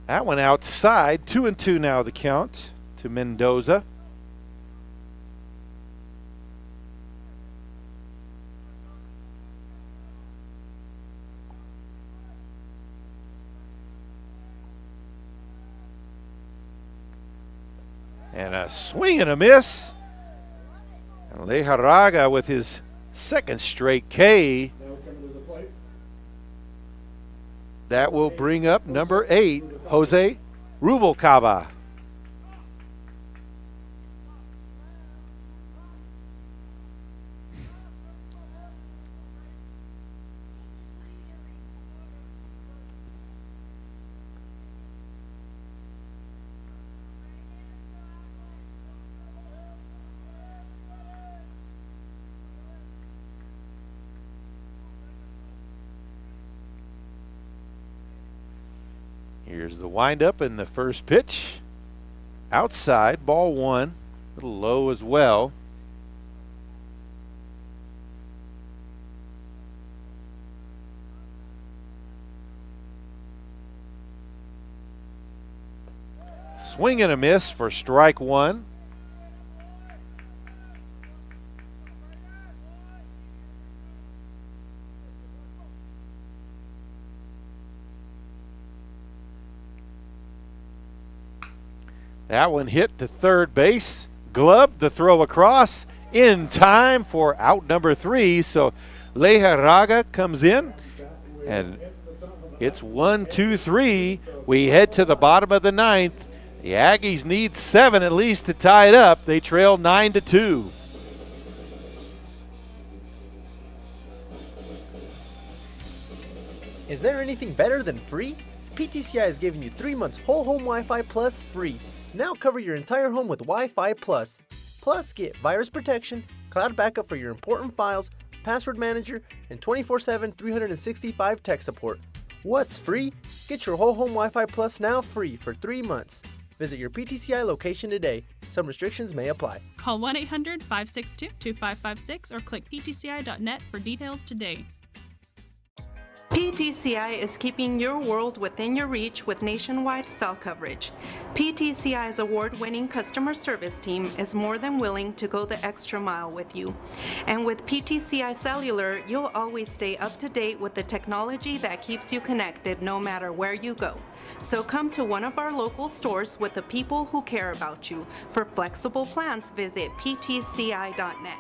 That one outside, 2-2 now the count to Mendoza. And a swing and a miss. And Leijarraga with his second straight K. That will bring up number 8, Jose Rubalcaba. Here's the windup and the first pitch. Outside, ball 1. A little low as well. Swing and a miss for strike 1. That one hit to third base. Gloved the throw across in time for out number 3. So Leijarraga comes in and it's 1-2-3. We head to the bottom of the 9th. The Aggies need 7 at least to tie it up. They trail 9-2. Is there anything better than free? PTCI is giving you 3 months whole home Wi-Fi Plus free. Now cover your entire home with Wi-Fi Plus. Plus, get virus protection, cloud backup for your important files, password manager, and 24/7 365 tech support. What's free? Get your whole home Wi-Fi Plus now free for 3 months. Visit your PTCI location today. Some restrictions may apply. Call 1-800-562-2556 or click ptci.net for details today. PTCI is keeping your world within your reach with nationwide cell coverage. PTCI's award-winning customer service team is more than willing to go the extra mile with you. And with PTCI Cellular, you'll always stay up to date with the technology that keeps you connected no matter where you go. So come to one of our local stores with the people who care about you. For flexible plans, visit ptci.net.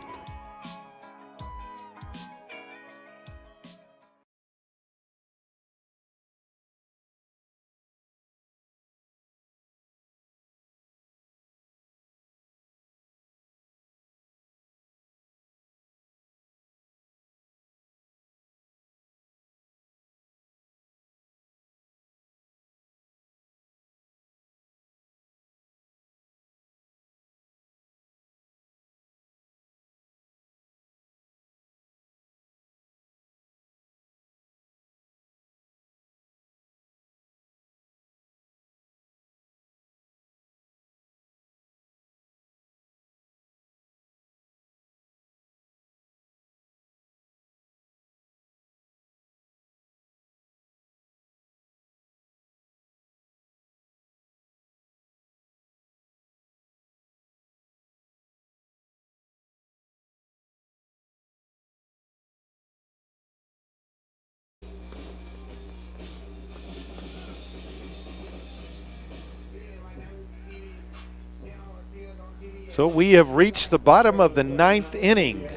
So we have reached the bottom of the 9th inning.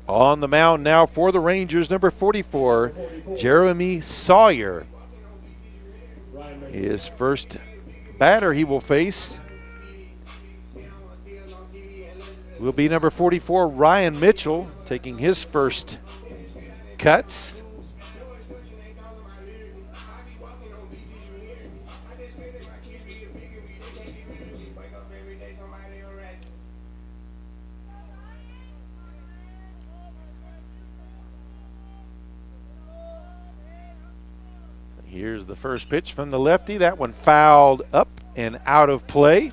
On the mound now for the Rangers, number 44, Jeremy Sawyer. His first batter he will face will be number 44, Ryan Mitchell, taking his first cuts. Here's the first pitch from the lefty. That one fouled up and out of play.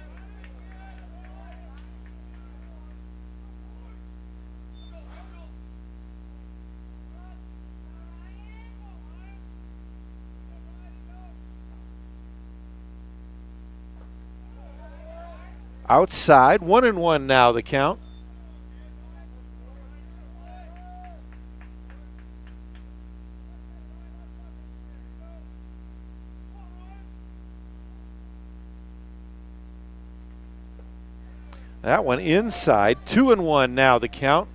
Outside, 1-1 now the count. That one inside, 2-1 now the count.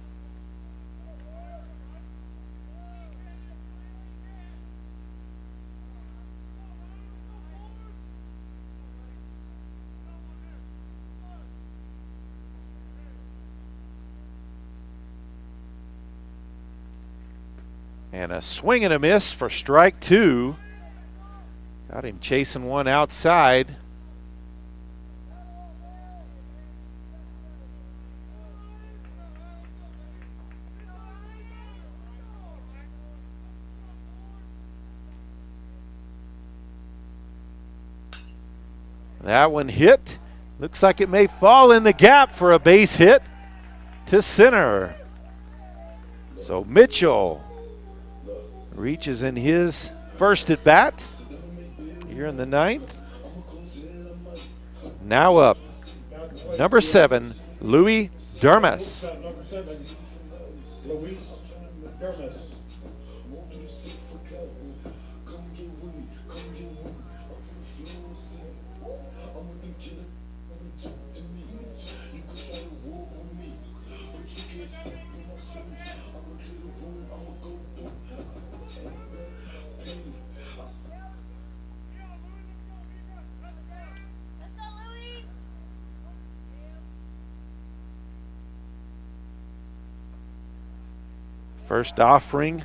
And a swing and a miss for strike 2. Got him chasing one outside. That one hit. Looks like it may fall in the gap for a base hit to center. So Mitchell reaches in his first at bat here in the 9th. Now up, number 7, Louis Dermis. Number 7, Louis Dermis. First offering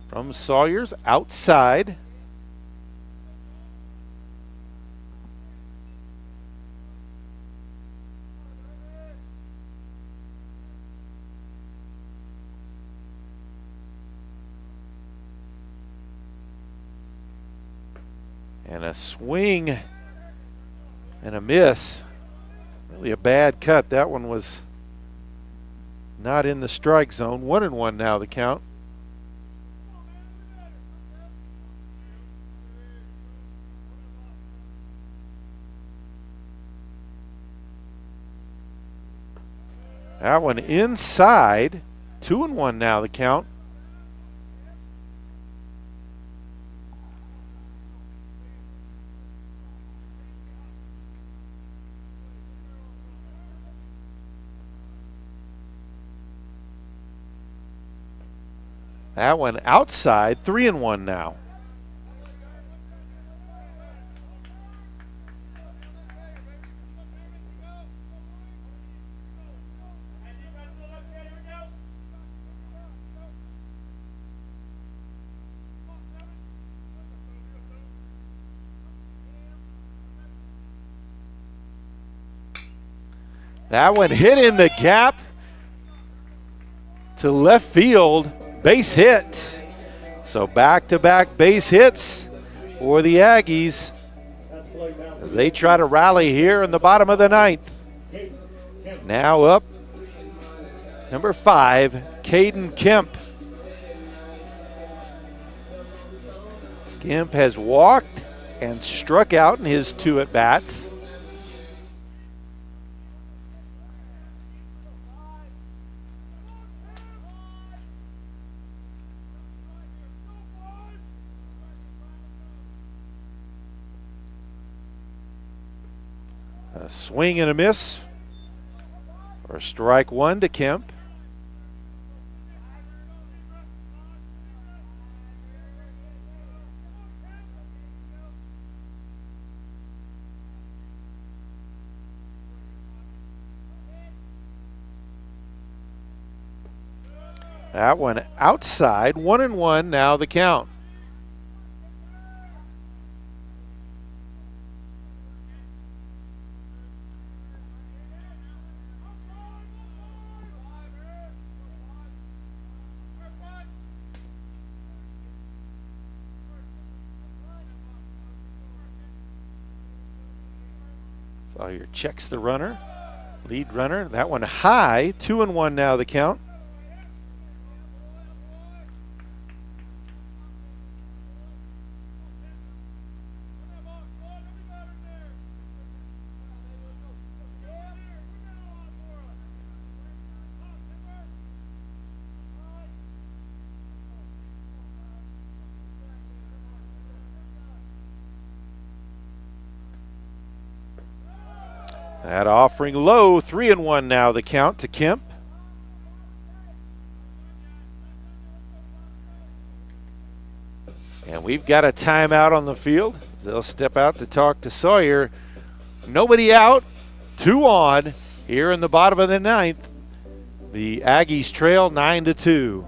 from Sawyer's outside. And a swing and a miss. Really a bad cut. That one was not in the strike zone. 1-1 now the count. That one inside. 2-1 now the count. That one outside, 3-1 now. That one hit in the gap to left field. Base hit. So back-to-back base hits for the Aggies as they try to rally here in the bottom of the 9th. Now up, number 5, Caden Kemp. Kemp has walked and struck out in his 2 at-bats. A swing and a miss strike one to Kemp. That one outside, 1-1 now the count. Sawyer checks the runner, lead runner. That one high, 2-1 now the count. That offering low, 3-1 now the count to Kemp. And we've got a timeout on the field. They'll step out to talk to Sawyer. Nobody out, 2 on here in the bottom of the 9th. The Aggies trail 9-2.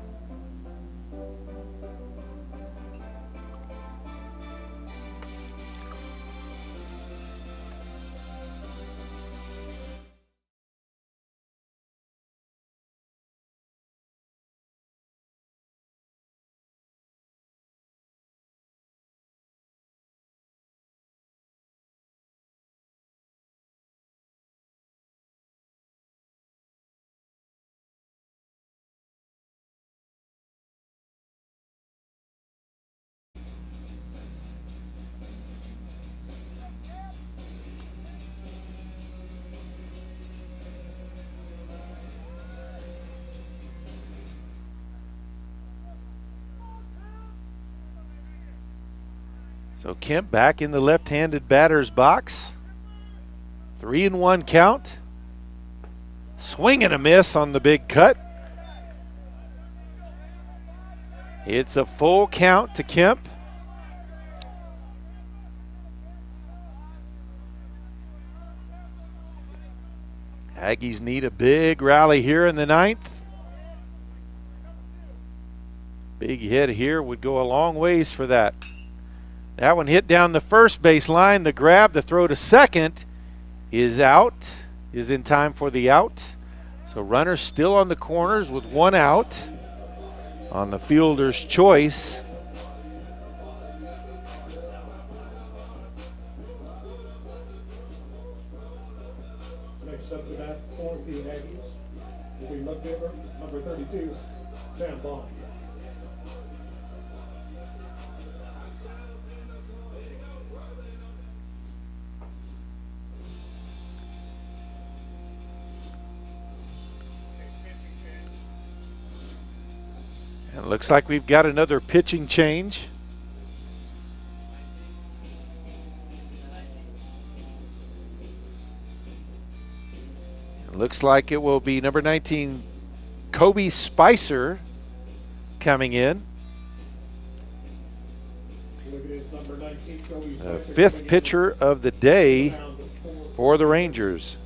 So Kemp back in the left-handed batter's box. 3-1 count. Swing and a miss on the big cut. It's a full count to Kemp. Aggies need a big rally here in the 9th. Big hit here would go a long ways for that. That one hit down the first base line. The grab, the throw to second is out, is in time for the out. So runners still on the corners with 1 out on the fielder's choice. Next up to bat for the Aggies will be left fielder number 32, Sam Bond. And it looks like we've got another pitching change. It looks like it will be number 19, Kobe Spicer, coming in. The 5th pitcher of the day for the Rangers.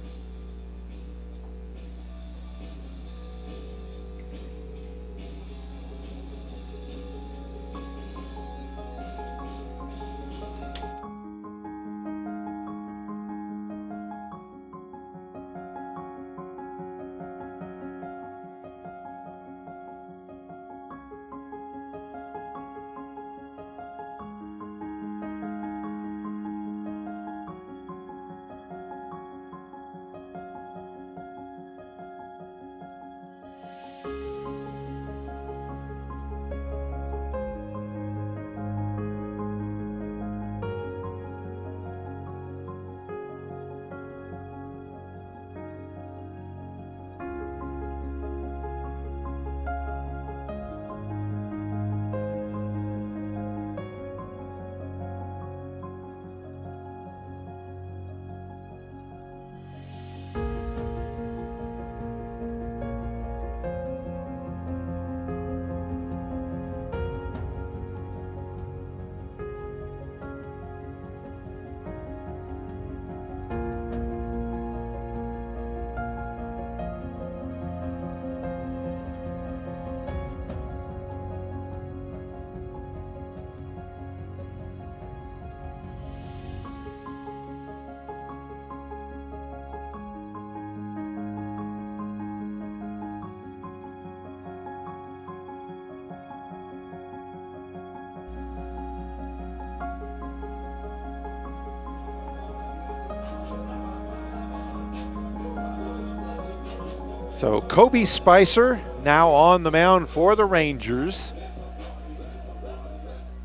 So Kobe Spicer now on the mound for the Rangers.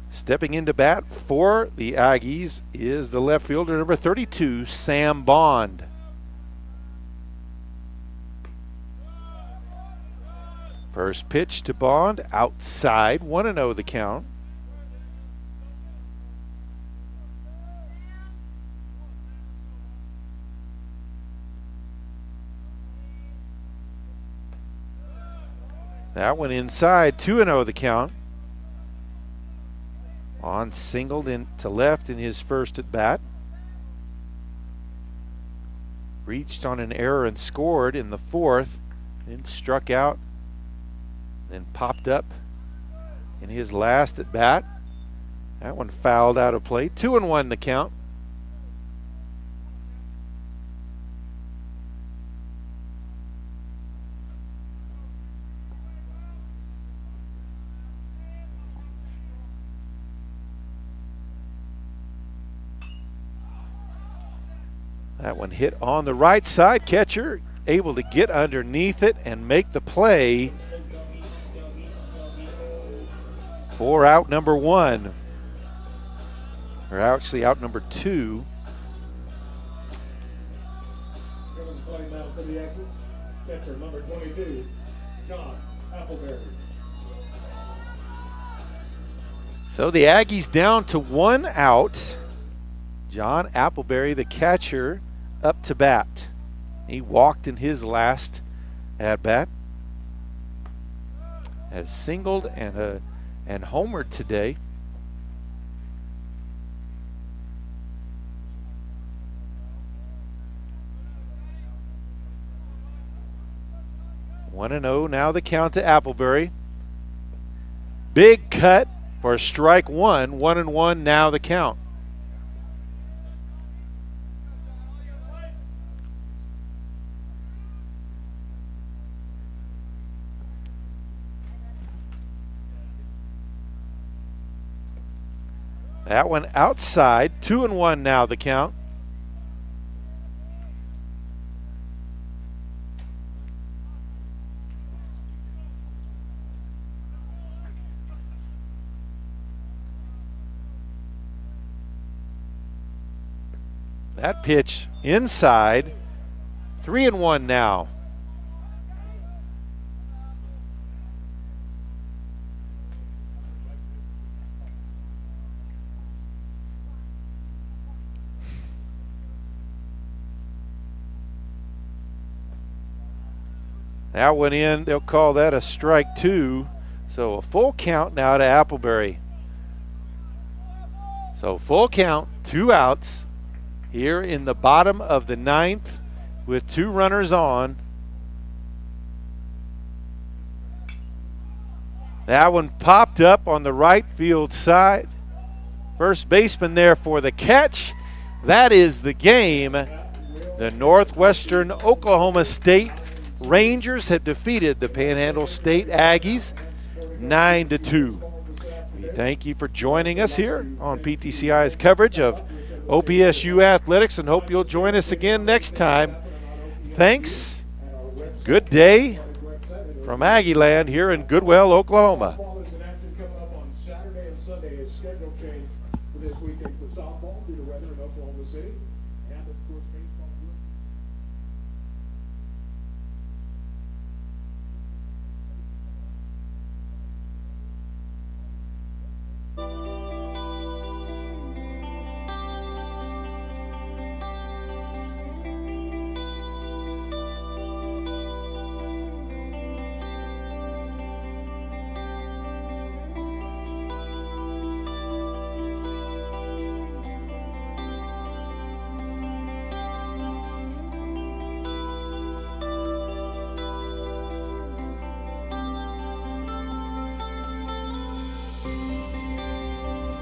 Stepping into bat for the Aggies is the left fielder, number 32, Sam Bond. First pitch to Bond, outside, 1-0 the count. That one inside, 2-0 the count. Bond singled in to left in his first at bat. Reached on an error and scored in the fourth, then struck out, then popped up in his last at bat. That one fouled out of play. 2-1 the count. That one hit on the right side. Catcher able to get underneath it and make the play for out number one. Or actually out number two. Coming to play now for the Aggies, catcher number 22, John Appleberry. So the Aggies down to 1 out. John Appleberry, the catcher, up to bat. He walked in his last at bat. Has singled and homered today. One and 0 now the count to Appleberry. Big cut for strike one. 1-1 now the count. That one outside, 2-1 now the count. That pitch inside, 3-1 now. That went in, they'll call that a strike two. So a full count now to Appleberry. So full count, 2 outs here in the bottom of the 9th with 2 runners on. That one popped up on the right field side. First baseman there for the catch. That is the game. The Northwestern Oklahoma State Rangers have defeated the Panhandle State Aggies 9-2. We thank you for joining us here on PTCI's coverage of OPSU athletics and hope you'll join us again next time. Thanks. Good day from Aggie Land here in Goodwell, Oklahoma. Softball is in action coming up on Saturday and Sunday as schedule change for this weekend for softball due to weather in Oklahoma City. And of course, baseball.